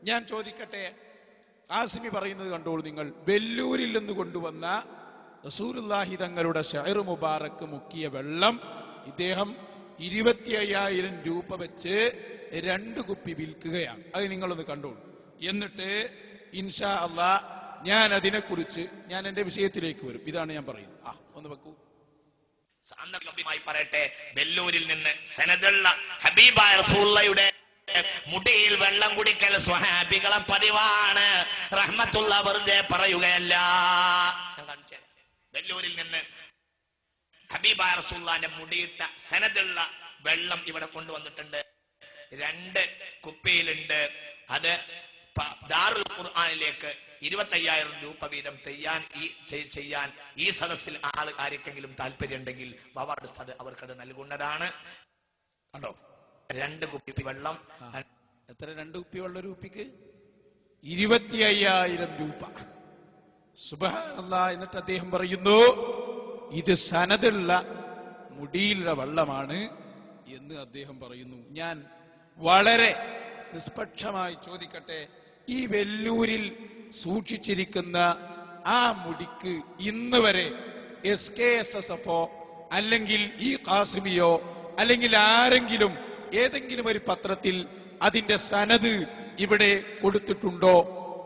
ഞാൻ ചോദിക്കട്ടെ, ഖാസിമി പറയുന്നത് കണ്ടോളൂ നിങ്ങൾ. വെല്ലൂരിൽ നിന്ന് കൊണ്ടുവന്ന റസൂലുള്ളാഹി തങ്ങളുടെ ഷഅർ മുബാറക്ക് മുക്കിയ വെള്ളം ഇദ്ദേഹം 25,000 രൂപ വെച്ച് 2 കുപ്പി വിൽക്കുകയാണ്. അത് നിങ്ങളൊന്ന് കണ്ടോളൂ. എന്നിട്ട് ഇൻഷാ അല്ലാഹ് ഞാൻ അതിനെക്കുറിച്ച് ഞാൻ എന്റെ വിഷയത്തിലേക്ക് വരും. ഇതാണ് ഞാൻ പറയുന്നത്. ഒന്ന് വെക്കൂ. സാന്ദർഭികമായി പറയട്ടെ, വെല്ലൂരിൽ നിന്ന് സനദുള്ള ഹബീബായ റസൂലുള്ളാഹിയുടെ മുടിയിൽ വെള്ളം കുടിക്കൽ സ്വഹാബികളെ പതിവാണ്. റഹ്മത്തുള്ള വെറുതെ പറയുകയല്ല. വെല്ലൂരിൽ നിന്ന് ഹബീബായ റസൂലുള്ളാഹിന്റെ മുടിയിട്ട സനദുള്ള വെള്ളം ഇവിടെ കൊണ്ടുവന്നിട്ടുണ്ട്. 2 കുപ്പിയിലുണ്ട്. അത് ദാറുൽ ഖുർആനിലേക്ക് 25,000 രൂപ വീതം ചെയ്യാൻ ഈ സദസ്സിൽ ആർക്കെങ്കിലും താല്പര്യമുണ്ടെങ്കിൽ അവർക്കത് നൽകുന്നതാണ്. കണ്ടോ, 2 കുപ്പി വെള്ളം. എത്ര 2 കുപ്പി വെള്ളം? ഒരു കുപ്പിക്ക് 25,000 രൂപ. സുബ്ഹാനല്ലാഹ്. എന്നിട്ട് അദ്ദേഹം പറയുന്നു, ഇത് സനദുള്ള മുടിയിലുള്ള വെള്ളമാണ് എന്ന് അദ്ദേഹം പറയുന്നു. ഞാൻ വളരെ നിഷ്പക്ഷമായി ചോദിക്കട്ടെ, ഈ വെല്ലൂരിൽ സൂക്ഷിച്ചിരിക്കുന്ന ആ മുടിക്ക് ഇന്ന് വരെ SKSSFോ അല്ലെങ്കിൽ ഈ ഖാസിമിയോ അല്ലെങ്കിൽ ആരെങ്കിലും ഏതെങ്കിലും ഒരു പത്രത്തിൽ അതിന്റെ സനദ് ഇവിടെ കൊടുത്തിട്ടുണ്ടോ?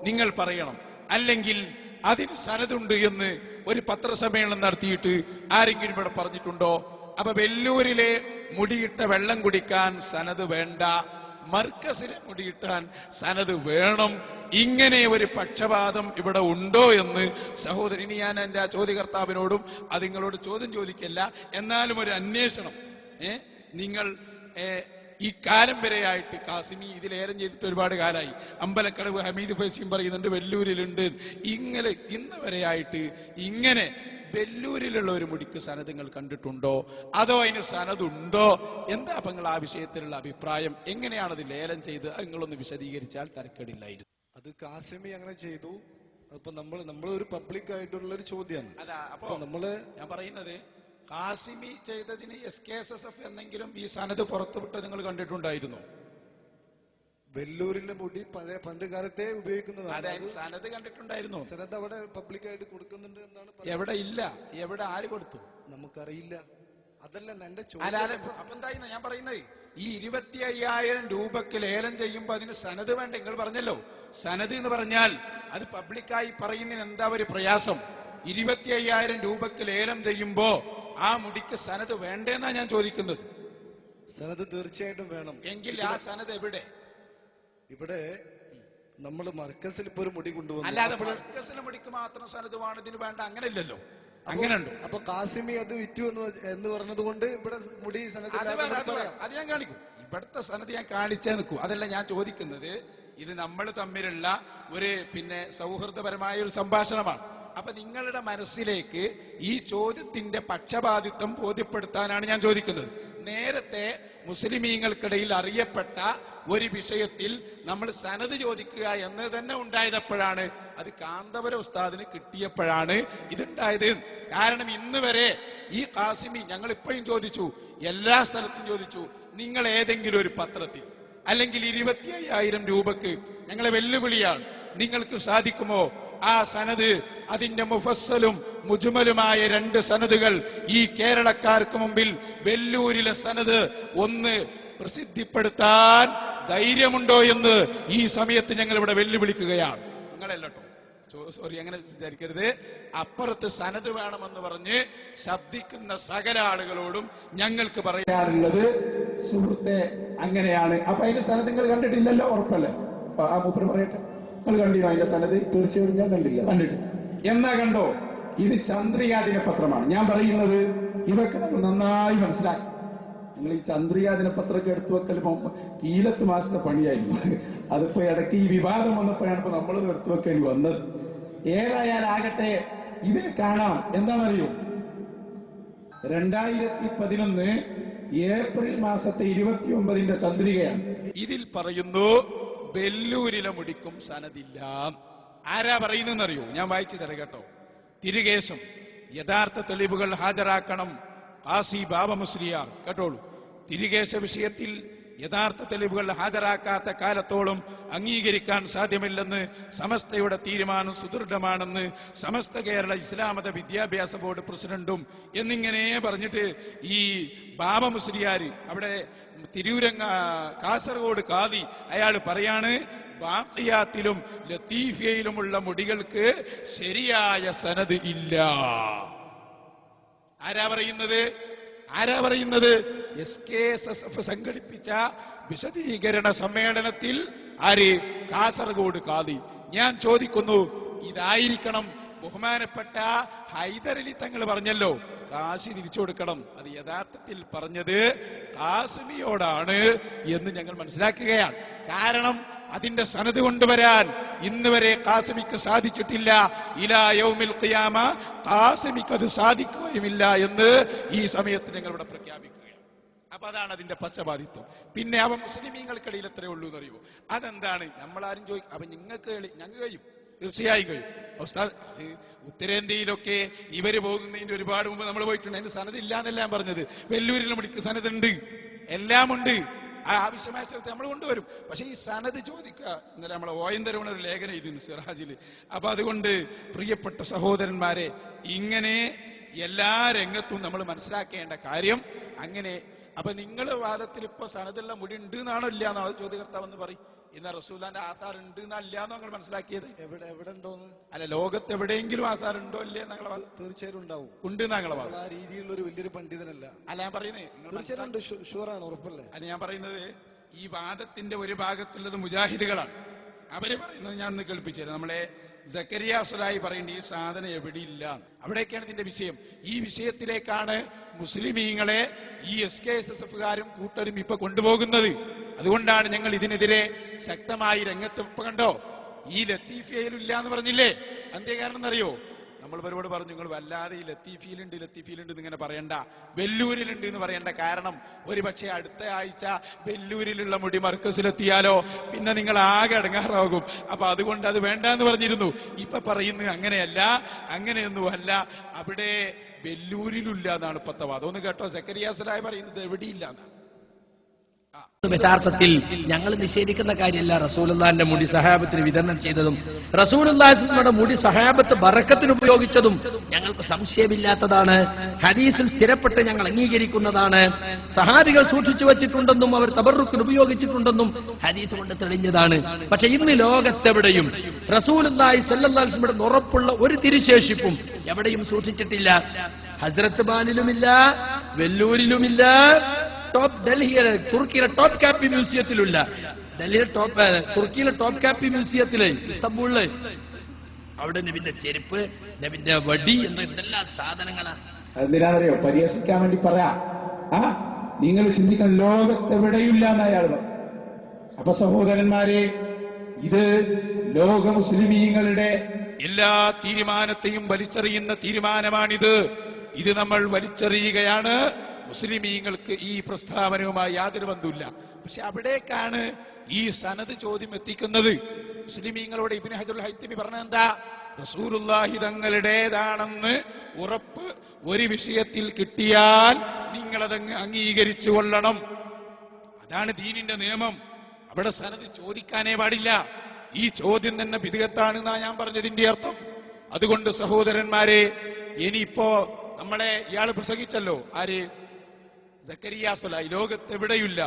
നിങ്ങൾ പറയണം. അല്ലെങ്കിൽ അതിന് സനദുണ്ട് എന്ന് ഒരു പത്രസമ്മേളനം നടത്തിയിട്ട് ആരെങ്കിലും ഇവിടെ പറഞ്ഞിട്ടുണ്ടോ? അപ്പൊ വെല്ലൂരിലെ മുടിയിട്ട വെള്ളം കുടിക്കാൻ സനദ് വേണ്ട, മർക്കസിലെ മുടിയിട്ടാൻ സനദ് വേണം. ഇങ്ങനെ ഒരു പക്ഷപാതം ഇവിടെ ഉണ്ടോ എന്ന് സഹോദരന് ഞാൻ എന്റെ ആ ചോദ്യകർത്താവിനോടും അത് നിങ്ങളോട് ചോദ്യം ചോദിക്കല്ല, എന്നാലും ഒരു അന്വേഷണം. നിങ്ങൾ ഈ കാലം വരെയായിട്ട് ഖാസിമി ഇതിലേറെ ചെയ്തിട്ട് ഒരുപാട് കാലമായി. അമ്പലക്കടവ് ഹമീദ് ഫൈസിയും പറയുന്നുണ്ട് വെല്ലൂരിലുണ്ട്. ഇന്ന് വരെയായിട്ട് ഇങ്ങനെ വെല്ലൂരിലുള്ള ഒരു മുടിക്ക് സനദ് നിങ്ങൾ കണ്ടിട്ടുണ്ടോ? അതോ അതിന് സനദുണ്ടോ? എന്താ അപ്പൊ നിങ്ങൾ ആ വിഷയത്തിലുള്ള അഭിപ്രായം? എങ്ങനെയാണത് ലേലം ചെയ്ത് നിങ്ങളൊന്ന് വിശദീകരിച്ചാൽ തരക്കേടില്ലായിരുന്നു. അത് ഖാസിമി അങ്ങനെ ചെയ്തു. അപ്പൊ നമ്മളൊരു പബ്ലിക് ആയിട്ടുള്ള ഒരു ചോദ്യമാണ്. അല്ല, അപ്പൊ ഞാൻ പറയുന്നത് ഖാസിമി ചെയ്തതിന് SKSSF എന്നെങ്കിലും ഈ സനദ് പുറത്തുവിട്ട് നിങ്ങൾ കണ്ടിട്ടുണ്ടായിരുന്നു? വെല്ലൂരിലെ മുടി പണ്ട് കാലത്തെ ഉപയോഗിക്കുന്നതാണ്. അതായത് സനദ് കണ്ടിട്ടുണ്ടായിരുന്നു? സനദ് അവിടെ പബ്ലിക്കായിട്ട് കൊടുക്കുന്നുണ്ട് എന്നാണ്. എവിടെ ഇല്ല? എവിടെ? ആര് കൊടുത്തു? നമുക്കറിയില്ല. അതല്ല എന്റെ അപ്പൊ എന്തായി ഞാൻ പറയുന്നത്, ഈ 25,000 രൂപക്ക് ലേലം ചെയ്യുമ്പോ അതിന് സനദ് വേണ്ട. നിങ്ങൾ പറഞ്ഞല്ലോ സനദ് എന്ന് പറഞ്ഞാൽ അത് പബ്ലിക്കായി പറയുന്നതിന് എന്താ ഒരു പ്രയാസം? 25,000 രൂപക്ക് ലേലം ചെയ്യുമ്പോ ആ മുടിക്ക് സനദ് വേണ്ടെന്നാ ഞാൻ ചോദിക്കുന്നത്. സനദ് തീർച്ചയായിട്ടും വേണം. എങ്കിൽ ആ സനദ് എവിടെ? ഇവിടെ നമ്മൾ മർക്കസിൽ ഇപ്പൊ ഒരു മുടി കൊണ്ടുവന്നു. അല്ലാതെ മർക്കസിലെ മുടിക്ക് മാത്രം സനദ് വേണം, ഇതിന് വേണ്ട, അങ്ങനെ ഇല്ലല്ലോ. അങ്ങനെ ഉണ്ട്. അപ്പൊ ഖാസിമി അത് വിറ്റു എന്ന് പറഞ്ഞത് കൊണ്ട് ഇവിടെ മുടി സനദ് അത് ഞാൻ കാണിക്കും. ഇവിടുത്തെ സനദ് ഞാൻ കാണിച്ചേ നിൽക്കൂ. അതല്ല ഞാൻ ചോദിക്കുന്നത്. ഇത് നമ്മൾ തമ്മിലുള്ള ഒരു സൗഹൃദപരമായ ഒരു സംഭാഷണമാണ്. അപ്പൊ നിങ്ങളുടെ മനസ്സിലേക്ക് ഈ ചോദ്യത്തിന്റെ പക്ഷപാതിത്വം ബോധ്യപ്പെടുത്താനാണ് ഞാൻ ചോദിക്കുന്നത്. നേരത്തെ മുസ്ലിമീങ്ങൾക്കിടയിൽ അറിയപ്പെട്ട ഒരു വിഷയത്തിൽ നമ്മൾ സനദ് ചോദിക്കുക എന്ന് തന്നെ ഉണ്ടായപ്പോഴാണ്, അത് കാന്തപുര ഉസ്താദിന് കിട്ടിയപ്പോഴാണ് ഇതുണ്ടായത്. കാരണം ഇന്ന് വരെ ഈ ഖാസിമി ഞങ്ങൾ ഇപ്പോഴും ചോദിച്ചു, എല്ലാ സ്ഥലത്തും ചോദിച്ചു, നിങ്ങൾ ഏതെങ്കിലും ഒരു പത്രത്തിൽ അല്ലെങ്കിൽ 25,000 രൂപക്ക് ഞങ്ങളെ വെല്ലുവിളിയാണ്, നിങ്ങൾക്ക് സാധിക്കുമോ ആ സനദ്, അതിന്റെ മുഫസ്സലും മുജ്മലുമായ 2 സനദുകൾ ഈ കേരളക്കാർക്ക് മുമ്പിൽ വെല്ലൂരിലെ സനദ് ഒന്ന് പ്രസിദ്ധിപ്പെടുത്താൻ ധൈര്യമുണ്ടോ എന്ന് ഈ സമയത്ത് ഞങ്ങൾ ഇവിടെ വെല്ലുവിളിക്കുകയാണ്. നിങ്ങളല്ലോ, സോറി, അങ്ങനെ വിചാരിക്കരുത്. അപ്പുറത്ത് സനദ് വേണമെന്ന് പറഞ്ഞ് ശബ്ദിക്കുന്ന സകല ആളുകളോടും ഞങ്ങൾക്ക് പറയാറുള്ളത്, സുഹൃത്തെ അങ്ങനെയാണ്. അപ്പൊ അതിന്റെ സനദ് നിങ്ങൾ കണ്ടിട്ടില്ലല്ലോ? ഉറപ്പല്ലേ? ആ മൂപ്പര് പറയട്ടെ, നിങ്ങൾ കണ്ടിരുന്നോ അതിന്റെ സനദ്? തീർച്ചയായും ഞാൻ കണ്ടിട്ടില്ല. എന്നാ കണ്ടോ? ഇത് ചന്ദ്രികാ ദിനപത്രമാണ്. ഞാൻ പറയുന്നത് ഇതൊക്കെ നമ്മൾ നന്നായി മനസ്സിലാക്കി. നിങ്ങൾ ഈ ചന്ദ്രികാ ദിനപത്രമൊക്കെ എടുത്തു വെക്കൽ കീലത്ത് മാസത്തെ പണിയായിരുന്നു. അതിപ്പോ ഇടയ്ക്ക് ഈ വിവാദം വന്നപ്പോഴാണ് ഇപ്പൊ നമ്മളത് എടുത്തു വെക്കേണ്ടി വന്നത്. ഏതായാലാകട്ടെ, ഇതിൽ കാണാം എന്താണെന്നറിയോ, 2011 ഏപ്രിൽ മാസത്തെ 29 ചന്ദ്രികയാണ്. ഇതിൽ പറയുന്നു വെല്ലൂരിലെ മുടിക്കും സനദില്ല. ആരാ പറയുന്നറിയോ? ഞാൻ വായിച്ചു തരാം കേട്ടോ. തിരുകേശം യഥാർത്ഥ തെളിവുകൾ ഹാജരാക്കണം ഖാസി ബാബ മുസ്ലിയാർ. കേട്ടോളൂ. തിരുകേശ വിഷയത്തിൽ യഥാർത്ഥ തെളിവുകൾ ഹാജരാക്കാത്ത കാലത്തോളം അംഗീകരിക്കാൻ സാധ്യമില്ലെന്ന് സമസ്തയുടെ തീരുമാനം സുദൃഢമാണെന്ന് സമസ്ത കേരള ഇസ്ലാമത വിദ്യാഭ്യാസ ബോർഡ് പ്രസിഡന്റും എന്നിങ്ങനെ പറഞ്ഞിട്ട് ഈ ബാബ മുസ്ലിയാർ അവിടെ തിരൂരങ്ങ കാസർഗോഡ് കാദി അയാൾ പറയാണ്, ബാഖിയാത്തിലും ലത്തീഫയിലുമുള്ള മുടികൾക്ക് ശരിയായ സനദ് ഇല്ല. ആരാ പറയുന്നത്? SKSF സംഘടിപ്പിച്ച വിശദീകരണ സമ്മേളനത്തിൽ ആര്? കാസർഗോഡ് കാദി. ഞാൻ ചോദിക്കുന്നു, ഇതായിരിക്കണം ബഹുമാനപ്പെട്ട ഹൈദരലി തങ്ങൾ പറഞ്ഞല്ലോ, കാശി തിരിച്ചു കൊടുക്കണം. അത് യഥാർത്ഥത്തിൽ പറഞ്ഞത് കാസിമിയോടാണ് എന്ന് ഞങ്ങൾ മനസ്സിലാക്കുകയാണ്. കാരണം അതിന്റെ സനദ് കൊണ്ടുവരാൻ ഇന്ന് വരെ കാസിമിക്ക് സാധിച്ചിട്ടില്ല. ഇലാ യൗമിൽ ഖിയാമ കാസിമിക്ക് അത് സാധിക്കുകയുമില്ല എന്ന് ഈ സമയത്ത് ഞങ്ങൾ ഇവിടെ പ്രഖ്യാപിക്കുകയാണ്. അപ്പൊ അതാണ് അതിന്റെ പശ്ചാത്തലം. പിന്നെ അവ മുസ്ലിമീങ്ങൾക്കിടയിൽ എത്രയേ ഉള്ളൂ എന്നറിയുമോ? അതെന്താണ്? നമ്മളാരും ചോദിക്കും. അപ്പൊ നിങ്ങൾക്ക് ഞങ്ങൾ കഴിയും, തീർച്ചയായും കഴിയും. ഉസ്താദ്, ഉത്തരേന്ത്യയിലൊക്കെ ഇവര് പോകുന്നതിന്റെ ഒരുപാട് മുമ്പ് നമ്മൾ പോയിട്ടുണ്ട്. അതിന് സനത് ഇല്ല എന്നല്ല ഞാൻ പറഞ്ഞത്. വെല്ലൂരിലെ മുടിക്ക് സനത് ഉണ്ട്, എല്ലാം ഉണ്ട്. ആ ആവശ്യമായ സ്ഥലത്ത് നമ്മൾ കൊണ്ടുവരും. പക്ഷെ ഈ സനത് ചോദിക്കുക. ഇന്നലെ നമ്മളെ ഓയന്തരവണ ഒരു ലേഖനം എഴുതുന്നു സിറാജില്. അപ്പൊ അതുകൊണ്ട് പ്രിയപ്പെട്ട സഹോദരന്മാരെ, ഇങ്ങനെ എല്ലാ രംഗത്തും നമ്മൾ മനസ്സിലാക്കേണ്ട കാര്യം അങ്ങനെ. അപ്പൊ നിങ്ങൾ വാദത്തിൽ ഇപ്പൊ സനതുള്ള മുടി ഉണ്ട് എന്നാണോ ഇല്ല എന്നാണോ ചോദ്യകർത്താവെന്ന് പറയും. ഇന്ന് റസൂലുള്ളാഹിന്റെ ആധാർ ഉണ്ട് എന്നല്ല നിങ്ങൾ മനസ്സിലാക്കിയത്. എവിടെ ഉണ്ടോന്ന് അല്ല, ലോകത്ത് എവിടെയെങ്കിലും ആധാർ ഉണ്ടോ ഇല്ലേ? തീർച്ചയായും ഉണ്ടാവും. ഉണ്ട് ഞങ്ങളെ ആ രീതിയിലുള്ള ഒരു വലിയൊരു പണ്ഡിതനല്ല. അല്ല ഞാൻ പറയുന്നത്, തീർച്ചയായും ഷുവറാണ്, ഉറപ്പല്ലേ? അല്ല ഞാൻ പറയുന്നത്, ഈ വാദത്തിന്റെ ഒരു ഭാഗത്തുള്ളത് മുജാഹിദുകളാണ്. അവര് പറയുന്നത് ഞാൻ ഒന്ന് കേൾപ്പിച്ചു തരാം. നമ്മളെ സക്കരിയ സുലായി പറയേണ്ട ഈ സാധനം എവിടെയില്ല. അവിടേക്കാണ് ഇതിന്റെ വിഷയം. ഈ വിഷയത്തിലേക്കാണ് മുസ്ലിമീങ്ങളെ ഈ SKSFകാരും കൂട്ടരും ഇപ്പൊ കൊണ്ടുപോകുന്നത്. അതുകൊണ്ടാണ് ഞങ്ങൾ ഇതിനെതിരെ ശക്തമായി രംഗത്ത്. ഇപ്പൊ കണ്ടോ, ഈ ലത്തീഫയിലില്ല എന്ന് പറഞ്ഞില്ലേ? എന്തേ കാരണം എന്നറിയോ? നമ്മൾ ഇവരോട് പറഞ്ഞു, നിങ്ങൾ വല്ലാതെ ഈ ലത്തീഫിയിലുണ്ട് എന്നിങ്ങനെ പറയണ്ട, വെല്ലൂരിലുണ്ട് എന്ന് പറയേണ്ട. കാരണം ഒരു പക്ഷേ അടുത്ത ആഴ്ച വെല്ലൂരിലുള്ള മുടി മർക്കസിലെത്തിയാലോ പിന്നെ നിങ്ങൾ ആകെ അടങ്ങാറാകും. അപ്പൊ അതുകൊണ്ട് അത് വേണ്ട എന്ന് പറഞ്ഞിരുന്നു. ഇപ്പൊ പറയുന്നത് അങ്ങനെയല്ല, അങ്ങനെയൊന്നുമല്ല. അവിടെ വെല്ലൂരിലില്ല എന്നാണ് ഇപ്പത്തെ വാദം. ഒന്ന് കേട്ടോ, സക്കരിയാസലായി പറയുന്നത് എവിടെയില്ല എന്നാണ്. യഥാർത്ഥത്തിൽ ഞങ്ങൾ നിഷേധിക്കുന്ന കാര്യമല്ല റസൂലുള്ളാഹിന്റെ മുടി സഹാബത്തിന് വിതരണം ചെയ്തതും റസൂലുള്ളാഹിയുടെ മുടി സഹാബത്ത് ബറക്കത്തിന് ഉപയോഗിച്ചതും ഞങ്ങൾക്ക് സംശയമില്ലാത്തതാണ്. ഹദീസിൽ സ്ഥിരപ്പെട്ട് ഞങ്ങൾ അംഗീകരിക്കുന്നതാണ്. സഹാബികൾ സൂക്ഷിച്ചു വച്ചിട്ടുണ്ടെന്നും അവർ തബറുക്കിന് ഉപയോഗിച്ചിട്ടുണ്ടെന്നും ഹദീസ് കൊണ്ട് തെളിഞ്ഞതാണ്. പക്ഷെ ഇന്ന് ലോകത്തെവിടെയും റസൂലുള്ളാഹി സ്വല്ലല്ലാഹു അലൈഹി വസല്ലം ഉറപ്പുള്ള ഒരു തിരുശേഷിപ്പും എവിടെയും സൂക്ഷിച്ചിട്ടില്ല. ഹസ്രത്ത് ബാനിലുമില്ല, വെല്ലൂരിലുമില്ല, ഡൽഹിയിലെ തുർക്കിയിലെ ടോപ്പ് കാപ്പി മ്യൂസിയത്തിലുള്ള തുർക്കിയിലെ ടോപ്പ് കാപ്പി മ്യൂസിയത്തില് ഇസ്തംബൂളില് അവിടെ നബിന്റെ ചെരുപ്പ്, നബിന്റെ വടി എന്തെല്ലാം സാധനങ്ങളാണ്. എന്തിനാണെന്നറിയോ? പരിഹസിക്കാൻ വേണ്ടി പറയാ. നിങ്ങൾ ചിന്തിക്കാൻ ലോകത്തെവിടെയില്ല എന്നയാൾ. അപ്പൊ സഹോദരന്മാരെ, ഇത് ലോക മുസ്ലിമീങ്ങളുടെ എല്ലാ തീരുമാനത്തെയും വലിച്ചെറിയുന്ന തീരുമാനമാണിത്. ഇത് നമ്മൾ വലിച്ചെറിയുകയാണ്. മുസ്ലിമീങ്ങൾക്ക് ഈ പ്രസ്താവനയുമായി യാതൊരു ബന്ധമില്ല. പക്ഷെ അവിടേക്കാണ് ഈ സനദ് ചോദ്യം എത്തിക്കുന്നത്. മുസ്ലിമീങ്ങളോട് ഇബ്നു ഹജറുൽ ഹൈതമി പറഞ്ഞ എന്താ? റസൂലുള്ളാഹി തങ്ങളുടേതാണെന്ന് ഉറപ്പ് ഒരു വിഷയത്തിൽ കിട്ടിയാൽ നിങ്ങളതങ്ങ് അംഗീകരിച്ചു കൊള്ളണം. അതാണ് ദീനിന്റെ നിയമം. അവിടെ സനദ് ചോദിക്കാനേ പാടില്ല. ഈ ചോദ്യം തന്നെ ബിദ്അത്താണെന്നാ ഞാൻ പറഞ്ഞതിന്റെ അർത്ഥം. അതുകൊണ്ട് സഹോദരന്മാരെ, ഇനിയിപ്പോ നമ്മളെ ഇയാൾ പ്രസംഗിച്ചല്ലോ, ആര്? സക്കരിയ സുലായി, ലോകത്തെവിടെയില്ല.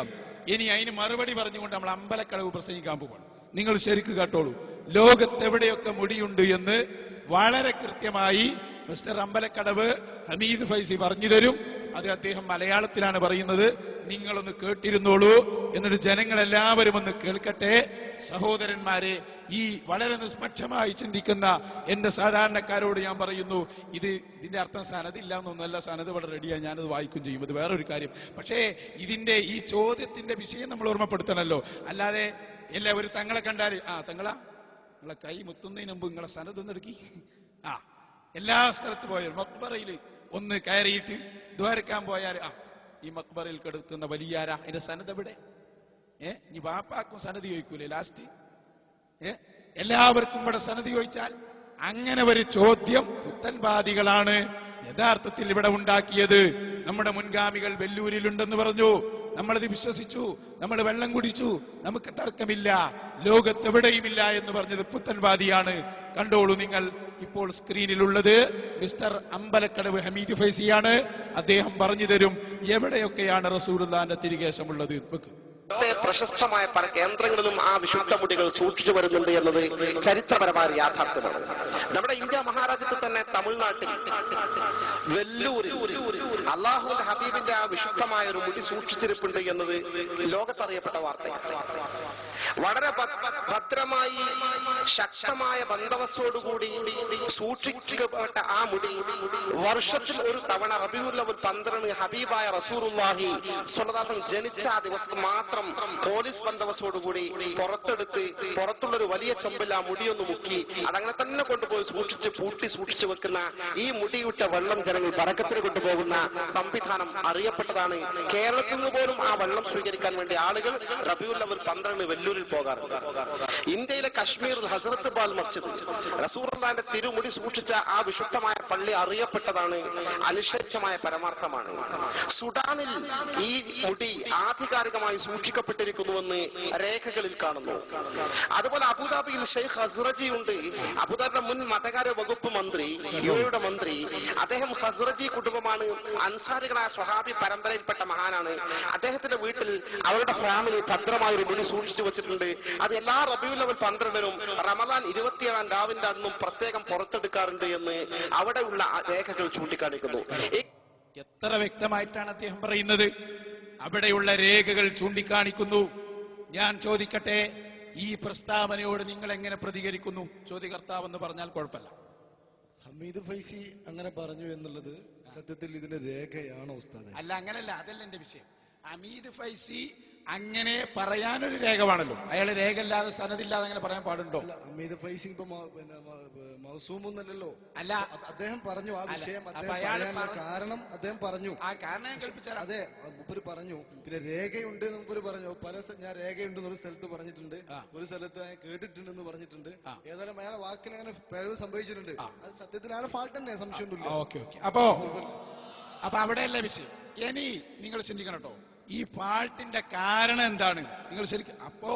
ഇനി അതിന് മറുപടി പറഞ്ഞുകൊണ്ട് നമ്മൾ അമ്പലക്കടവ് പ്രസംഗിക്കാൻ പോവാണ്. നിങ്ങൾ ശരിക്ക് കേട്ടോളൂ. ലോകത്തെവിടെയൊക്കെ മുടിയുണ്ട് എന്ന് വളരെ കൃത്യമായി മിസ്റ്റർ അമ്പലക്കടവ് ഹമീദ് ഫൈസി പറഞ്ഞു തരും. അത് അദ്ദേഹം മലയാളത്തിലാണ് പറയുന്നത്. നിങ്ങളൊന്ന് കേട്ടിരുന്നോളൂ. എന്നിട്ട് ജനങ്ങളെല്ലാവരും ഒന്ന് കേൾക്കട്ടെ. സഹോദരന്മാരെ, ഈ വളരെ നിഷ്പക്ഷമായി ചിന്തിക്കുന്ന എന്റെ സാധാരണക്കാരോട് ഞാൻ പറയുന്നു, ഇതിന്റെ അർത്ഥം സനദില്ല എന്നൊന്നല്ല. സനത് ഇവിടെ റെഡിയാണ്, ഞാനത് വായിക്കും ചെയ്യും, അത് വേറൊരു കാര്യം. പക്ഷേ ഇതിന്റെ ഈ ചോദ്യത്തിന്റെ വിഷയം നമ്മൾ ഓർമ്മപ്പെടുത്തണമല്ലോ. അല്ലാതെ എല്ലാവരും തങ്ങളെ കണ്ടാൽ തങ്ങളാ നിങ്ങളെ കൈ മുത്തുന്നതിന് മുമ്പ് നിങ്ങളെ സനതൊന്ന് എടുക്കി. എല്ലാ സ്ഥലത്ത് പോയാൽ മക്ബറയിൽ ഒന്ന് കയറിയിട്ട് ദ്വാരക്കാൻ പോയാൽ ഈ മക്ബറയിൽ കിടക്കുന്ന വലിയാരാ, അതിന്റെ സനത് എവിടെ? ഇനി വാപ്പാക്കും സനത് ചോദിക്കൂലേ ലാസ്റ്റ്? എല്ലാവർക്കും ഇവിടെ സനത് ചോദിച്ചാൽ അങ്ങനെ ഒരു ചോദ്യം പുത്തൻവാദികളാണ് യഥാർത്ഥത്തിൽ ഇവിടെ ഉണ്ടാക്കിയത്. നമ്മുടെ മുൻഗാമികൾ വെല്ലൂരിലുണ്ടെന്ന് പറഞ്ഞു. നമ്മളത് വിശ്വസിച്ചു, നമ്മൾ വെള്ളം കുടിച്ചു, നമുക്ക് തർക്കമില്ല, ലോകത്തെവിടെയുമില്ല എന്ന് പറഞ്ഞത് പുത്തൻവാദിയാണ്. കണ്ടോളൂ നിങ്ങൾ, ഇപ്പോൾ സ്ക്രീനിലുള്ളത് മിസ്റ്റർ അമ്പലക്കടവ് ഹമീദ് ഫൈസിയാണ്. അദ്ദേഹം പറഞ്ഞു തരും എവിടെയൊക്കെയാണ് റസൂലുള്ളാഹിന്റെ തിരികേശമുള്ളത്. പ്രശസ്തമായ പല കേന്ദ്രങ്ങളിലും ആ വിശുദ്ധ മുടികൾ സൂക്ഷിച്ചു വരുന്നുണ്ട് എന്നത് ചരിത്രപരമായ യാഥാർത്ഥ്യമാണ്. നമ്മുടെ ഇന്ത്യ മഹാരാജ്യത്ത് തന്നെ തമിഴ്നാട്ടിൽ വെല്ലൂരിൽ അള്ളാഹുവിന്റെ ഹബീബിന്റെ ആ വിശുദ്ധമായ ഒരു മുടി സൂക്ഷിച്ചിരിപ്പുണ്ട് എന്നത് ലോകത്തറിയപ്പെട്ട വാർത്തയാണ്. വളരെ ഭദ്രമായി ശക്തമായ ബന്ദോബസ്തോടുകൂടി സൂക്ഷിക്കപ്പെട്ട ആ മുടി വർഷത്തിൽ ഒരു തവണ റബീഉൽ അവ്വൽ 12 ഹബീബായ റസൂലുള്ളാഹി സ്വല്ലല്ലാഹു അലൈഹി വസല്ലം ജനിച്ച ആ ദിവസം മാത്രം പോലീസ് ബന്ദോബസ്തോടുകൂടി പുറത്തെടുത്ത് പുറത്തുള്ളൊരു വലിയ ചെമ്പിൽ ആ മുടിയൊന്ന് മുക്കി അതങ്ങനെ തന്നെ കൊണ്ടുപോയി സൂക്ഷിച്ചു വെക്കുന്ന ഈ മുടിയിട്ട വെള്ളം ജനങ്ങൾ ബറക്കത്തിന് കൊണ്ടുപോകുന്ന സംവിധാനം അറിയപ്പെട്ടതാണ്. കേരളത്തിൽ നിന്ന് പോലും ആ വെള്ളം സ്വീകരിക്കാൻ വേണ്ടി ആളുകൾ റബീഉൽ അവ്വൽ 12 വെല്ലൂരിൽ പോകാറുണ്ട്. ഇന്ത്യയിലെ കശ്മീരിൽ ഹസ്രത്ത് ബാൽ മസ്ജിദ് റസൂലുള്ളാഹിന്റെ തിരുമുടി സൂക്ഷിച്ച ആ വിശുദ്ധമായ പള്ളി അറിയപ്പെട്ടതാണ്, അനിശ്ചയമായ പരമാർത്ഥമാണ്. സുഡാനിൽ ഈ മുടി ആധികാരികമായി സൂക്ഷിക്കപ്പെട്ടിരിക്കുന്നുവെന്ന് രേഖകളിൽ കാണുന്നു. അതുപോലെ അബുദാബിയിൽ ഷെയ്ഖ് ഹസ്റജി ഉണ്ട്. അബുദാബിയുടെ മുൻ മതകാര്യ വകുപ്പ് മന്ത്രി, യുഎഇയുടെ മന്ത്രി. അദ്ദേഹം ഹസ്റജി കുടുംബമാണ്, അൻസാരികളായ സ്വഹാബി പരമ്പരയിൽപ്പെട്ട മഹാനാണ്. അദ്ദേഹത്തിന്റെ വീട്ടിൽ അവരുടെ ഫാമിലി ഭദ്രമായ ഒരു മുടി സൂക്ഷിച്ചു വെച്ചിട്ടുണ്ട്. അത് എല്ലാ റബീഉൽ അവ്വൽ 12-നും റമദാൻ 27-ാം രാവിന്റെ അന്നും പ്രത്യേകം പുറത്തെടുക്കാറുണ്ട് എന്ന് അവിടെയുള്ള രേഖകൾ ചൂണ്ടിക്കാണിക്കുന്നു. എത്ര വ്യക്തമായിട്ടാണ് അദ്ദേഹം പറയുന്നത്, അവിടെയുള്ള രേഖകൾ ചൂണ്ടിക്കാണിക്കുന്നു. ഞാൻ ചോദിക്കട്ടെ, ഈ പ്രസ്താവനയോട് നിങ്ങൾ എങ്ങനെ പ്രതികരിക്കുന്നു? ചോദ്യകർത്താവെന്ന് പറഞ്ഞാൽ കുഴപ്പമില്ല. ഹമീദ് ഫൈസി അങ്ങനെ പറഞ്ഞു എന്നുള്ളത് സത്യത്തിൽ ഇതിന്റെ രേഖയാണോ ഉസ്താദേ? അല്ല, അങ്ങനല്ല, അതല്ല എന്റെ വിഷയം. ഹമീദ് ഫൈസി അങ്ങനെ പറയാനൊരു രേഖ വേണമല്ലോ. അയാൾ രേഖ ഇല്ലാതെ സനദില്ലാതെ അങ്ങനെ പറയാൻ പാടുണ്ടോ? ഹമീദ് ഫൈസി ഇപ്പൊ മൗസൂമൊന്നല്ലോ. അല്ല, അദ്ദേഹം പറഞ്ഞു ആ വിഷയം പറയാനുള്ള കാരണം അദ്ദേഹം പറഞ്ഞു. ആ കാരണം ഞാൻ കേൾപ്പിച്ചാൽ അതെ, മുപ്പര് പറഞ്ഞു. പിന്നെ രേഖയുണ്ട് മുപ്പര് പറഞ്ഞു. ഞാൻ രേഖയുണ്ടെന്ന് ഒരു സ്ഥലത്ത് പറഞ്ഞിട്ടുണ്ട്, ഒരു സ്ഥലത്ത് ഞാൻ കേട്ടിട്ടുണ്ടെന്ന് പറഞ്ഞിട്ടുണ്ട്. ഏതായാലും അയാളെ വാക്കിന് അങ്ങനെ പിഴവ് സംഭവിച്ചിട്ടുണ്ട്. അത് സത്യത്തിലാണ് ഫാൾട്ട് തന്നെ, സംശയമൊന്നുമില്ല. ഓക്കെ. അപ്പൊ അവിടെയല്ല വിഷയം. ഇനി നിങ്ങൾ ചിന്തിക്കണം കേട്ടോ, ഈ ഫാൾട്ടിന്റെ കാരണം എന്താണ് നിങ്ങൾ ശരിക്കും. അപ്പോ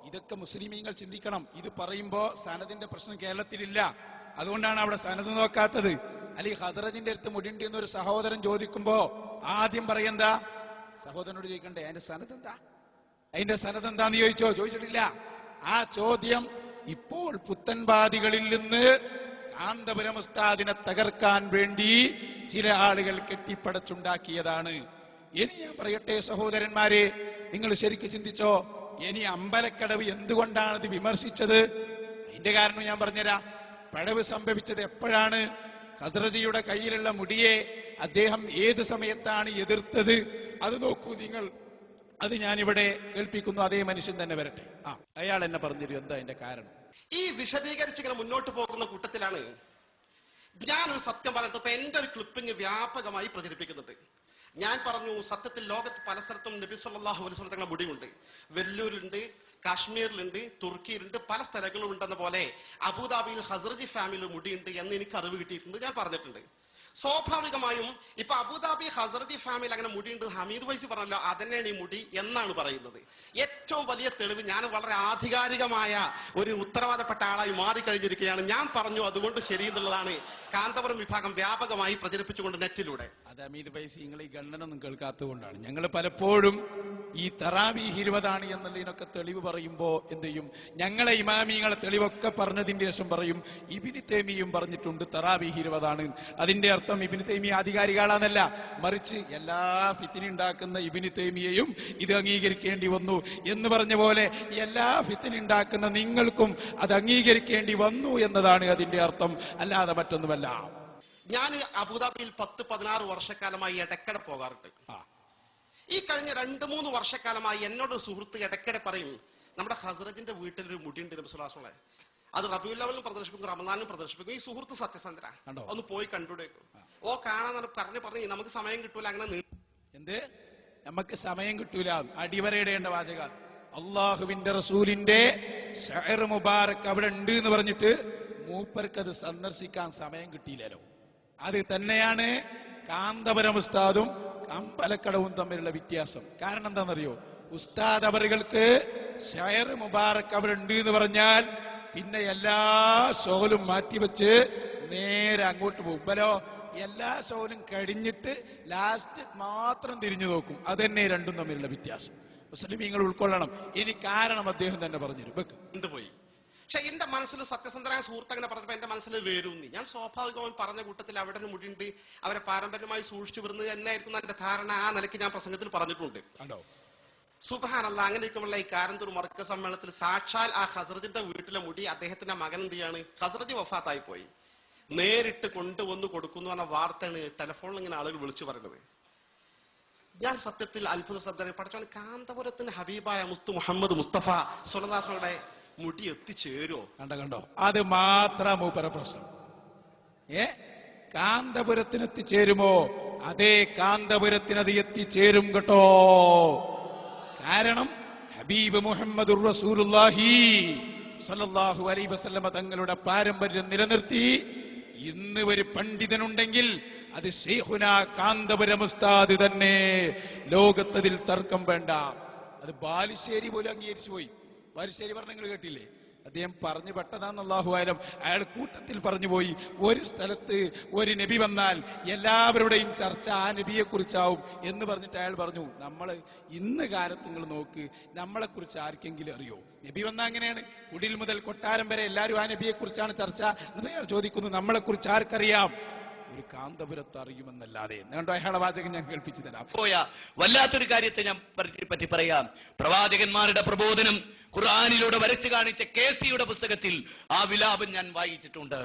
ഇതൊക്കെ മുസ്ലിമീങ്ങൾ ചിന്തിക്കണം. ഇത് പറയുമ്പോ സനദിന്റെ പ്രശ്നം കേരളത്തിലില്ല, അതുകൊണ്ടാണ് അവിടെ സനദ് നോക്കാത്തത്. അല്ലെങ്കിൽ ഹദ്റജിന്റെ അടുത്ത് മുടിണ്ട് എന്നൊരു സഹോദരൻ ചോദിക്കുമ്പോ ആദ്യം പറയെന്താ? സഹോദരനോട് ചോദിക്കണ്ടേ അതിന്റെ സനദ് എന്താ, അതിന്റെ സനദ് എന്താന്ന് ചോദിച്ചിട്ടില്ല. ആ ചോദ്യം ഇപ്പോൾ പുത്തൻവാദികളിൽ നിന്ന് കാന്തപുരം ഉസ്താദിനെ തകർക്കാൻ വേണ്ടി ചില ആളുകൾ കെട്ടിപ്പടച്ചുണ്ടാക്കിയതാണ്. ഇനി ഞാൻ പറയട്ടെ സഹോദരന്മാരെ, നിങ്ങൾ ശരിക്കും ചിന്തിച്ചോ. ഇനി അമ്പലക്കടവ് എന്തുകൊണ്ടാണ് ഇത് വിമർശിച്ചത്? അതിന്റെ കാരണം ഞാൻ പറഞ്ഞുതരാം. പിഴവ് സംഭവിച്ചത് എപ്പോഴാണ്? ഹസ്റജിയുടെ കയ്യിലുള്ള മുടിയെ അദ്ദേഹം ഏത് സമയത്താണ് എതിർത്തത്? അത് നോക്കൂ നിങ്ങൾ. അത് ഞാനിവിടെ കേൾപ്പിക്കുന്നു. അതേ മനുഷ്യൻ തന്നെ വരട്ടെ. അയാൾ എന്നെ പറഞ്ഞിരും എന്താ അതിന്റെ കാരണം. ഈ വിശദീകരിച്ചിങ്ങനെ മുന്നോട്ട് പോകുന്ന കൂട്ടത്തിലാണ് ഞാനൊരു സത്യം പറയുന്നത്. എന്റെ ഒരു ക്ലിപ്പിംഗ് വ്യാപകമായി പ്രചരിപ്പിക്കുന്നുണ്ട്. ഞാൻ പറഞ്ഞു, സത്യത്തിൽ ലോകത്ത് പല സ്ഥലത്തും നബി സല്ലല്ലാഹു അലൈഹി വസല്ലം തങ്ങളുടെ മുടിയുണ്ട്. വെല്ലൂരിലുണ്ട്, കാശ്മീരിലുണ്ട്, തുർക്കിയിലുണ്ട്, പല സ്ഥലങ്ങളും ഉണ്ടെന്ന പോലെ അബുദാബിയിൽ ഹസ്റജി ഫാമിലി മുടിയുണ്ട് എന്ന് എനിക്ക് അറിവ് കിട്ടിയിട്ടുണ്ട്, ഞാൻ പറഞ്ഞിട്ടുണ്ട്. സ്വാഭാവികമായും ഇപ്പൊ അബുദാബി ഹസ്റജി ഫാമിലി അങ്ങനെ മുടിയുണ്ട് ഹമീദ് ഫൈസി പറഞ്ഞല്ലോ, അതന്നെയാണ് ഈ മുടി എന്നാണ് പറയുന്നത്. ഏറ്റവും വലിയ തെളിവ്, ഞാൻ വളരെ ആധികാരികമായ ഒരു ഉത്തരവാദപ്പെട്ട ആളായി മാറിക്കഴിഞ്ഞിരിക്കുകയാണ്. ഞാൻ പറഞ്ഞു അതുകൊണ്ട് ശരിയെന്നുള്ളതാണ് കാന്തപുരം വിഭാഗം വ്യാപകമായി പ്രചരിപ്പിച്ചുകൊണ്ട് നെറ്റിലൂടെ. അത് ഹമീദ് ഫൈസി നിങ്ങൾ ഈ ഗണ്ണനൊന്നും കേൾക്കാത്തതുകൊണ്ടാണ്. ഞങ്ങൾ പലപ്പോഴും ഈ തറാവീഹ് 20 എന്നുള്ളതിനൊക്കെ തെളിവ് പറയുമ്പോ എന്ത് ചെയ്യും, ഞങ്ങളെ ഇമാമിങ്ങളെ തെളിവൊക്കെ പറഞ്ഞതിന്റെ ശേഷം പറയും ഇബ്നു തൈമിയ്യും പറഞ്ഞിട്ടുണ്ട് തറാവീഹ് 20. അതിന്റെ അർത്ഥം ഇബ്നു തൈമിയ്യ ആധികാരികളാണെന്നല്ല, മറിച്ച് എല്ലാ ഫിത്ന ഉണ്ടാക്കുന്ന ഇബ്നു തൈമിയ്യയും ഇത് അംഗീകരിക്കേണ്ടി വന്നു എന്ന് പറഞ്ഞ പോലെ എല്ലാ ഫിത്ന ഉണ്ടാക്കുന്ന നിങ്ങൾക്കും അത് അംഗീകരിക്കേണ്ടി വന്നു എന്നതാണ് അതിന്റെ അർത്ഥം, അല്ലാതെ മറ്റൊന്നുമല്ല. ഞാൻ അബുദാബിയിൽ 10-16 വർഷക്കാലമായി ഇടയ്ക്കിടെ പോകാറുണ്ട്. ഈ കഴിഞ്ഞ 2-3 വർഷക്കാലമായി എന്നോട് സുഹൃത്ത് ഇടയ്ക്കിടെ പറയും, നമ്മുടെ ഹസ്റജിന്റെ വീട്ടിലൊരു മുടിയുണ്ട് നബി സ്വല്ലല്ലാഹു അലൈഹി വസല്ലം, അത് റബീഉൽ അവ്വലിനും പ്രദർശിപ്പിക്കും, റമദാനിലും പ്രദർശിപ്പിക്കും. ഈ സുഹൃത്ത് സത്യസന്ധന, ഒന്ന് പോയി കണ്ടുടേക്കും. കാണാൻ പറഞ്ഞു നമുക്ക് സമയം കിട്ടൂല. അങ്ങനെ എന്ത് നമുക്ക് സമയം കിട്ടൂല, അടിവരയിടേണ്ട വാചക. അള്ളാഹുവിന്റെ റസൂലിന്റെ ശഅർ മുബാറക് അവിടെ ഉണ്ട് എന്ന് പറഞ്ഞിട്ട് മൂപ്പർക്കത് സന്ദർശിക്കാൻ സമയം കിട്ടിയില്ലല്ലോ. അത് തന്നെയാണ് കാന്തപുരം ഉസ്താദും അമ്പലക്കടവും തമ്മിലുള്ള വ്യത്യാസം. കാരണം എന്താണെന്നറിയോ? ഉസ്താദ് അവറുകൾക്ക് ഷയർ മുബാറക് അവരുണ്ട് എന്ന് പറഞ്ഞാൽ പിന്നെ എല്ലാ ഷോലും മാറ്റിവെച്ച് നേരെ അങ്ങോട്ട് പോകും. ബലോ എല്ലാ ഷോലും കഴിഞ്ഞിട്ട് ലാസ്റ്റ് മാത്രം തിരിഞ്ഞു നോക്കും. അതന്നെ രണ്ടും തമ്മിലുള്ള വ്യത്യാസം. മുസ്ലിമീങ്ങൾ ഉൾക്കൊള്ളണം. ഇനി കാരണം അദ്ദേഹം തന്നെ പറഞ്ഞുതരും. പോയി. പക്ഷെ എന്റെ മനസ്സിൽ സത്യസന്ധനായ സുഹൃത്ത് അങ്ങനെ പറഞ്ഞപ്പോ എന്റെ മനസ്സിൽ വേരൂന്നി. ഞാൻ സ്വാഭാവികമായി പറഞ്ഞ കൂട്ടത്തിൽ അവിടെ ഒരു മുടിയുണ്ട്, അവരെ പാരമ്പര്യമായി സൂക്ഷിച്ചു വരുന്നത് എന്നായിരിക്കും എന്റെ ധാരണ. ആ നിലയ്ക്ക് ഞാൻ പ്രസംഗത്തിൽ പറഞ്ഞിട്ടുണ്ട്. സുബ്ഹാനല്ലാഹ്, അങ്ങനെയൊക്കെയുള്ള ഈ കാരന്തൂർ മർക്കസ് സമ്മേളനത്തിൽ സാക്ഷാൽ ആ ഹസ്രജിന്റെ വീട്ടിലെ മുടി അദ്ദേഹത്തിന്റെ മകൻ എന്ത് ചെയ്യാണ്, ഹസ്രജ് വഫാത്തായി പോയി, നേരിട്ട് കൊണ്ടുവന്ന് കൊടുക്കുന്നു എന്ന വാർത്തയാണ് ടെലിഫോണിൽ ഇങ്ങനെ ആളുകൾ വിളിച്ചു പറയുന്നത്. ഞാൻ സത്യത്തിൽ അത്ഭുത ശ്രദ്ധ പഠിച്ചാൽ കാന്തപുരത്തിന് ഹബീബായ മുസ്തു മുഹമ്മദ് മുസ്തഫ സ്വല്ലല്ലാഹുടെ മുടി എത്തിച്ചേരോ? കണ്ടോ, അത് മാത്രം മൂപ്പര പ്രശ്നം. കാന്തപുരത്തിന് എത്തിച്ചേരുമോ? അതേ കാന്തപുരത്തിനത് എത്തിച്ചേരും കേട്ടോ. കാരണം ഹബീബ് മുഹമ്മദുർ റസൂലുള്ളാഹി സ്വല്ലല്ലാഹു അലൈഹി വസല്ലമ തങ്ങളുടെ പാരമ്പര്യം നിലനിർത്തി ഇന്ന് ഒരു പണ്ഡിതനുണ്ടെങ്കിൽ അത് ശൈഖുന കാന്തപുരം ഉസ്താദ് തന്നെ. ലോകത്തതിൽ തർക്കം വേണ്ട. അത് ബാലുശ്ശേരി പോലും അംഗീകരിച്ചു പോയി. ബാലുശ്ശേരി പറഞ്ഞ നിങ്ങൾ കേട്ടില്ലേ? അദ്ദേഹം പറഞ്ഞു പെട്ടതാന്ന് അല്ലാഹു ആലം. അയാൾ കൂട്ടത്തിൽ പറഞ്ഞു പോയി, ഒരു സ്ഥലത്ത് ഒരു നബി വന്നാൽ എല്ലാവരുടെയും ചർച്ച ആ നബിയെ കുറിച്ചാവും എന്ന് പറഞ്ഞിട്ട് അയാൾ പറഞ്ഞു, നമ്മൾ ഇന്ന് കാലത്ത് നിങ്ങൾ നോക്ക്, നമ്മളെ കുറിച്ച് ആർക്കെങ്കിലും അറിയോ? നബി വന്നാൽ അങ്ങനെയാണ്, കുടിൽ മുതൽ കൊട്ടാരം വരെ എല്ലാവരും ആ നബിയെ കുറിച്ചാണ് ചർച്ച. എന്നിട്ട് അയാൾ ചോദിക്കുന്നു, നമ്മളെ കുറിച്ച് ആർക്കറിയാം? ഒരു കാന്തപുരത്ത് അറിയുമെന്നല്ലാതെ. കണ്ടോ, അയാളെ വാചകം ഞാൻ കേൾപ്പിച്ചു തരാം. വല്ലാത്തൊരു കാര്യത്തെ ഞാൻ പറ്റി പറയാം. പ്രവാചകന്മാരുടെ പ്രബോധനം ഖുർആനിലൂടെ വരച്ചു കാണിച്ച കേസിയുടെ പുസ്തകത്തിൽ ആ വിലാപം ഞാൻ വായിച്ചിട്ടുണ്ട്.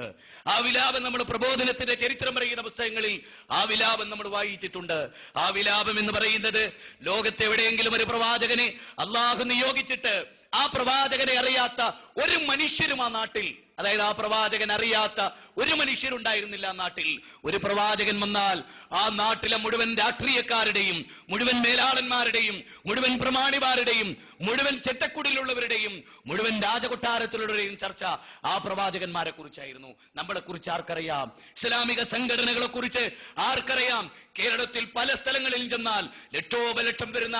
ആ വിലാപം നമ്മൾ പ്രബോധനത്തിന്റെ ചരിത്രം പറയുന്ന പുസ്തകങ്ങളിൽ ആ വിലാപം നമ്മൾ വായിച്ചിട്ടുണ്ട്. ആ വിലാപം എന്ന് പറയുന്നത് ലോകത്തെവിടെയെങ്കിലും ഒരു പ്രവാചകനെ അള്ളാഹു നിയോഗിച്ചിട്ട് ആ പ്രവാചകനെ അറിയാത്ത ഒരു മനുഷ്യരും ആ നാട്ടിൽ, അതായത് ആ പ്രവാചകൻ അറിയാത്ത ഒരു മനുഷ്യരുണ്ടായിരുന്നില്ല ആ നാട്ടിൽ. ഒരു പ്രവാചകൻ വന്നാൽ ആ നാട്ടിലെ മുഴുവൻ രാഷ്ട്രീയക്കാരുടെയും മുഴുവൻ മേലാളന്മാരുടെയും മുഴുവൻ പ്രമാണിമാരുടെയും മുഴുവൻ ചെറ്റക്കുടിലുള്ളവരുടെയും മുഴുവൻ രാജകൊട്ടാരത്തിലുള്ളവരുടെയും ചർച്ച ആ പ്രവാചകന്മാരെ കുറിച്ചായിരുന്നു. നമ്മളെ കുറിച്ച് ആർക്കറിയാം? ഇസ്ലാമിക സംഘടനകളെ കുറിച്ച് ആർക്കറിയാം? കേരളത്തിൽ പല സ്ഥലങ്ങളിലും ചെന്നാൽ ലക്ഷോപലക്ഷം വരുന്ന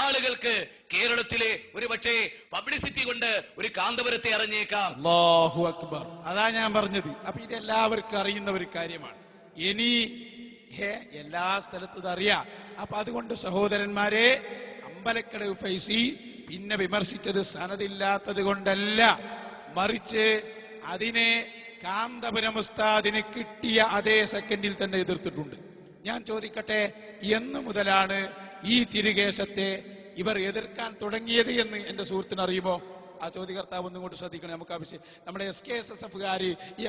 ആളുകൾക്ക് കേരളത്തിലെ ഒരു പക്ഷേ പബ്ലിസിറ്റി കൊണ്ട് ഒരു കാന്തപുരത്തെ അറിഞ്ഞേക്കാം. അല്ലാഹു അക്ബർ. അതാ ഞാൻ പറഞ്ഞത്. അപ്പൊ ഇതെല്ലാവർക്കും അറിയുന്ന ഒരു കാര്യമാണ്. ഇനി എല്ലാ സ്ഥലത്തും അറിയാം. അപ്പൊ അതുകൊണ്ട് സഹോദരന്മാരെ, അമ്പലക്കടവ് ഫൈസി പിന്നെ വിമർശിച്ചത് സനദില്ലാത്തത് കൊണ്ടല്ല, മറിച്ച് അതിനെ കാന്തപുരം ഉസ്താദിന് കിട്ടിയ അതേ സെക്കൻഡിൽ തന്നെ എതിർത്തിട്ടുണ്ട്. ഞാൻ ചോദിക്കട്ടെ, എന്ന് മുതലാണ് ഈ തിരുകേശത്തെ ഇവർ എതിർക്കാൻ തുടങ്ങിയത് എന്ന് എന്റെ സുഹൃത്തിന് അറിയുമോ? ആ ചോദ്യകർത്താവ് ഒന്നും കൊണ്ട് ശ്രദ്ധിക്കണം. നമുക്ക് ആവശ്യം, നമ്മുടെ SKSSFകാർ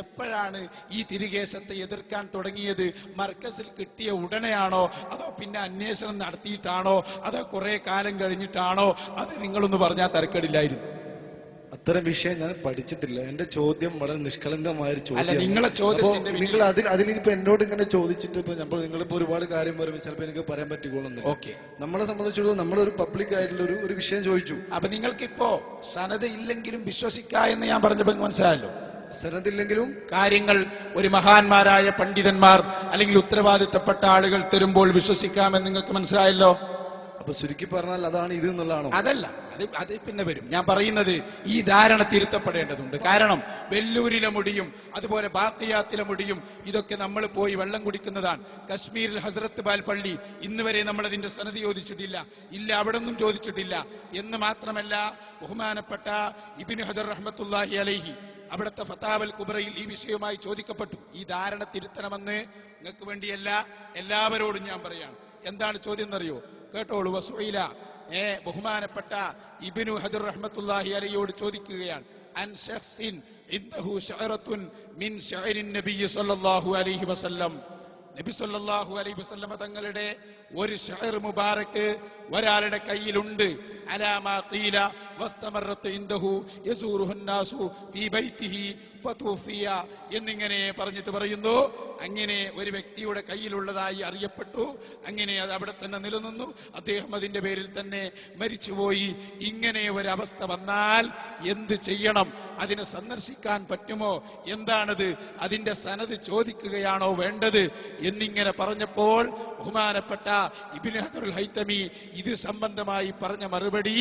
എപ്പോഴാണ് ഈ തിരുകേശത്തെ എതിർക്കാൻ തുടങ്ങിയത്? മർക്കസിൽ കിട്ടിയ ഉടനെയാണോ, അതോ പിന്നെ അന്വേഷണം നടത്തിയിട്ടാണോ, അതോ കുറെ കാലം കഴിഞ്ഞിട്ടാണോ? അത് നിങ്ങളൊന്ന് പറഞ്ഞാൽ തരക്കേടില്ലായിരുന്നു. അത്തരം വിഷയം ഞാൻ പഠിച്ചിട്ടില്ല. എന്റെ ചോദ്യം വളരെ നിഷ്കളങ്കമായ ഒരു അല്ല, നിങ്ങളെ ചോദ്യത്തിന്റെ നിങ്ങൾ അതിലിപ്പോ എന്നോട് ഇങ്ങനെ ചോദിച്ചിട്ട് ഇപ്പൊ നിങ്ങളിപ്പോ ഒരുപാട് കാര്യം പറയുമ്പോൾ ചിലപ്പോൾ എനിക്ക് പറയാൻ പറ്റിക്കോളുന്നു. ഓക്കെ, നമ്മളെ സംബന്ധിച്ചിടത്തോളം നമ്മളൊരു പബ്ലിക് ആയിട്ടുള്ള ഒരു വിഷയം ചോദിച്ചു. അപ്പൊ നിങ്ങൾക്കിപ്പോ സനത് ഇല്ലെങ്കിലും വിശ്വസിക്കാ എന്ന് ഞാൻ പറഞ്ഞപ്പോ മനസ്സിലായല്ലോ. സനദില്ലെങ്കിലും കാര്യങ്ങൾ ഒരു മഹാന്മാരായ പണ്ഡിതന്മാർ അല്ലെങ്കിൽ ഉത്തരവാദിത്തപ്പെട്ട ആളുകൾ തരുമ്പോൾ വിശ്വസിക്കാമെന്ന് നിങ്ങൾക്ക് മനസ്സിലായല്ലോ. അപ്പൊ ചുരുക്കി പറഞ്ഞാൽ അതാണ് ഇത് എന്നുള്ളതാണോ? അതല്ല, അത് പിന്നെ വരും. ഞാൻ പറയുന്നത് ഈ ധാരണ തിരുത്തപ്പെടേണ്ടതുണ്ട്. കാരണം വെല്ലൂരിലെ മുടിയും അതുപോലെ ബാക്കിയാത്തിലെ മുടിയും ഇതൊക്കെ നമ്മൾ പോയി വെള്ളം കുടിക്കുന്നതാണ്. കശ്മീരിൽ ഹസ്രത്ത് ബാൽ പള്ളി ഇന്ന് വരെ നമ്മളതിന്റെ സനദ് ചോദിച്ചിട്ടില്ല. അവിടെ ഒന്നും ചോദിച്ചിട്ടില്ല എന്ന് മാത്രമല്ല, ബഹുമാനപ്പെട്ട ഇബ്നു ഹജർ റഹ്മത്തുള്ളാഹി അലൈഹി അവിടുത്തെ ഫതാവൽ കുബ്രയിൽ ഈ വിഷയവുമായി ചോദിക്കപ്പെട്ടു. ഈ ധാരണ തിരുത്തണമെന്ന് നിങ്ങൾക്ക് വേണ്ടിയല്ല, എല്ലാവരോടും ഞാൻ പറയാണ്. എന്താണ് ചോദ്യം എന്നറിയോ? കേട്ടോളൂ. വസുഇല, ബഹുമാനപ്പെട്ട ഇബ്നു ഹജർ റഹ്മത്തുള്ളാഹി അലൈഹിയോട് ചോദിക്കുകയാണ്. അൻ ശഖ്സിൻ ഇൻദഹു ശഅറത്തുൻ മിൻ ശഅരിൻ നബി സ്വല്ലല്ലാഹു അലൈഹി വസല്ലം. നബി സ്വല്ലല്ലാഹു അലൈഹി വസല്ലം തങ്ങളുടെ ഒരു ശഅർ മുബാറക്ക് ഒരാളുടെ കയ്യിലുണ്ട്. അലാ മാ ഖീല വസ്തമറത്ത് ഇൻദഹു യസൂറുഹു الناസു ഫീ ബൈതിഹി ഫതുഫിയ എന്നിങ്ങനെ പറഞ്ഞിട്ട് പറയുന്നു. അങ്ങനെ ഒരു വ്യക്തിയുടെ കയ്യിലുള്ളതായി അറിയപ്പെട്ടു, അങ്ങനെ അത് അവിടെ തന്നെ നിലനിന്നു, അദ്ദേഹം അതിന്റെ പേരിൽ തന്നെ മരിച്ചുപോയി. ഇങ്ങനെ ഒരവസ്ഥ വന്നാൽ എന്ത് ചെയ്യണം? അതിനെ സന്ദർശിക്കാൻ പറ്റുമോ? എന്താണത്? അതിന്റെ സനദ് ചോദിക്കുകയാണോ വേണ്ടത്? എന്നിങ്ങനെ പറഞ്ഞപ്പോൾ ബഹുമാനപ്പെട്ട ഇബ്നു ഹജറുൽ ഹൈതമി ഇത് സംബന്ധമായി പറഞ്ഞ മറുപടി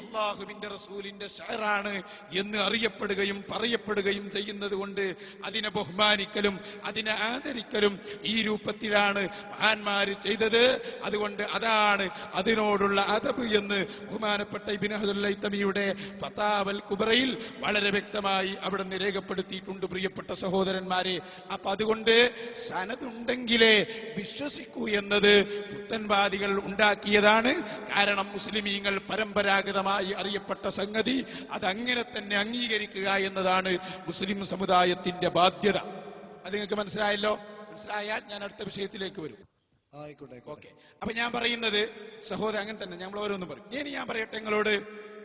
അല്ലാഹുവിന്റെ റസൂലിന്റെ ഷഅറാണ് എന്ന് അറിയപ്പെടുകയും പറയപ്പെടുകയും ചെയ്യുന്നത് കൊണ്ട് അതിനെ ബഹുമാനിക്കലും അതിനെ ആദരിക്കലും ഈ രൂപത്തിലാണ് മഹാന്മാര് ചെയ്തത്. അതുകൊണ്ട് അതാണ് അതിനോടുള്ള അദബ് എന്ന് ബഹുമാനപ്പെട്ട ഇബ്നു ഹജറുൽ ഹൈതമിയുടെ ഫതാവൽ കുബ്രയിൽ വളരെ വ്യക്തമായി അവിടെ നിന്ന് രേഖപ്പെടുത്തിയിട്ടുണ്ട്. പ്രിയപ്പെട്ട സഹോദരന്മാരെ, അപ്പൊ അതുകൊണ്ട് സനദുണ്ടെങ്കിലേ വിശ്വസിക്കൂ എന്നത് പുത്തൻവാദികൾ ഉണ്ടാക്കിയതാണ്. കാരണം മുസ്ലിമീങ്ങൾ പരമ്പരാഗതമായി അറിയപ്പെട്ട സംഗതി അതങ്ങനെ തന്നെ അംഗീകരിക്കുക എന്നതാണ് മുസ്ലിം സമുദായത്തിന്റെ ബാധ്യത. അത് നിങ്ങൾക്ക് മനസ്സിലായല്ലോ? മനസ്സിലായാൽ ഞാൻ അടുത്ത വിഷയത്തിലേക്ക് വരും. ആയിക്കോട്ടെ. ഓക്കെ. അപ്പൊ ഞാൻ പറയുന്നത് സഹോദരൻ അങ്ങനെ തന്നെ ഞങ്ങൾ ഓരോന്നും പറയും. ഇനി ഞാൻ പറയട്ടെ നിങ്ങളോട്,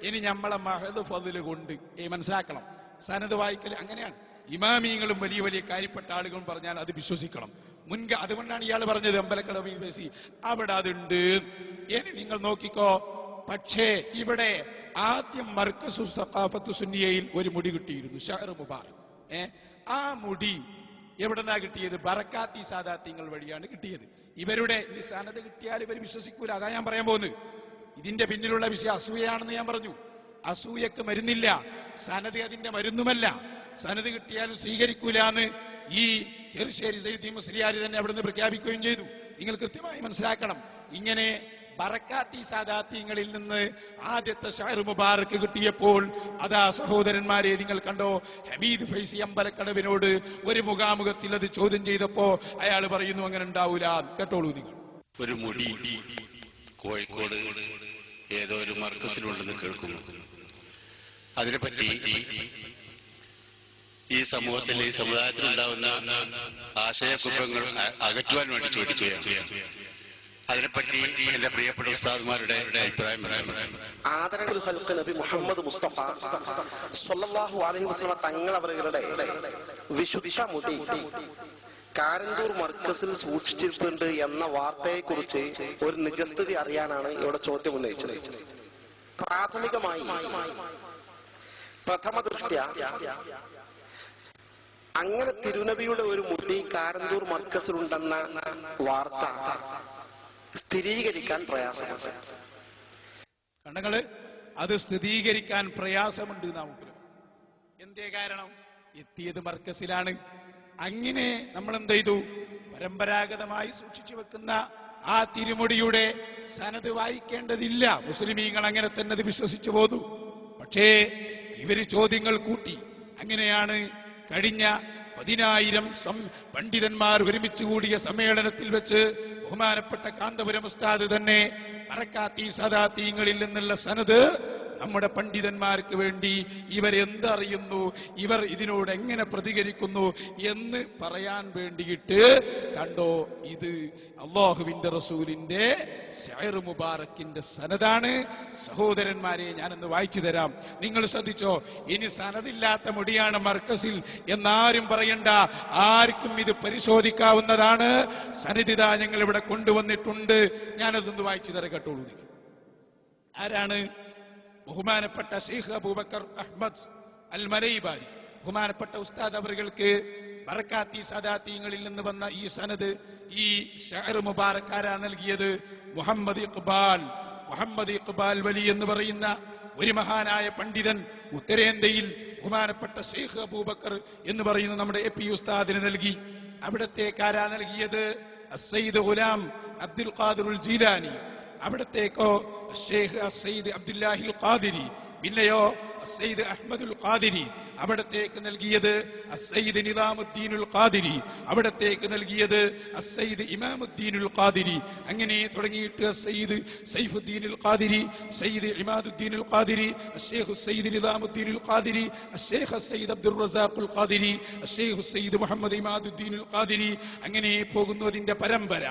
ഇനി നമ്മളെ മഹദ് ഫദ്ല് കൊണ്ട് മനസ്സിലാക്കണം. സനദ് വായിക്കൽ അങ്ങനെയാണ്. ഇമാമിയങ്ങളും വലിയ വലിയ കാര്യപ്പെട്ട ആളുകളും പറഞ്ഞാൽ അത് വിശ്വസിക്കണം. അതുകൊണ്ടാണ് ഇയാൾ പറഞ്ഞത് അമ്പലക്കടവ് ബേസി അവിടെ അതുണ്ട്. ഇനി നിങ്ങൾ നോക്കിക്കോ. പക്ഷേ ഇവിടെ ആദ്യം മർക്കസു സഖാഫത്തു സുന്നിയയിൽ ഒരു മുടി കിട്ടിയിരുന്നു, ഷഅർ മുബാറക്. ആ മുടി എവിടെന്നാ കിട്ടിയത്? ബറക്കാത്തി സാദാത്യങ്ങൾ വഴിയാണ് കിട്ടിയത്. ഇവരുടെ ഈ സനദ് കിട്ടിയാൽ ഇവർ വിശ്വസിക്കൂല. അതാ ഞാൻ പറയാൻ പോകുന്നത്. ഇതിന്റെ പിന്നിലുള്ള വിഷയം അസൂയയാണെന്ന് ഞാൻ പറഞ്ഞു. അസൂയക്ക് മരുന്നില്ല, സനദ് അതിന്റെ മരുന്നുമല്ല. സനദ് കിട്ടിയാലും സ്വീകരിക്കൂലെന്ന് ഈ ചെറുശ്ശേരി സയ്യിദി മുസ്ലിയാർ തന്നെ അവിടുന്ന് പ്രഖ്യാപിക്കുകയും ചെയ്തു. നിങ്ങൾ കൃത്യമായി മനസ്സിലാക്കണം. ഇങ്ങനെ ബറക്കാത്തി സാദാത്യങ്ങളിൽ നിന്ന് ആദ്യത്തെ ഷഅർ മുബാറക് കിട്ടിയപ്പോൾ അതാ സഹോദരന്മാരെ നിങ്ങൾ കണ്ടോ, ഹമീദ് ഫൈസി അമ്പലക്കടവിനോട് ഒരു മുഖാമുഖത്തിൽ അത് ചോദ്യം ചെയ്തപ്പോ അയാൾ പറയുന്നു അങ്ങനെ ഉണ്ടാവൂല. കേട്ടോളൂ നിങ്ങൾ. ഒരു മുടി കോഴിക്കോട് ഏതോ ഒരു മർക്കസിലുണ്ടെന്ന് കേൾക്കുന്നു. അതിനെപ്പറ്റി ഈ സമൂഹത്തിൽ ഈ സമുദായത്തിലുണ്ടാവുന്ന ആശയക്കുഴപ്പങ്ങൾ അകറ്റുവാൻ വേണ്ടി ചോദിക്കുകയാണ്. അതിനെപ്പറ്റി എന്റെ പ്രിയപ്പെട്ട ഉസ്താദ്മാരുടെ അഭിപ്രായം പറയാം. ആദരവുൽ ഖൽഖ് നബി മുഹമ്മദ് മുസ്തഫ സ്വല്ലല്ലാഹു അലൈഹി വസല്ലം തങ്ങളവരുടെ വിശുദ്ധ മുടി കാരന്തൂർ മർക്കസിൽ സൂക്ഷിച്ചിട്ടുണ്ട് എന്ന വാർത്തയെക്കുറിച്ച് ഒരു നിജസ്ഥിതി അറിയാനാണ് ഇവിടെ ചോദ്യം ഉന്നയിച്ചത്. പ്രാഥമികമായി പ്രഥമ ദൃഷ്ട്യാ അങ്ങനെ തിരുനബിയുടെ ഒരു മുടി കാരന്തൂർ മർക്കസിലുണ്ടെന്ന വാർത്ത സ്ഥിരീകരിക്കാൻ പ്രയാസമുണ്ട്. കണ്ടങ്ങള് അത് സ്ഥിരീകരിക്കാൻ പ്രയാസമുണ്ട്. നമുക്ക് എന്തേ കാരണം? എത്തിയത് മർക്കസിലാണ്. അങ്ങനെ നമ്മൾ എന്ത് ചെയ്തു? പരമ്പരാഗതമായി സൂക്ഷിച്ചു വെക്കുന്ന ആ തിരുമുടിയുടെ സനദ് വായിക്കേണ്ടതില്ല. മുസ്ലിമീങ്ങൾ അങ്ങനെ തന്നെ അത് വിശ്വസിച്ചു പോന്നു. പക്ഷേ ഇവര് ചോദ്യങ്ങൾ കൂട്ടി. അങ്ങനെയാണ് കഴിഞ്ഞ 10,000 പണ്ഡിതന്മാർ ഒരുമിച്ച് കൂടിയ സമ്മേളനത്തിൽ വെച്ച് ബഹുമാനപ്പെട്ട കാന്തപുരം ഉസ്താദ് തന്നെ ബറക്കാത്തി സദാത്യങ്ങളിൽ നിന്നുള്ള സനദ് നമ്മുടെ പണ്ഡിതന്മാർക്ക് വേണ്ടി ഇവരെന്തറിയുന്നു, ഇവർ ഇതിനോട് എങ്ങനെ പ്രതികരിക്കുന്നു എന്ന് പറയാൻ വേണ്ടിയിട്ട് കണ്ടോ, ഇത് അല്ലാഹുവിന്റെ റസൂലിന്റെ ഷഅർ മുബാറക്കിന്റെ സനദാണ്. സഹോദരന്മാരെ, ഞാനൊന്ന് വായിച്ചു തരാം, നിങ്ങൾ ശ്രദ്ധിച്ചോ. ഇനി സനദില്ലാത്ത മുടിയാണ് മർക്കസിൽ എന്നാരും പറയണ്ട. ആർക്കും ഇത് പരിശോധിക്കാവുന്നതാണ്. സനദിതാ ഞങ്ങൾ ഇവിടെ കൊണ്ടുവന്നിട്ടുണ്ട്. ഞാനതൊന്ന് വായിച്ചു തരാം, കേട്ടോളൂ നിങ്ങൾ. ആരാണ്? ബഹുമാനപ്പെട്ട ശൈഖ് അബൂബക്കർ അഹ്മദ് അൽ മലൈബാരി ബഹുമാനപ്പെട്ട ഉസ്താദ് അവർക്ക് ബറക്കാത്തി സദാത്യങ്ങളിൽ നിന്ന് വന്ന ഈ സനദ്, ഈ ഷഅർ മുബാറക് ആരാ നൽകിയത്? മുഹമ്മദ് ഇഖ്ബാൽ വലി എന്ന് പറയുന്ന ഒരു മഹാനായ പണ്ഡിതൻ ഉത്തരേന്ത്യയിൽ ബഹുമാനപ്പെട്ട ശൈഖ് അബൂബക്കർ എന്ന് പറയുന്ന നമ്മുടെ എ പി ഉസ്താദിന് നൽകി. അവിടത്തേക്കാരാ നൽകിയത്? അസ്സയ്യിദ് ഗുലാം അബ്ദുൽ ഖാദിറുൽ ജീലാനി. അവിടത്തേക്കോ ഷെയ്ഖ് സയ്യിദ് അബ്ദുല്ലാഹിൽ ഖാദിരി, പിന്നെയോ സയ്യിദ് അഹ്മദുൽ ഖാദിരി. അവിടത്തേക്ക് നൽകിയത് അസ്സയ്യിദ് നിസാമുദ്ദീനുൽ ഖാദിരി, അവിടത്തേക്ക് നൽകിയത് അസ്സയ്യിദ് ഇമാമുദ്ദീനുൽ ഖാദിരി. അങ്ങനെ തുടങ്ങിയിട്ട് അസ്സയ്യിദ് സൈഫുദ്ദീനുൽ ഖാദിരി, സയ്യിദ് ഇമാദുദ്ദീനുൽ ഖാദിരി, അശ്ശൈഖ് സയ്യിദ് നിസാമുദ്ദീനുൽ ഖാദിരി, അശ്ശൈഖ് സയ്യിദ് അബ്ദുർ റസാഖുൽ ഖാദിരി, അശ്ശൈഖ് സയ്യിദ് മുഹമ്മദ് ഇമാദുദ്ദീനുൽ ഖാദിരി. അങ്ങനെ പോകുന്നു അതിന്റെ പരമ്പര.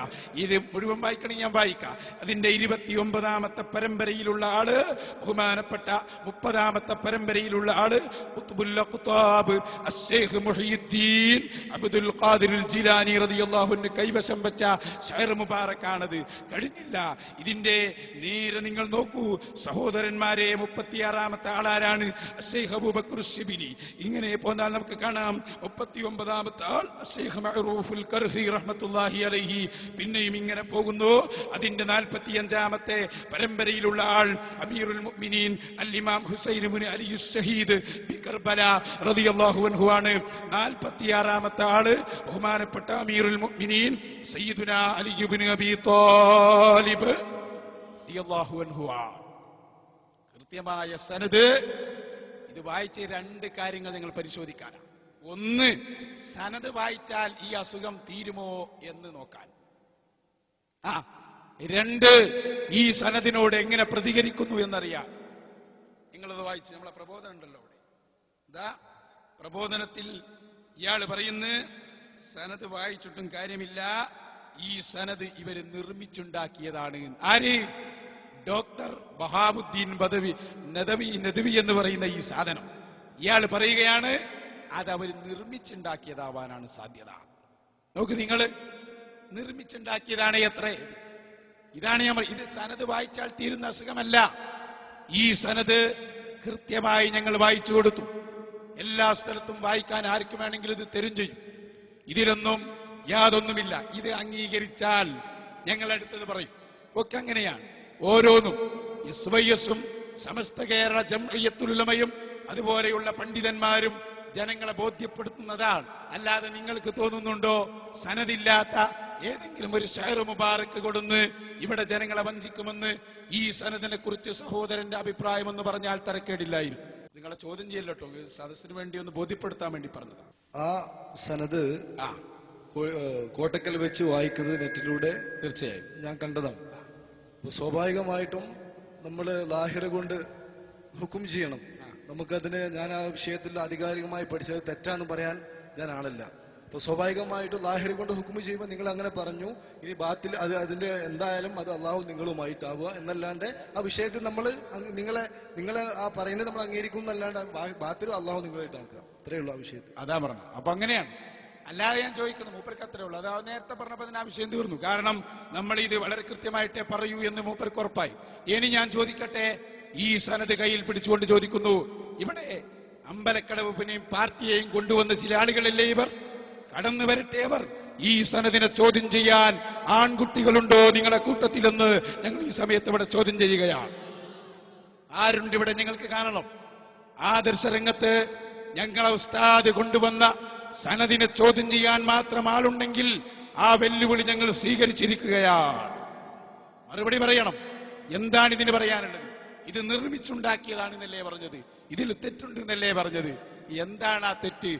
ഇത് മുഴുവൻ വായിക്കണം, ഞാൻ വായിക്കാം. അതിന്റെ 29ാമത്തെ പരമ്പരയിലുള്ള ആള് ബഹുമാനപ്പെട്ട 30ാമത്തെ പരമ്പരയിലുള്ള ആള് ഖുത്ബുൽ അഖ്താബ് അശ്ശൈഖ് മുഹയ്യിദ്ദീൻ അബ്ദുൽ ഖാദിറുൽ ജിലാനി റളിയല്ലാഹു അൻഹു കൈവശം വെച്ച ഷഅർ മുബാറക്കാണത്. കഴിഞ്ഞില്ല, ഇതിന്റെ നേരെ നിങ്ങൾ നോക്കൂ സഹോദരന്മാരെ. 36ാമത്തെ ആളാരാണ്? അശ്ശൈഖ് അബൂബക്കർ ശിബിലി. ഇങ്ങനെ പോന്നാൽ നമുക്ക് കാണാം 39ാമത്തെ ആൾ അശ്ശൈഖ് മഅറൂഫുൽ കർഹി റഹ്മത്തുള്ളാഹി അലൈഹി. പിന്നെയും ഇങ്ങനെ പോകുന്നു. അതിന്റെ 45ാമത്തെ പരമ്പരയിലുള്ള ആൾ അമീറുൽ മുഅ്മിനീൻ അൽ ഇമാം ഹുസൈൻ ഇബ്നു അലി അശ്ശഹീദ് ബി കർബല റളിയല്ലാഹു അൻഹു ആണ്. 46ാമത്തെ ആള് ബഹുമാനപ്പെട്ട അമീറുൽ മുഅ്മിനീൻ സയ്യിദുനാ അലി ഇബ്നു അബീ ത്വാലിബ് റളിയല്ലാഹു അൻഹു. കൃത്യമായ സനദ്. ഇത് വായിച്ച 2 കാര്യങ്ങൾ നിങ്ങൾ പരിശോധിക്കാനാണ്. ഒന്ന്, സനദ് വായിച്ചാൽ ഈ അസുഖം തീരുമോ എന്ന് നോക്കാൻ. 2, ഈ സനദിനോട് എങ്ങനെ പ്രതികരിക്കുന്നു എന്നറിയാം. നിങ്ങളത് വായിച്ച്, നമ്മളെ പ്രബോധനം ഉണ്ടല്ലോ അവിടെ, എന്താ പ്രബോധനത്തിൽ ഇയാൾ പറയുന്നു, സനദ് വായിച്ചിട്ടും കാര്യമില്ല, ഈ സനദ് ഇവര് നിർമ്മിച്ചുണ്ടാക്കിയതാണ്. ആര്? ഡോക്ടർ ബഹാബുദ്ദീൻ നദവി എന്ന് പറയുന്ന ഈ സാധനം. ഇയാൾ പറയുകയാണ് അതവർ നിർമ്മിച്ചുണ്ടാക്കിയതാവാനാണ് സാധ്യത. നോക്ക്, നിങ്ങൾ നിർമ്മിച്ചുണ്ടാക്കിയതാണ് എത്ര. ഇതാണ് ഞാൻ ഇത് സനദ് വായിച്ചാൽ തീരുന്ന അസുഖമല്ല. ഈ സനദ് കൃത്യമായി ഞങ്ങൾ വായിച്ചു കൊടുത്തു. എല്ലാ സ്ഥലത്തും വായിക്കാൻ ആർക്കും വേണമെങ്കിലും ഇത് തരും ചെയ്യും. ഇതിലൊന്നും യാതൊന്നുമില്ല. ഇത് അംഗീകരിച്ചാൽ ഞങ്ങൾ അടുത്തത് പറയും. ഒക്കെ അങ്ങനെയാണ്. ഓരോന്നും SYS-ഉം സമസ്ത കേരള ജംഇയ്യത്തുൽ ഉലമയും അതുപോലെയുള്ള പണ്ഡിതന്മാരും ജനങ്ങളെ ബോധ്യപ്പെടുത്തുന്നതാണ്. അല്ലാതെ നിങ്ങൾക്ക് തോന്നുന്നുണ്ടോ സനദില്ലാത്ത ഏതെങ്കിലും ഒരു ഷഅർ മുബാറക്ക് കൊടുന്ന് ഇവിടെ ജനങ്ങളെ വഞ്ചിക്കുമെന്ന്? ഈ സനദിനെ കുറിച്ച് സഹോദരന്റെ അഭിപ്രായം എന്ന് പറഞ്ഞാൽ തരക്കേടില്ലായിരുന്നു. നിങ്ങളെ ചോദ്യം ചെയ്യല്ലോ, സദസ്സിന് വേണ്ടി ഒന്ന് ബോധ്യപ്പെടുത്താൻ വേണ്ടി പറഞ്ഞതാണ്. ആ സനദ് കോട്ടക്കൽ വെച്ച് വായിക്കുന്നത് നെറ്റിലൂടെ തീർച്ചയായും ഞാൻ കണ്ടതാണ്. സ്വാഭാവികമായിട്ടും നമ്മൾ ലാഹിറ കൊണ്ട് ഹുക്കും ചെയ്യണം. നമുക്കതിന്, ഞാൻ ആ വിഷയത്തിൽ ആധികാരികമായി പഠിച്ചത് തെറ്റാന്ന് പറയാൻ ഞാൻ ആളല്ല. അപ്പൊ സ്വാഭാവികമായിട്ടും ലാഹിറ കൊണ്ട് ഹുക്കും ചെയ്യുമ്പോൾ നിങ്ങൾ അങ്ങനെ പറഞ്ഞു, ഇനി ബാത്തിൽ അതിന്റെ എന്തായാലും അത് അള്ളാഹു നിങ്ങളുമായിട്ടാവുക എന്നല്ലാണ്ട് ആ വിഷയത്തിൽ നമ്മൾ നിങ്ങളെ ആ പറയുന്നത് നമ്മൾ അംഗീകരിക്കും എന്നല്ലാണ്ട് ബാത്തിൽ അള്ളാഹു നിങ്ങളായിട്ടാക്കുക. അത്രയേ ഉള്ളൂ ആ വിഷയത്തിൽ. അതാ പറഞ്ഞു. അപ്പൊ അങ്ങനെയാണ്. അല്ലാതെ ഞാൻ ചോദിക്കുന്നു, മൂപ്പർക്ക് അത്രേ ഉള്ളൂ. അതാ നേരത്തെ പറഞ്ഞപ്പോൾ അതിന് ആ വിഷയം തീർന്നു. കാരണം നമ്മൾ ഇത് വളരെ കൃത്യമായിട്ടേ പറയൂ എന്ന് മൂപ്പർക്ക് ഉറപ്പായി. ഇനി ഞാൻ ചോദിക്കട്ടെ, ഈ സനദ് കയ്യിൽ പിടിച്ചുകൊണ്ട് ചോദിക്കുന്നു, ഇവിടെ അമ്പലക്കടവിനെയും പാർട്ടിയെയും കൊണ്ടുവന്ന ചില ആളുകളല്ലേ ഇവർ? കടന്നു വരട്ടെ അവർ. ഈ സനദിനെ ചോദ്യം ചെയ്യാൻ ആൺകുട്ടികളുണ്ടോ നിങ്ങളെ കൂട്ടത്തിലെന്ന് ഞങ്ങൾ ഈ സമയത്ത് ഇവിടെ ചോദ്യം ചെയ്യുകയാണ്. ആരുണ്ട് ഇവിടെ? ഞങ്ങൾക്ക് കാണണം. ആദർശരംഗത്ത് ഞങ്ങളെ ഉസ്താദ് കൊണ്ടുവന്ന സനദിനെ ചോദ്യം ചെയ്യാൻ മാത്രം ആളുണ്ടെങ്കിൽ ആ വെല്ലുവിളി ഞങ്ങൾ സ്വീകരിച്ചിരിക്കുകയാണ്. മറുപടി പറയണം. എന്താണ് ഇതിന് പറയാനുള്ളത്? ഇത് നിർമ്മിച്ചുണ്ടാക്കിയതാണെന്നല്ലേ പറഞ്ഞത്? ഇതിൽ തെറ്റുണ്ട് എന്നല്ലേ പറഞ്ഞത്? എന്താണ് ആ തെറ്റ്?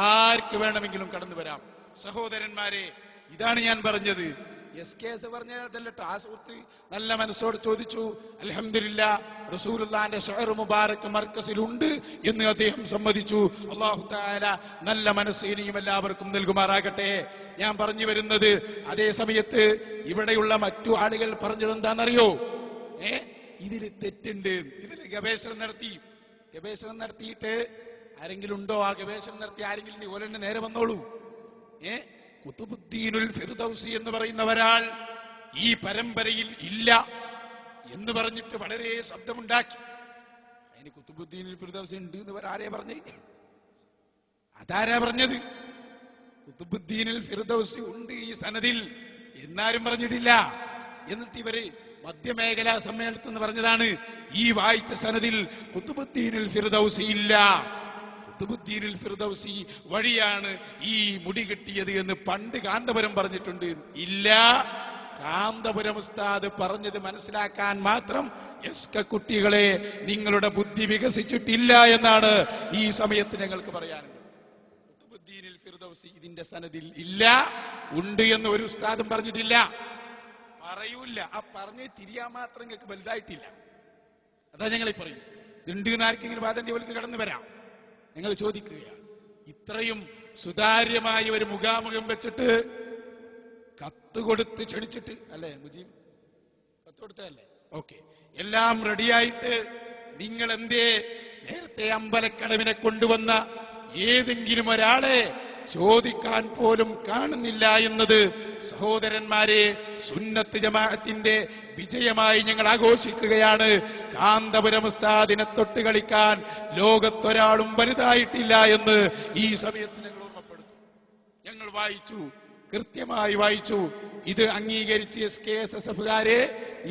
ആർക്ക് വേണമെങ്കിലും കടന്നു വരാം. സഹോദരന്മാരെ, ഇതാണ് ഞാൻ പറഞ്ഞത്. SKS പറഞ്ഞതല്ലട്ടോ. ആ സുഹൃത്ത് നല്ല മനസ്സോട് ചോദിച്ചു. അൽഹംദുലില്ലാഹ്, റസൂലുള്ളാഹിന്റെ ഷഅർ മുബാറക് മർക്കസിലുണ്ട് എന്ന് അദ്ദേഹം സമ്മതിച്ചു. അല്ലാഹു തആല നല്ല മനസ്സ് ഇനിയും എല്ലാവർക്കും നൽകുമാറാകട്ടെ. ഞാൻ പറഞ്ഞു വരുന്നത്, അതേ സമയത്ത് ഇവിടെയുള്ള മറ്റു ആളുകൾ പറഞ്ഞത് എന്താണെന്നറിയോ? ഇതിൽ തെറ്റുണ്ട്. ഇതിൽ ഗവേഷണം നടത്തിയിട്ട് ആരെങ്കിലും ഉണ്ടോ? ആ ഗവേഷണം നടത്തി ആരെങ്കിലും ഓലെന്നെ നേരെ വന്നോളൂ. ഖുതുബുദ്ദീനുൽ ഫിർദൗസി എന്ന് പറയുന്ന ഒരാൾ ഈ പരമ്പരയിൽ ഇല്ല എന്ന് പറഞ്ഞിട്ട് വളരെ ശബ്ദമുണ്ടാക്കി. അതിന് ഖുതുബുദ്ദീനുൽ ഫിർദൗസി ഉണ്ട് എന്ന് ആരെയാ പറഞ്ഞേ? അതാരാ പറഞ്ഞത്? ഖുതുബുദ്ദീനുൽ ഫിർദൗസി ഉണ്ട് ഈ സനദിൽ എന്നാരും പറഞ്ഞിട്ടില്ല. എന്നിട്ട് ഇവര് മധ്യമേഖലാ സമ്മേളനത്തിൽ നിന്ന് പറഞ്ഞതാണ്, ഈ വായിച്ച സനദിൽ ഖുതുബുദ്ദീനുൽ ഫിർദൗസി ഇല്ല. ഖുതുബുദ്ദീനുൽ ഫിർദൗസി വഴിയാണ് ഈ മുടി കിട്ടിയത് എന്ന് പണ്ട് കാന്തപുരം പറഞ്ഞിട്ടുണ്ട്. ഇല്ല, കാന്തപുരം ഉസ്താദ് പറഞ്ഞത് മനസ്സിലാക്കാൻ മാത്രം കുട്ടികളെ, നിങ്ങളുടെ ബുദ്ധി വികസിച്ചിട്ടില്ല എന്നാണ് ഈ സമയത്ത് ഞങ്ങൾക്ക് പറയാനുള്ളത്. ഖുത്ബുദ്ദീനിൽ ഫിർദൗസി ഇതിന്റെ സനദിൽ ഇല്ല, ഉണ്ട് എന്ന് ഒരു ഉസ്താദും പറഞ്ഞിട്ടില്ല, പറയൂല. ആ പറഞ്ഞ് തിരിയാൻ മാത്രം നിങ്ങൾക്ക് വലുതായിട്ടില്ല. അതാ ഞങ്ങൾ പറയും. ഇതുണ്ട് എന്ന് ആർക്കെങ്കിലും വാദന്റെ പോലും കടന്നു വരാം. ഞങ്ങൾ ചോദിക്കുകയാണ്, ഇത്രയും സുതാര്യമായ ഒരു മുഖാമുഖം വെച്ചിട്ട് കത്ത് കൊടുത്ത് ക്ഷണിച്ചിട്ട് അല്ലേ മുജീബ്, കത്ത് കൊടുത്തല്ലേ? ഓക്കെ, എല്ലാം റെഡിയായിട്ട് നിങ്ങൾ എന്തേ നേരത്തെ അമ്പലക്കടവിനെ കൊണ്ടുവന്ന ഏതെങ്കിലും ഒരാളെ ചോദിക്കാൻ പോലും കാണുന്നില്ല എന്നത് സഹോദരന്മാരെ, സുന്നത്ത് ജമാഅത്തിന്റെ വിജയമായി ഞങ്ങൾ ആഘോഷിക്കുകയാണ്. കാന്തപുരം ഉസ്താദിനെ തൊട്ട് കളിക്കാൻ ലോകത്തൊരാളും വലുതായിട്ടില്ല എന്ന് ഈ സമയത്ത് ഞങ്ങൾ ഓർമ്മപ്പെടുത്തും. ഞങ്ങൾ വായിച്ചു, കൃത്യമായി വായിച്ചു. ഇത് അംഗീകരിച്ച് SKSSF-കാരെ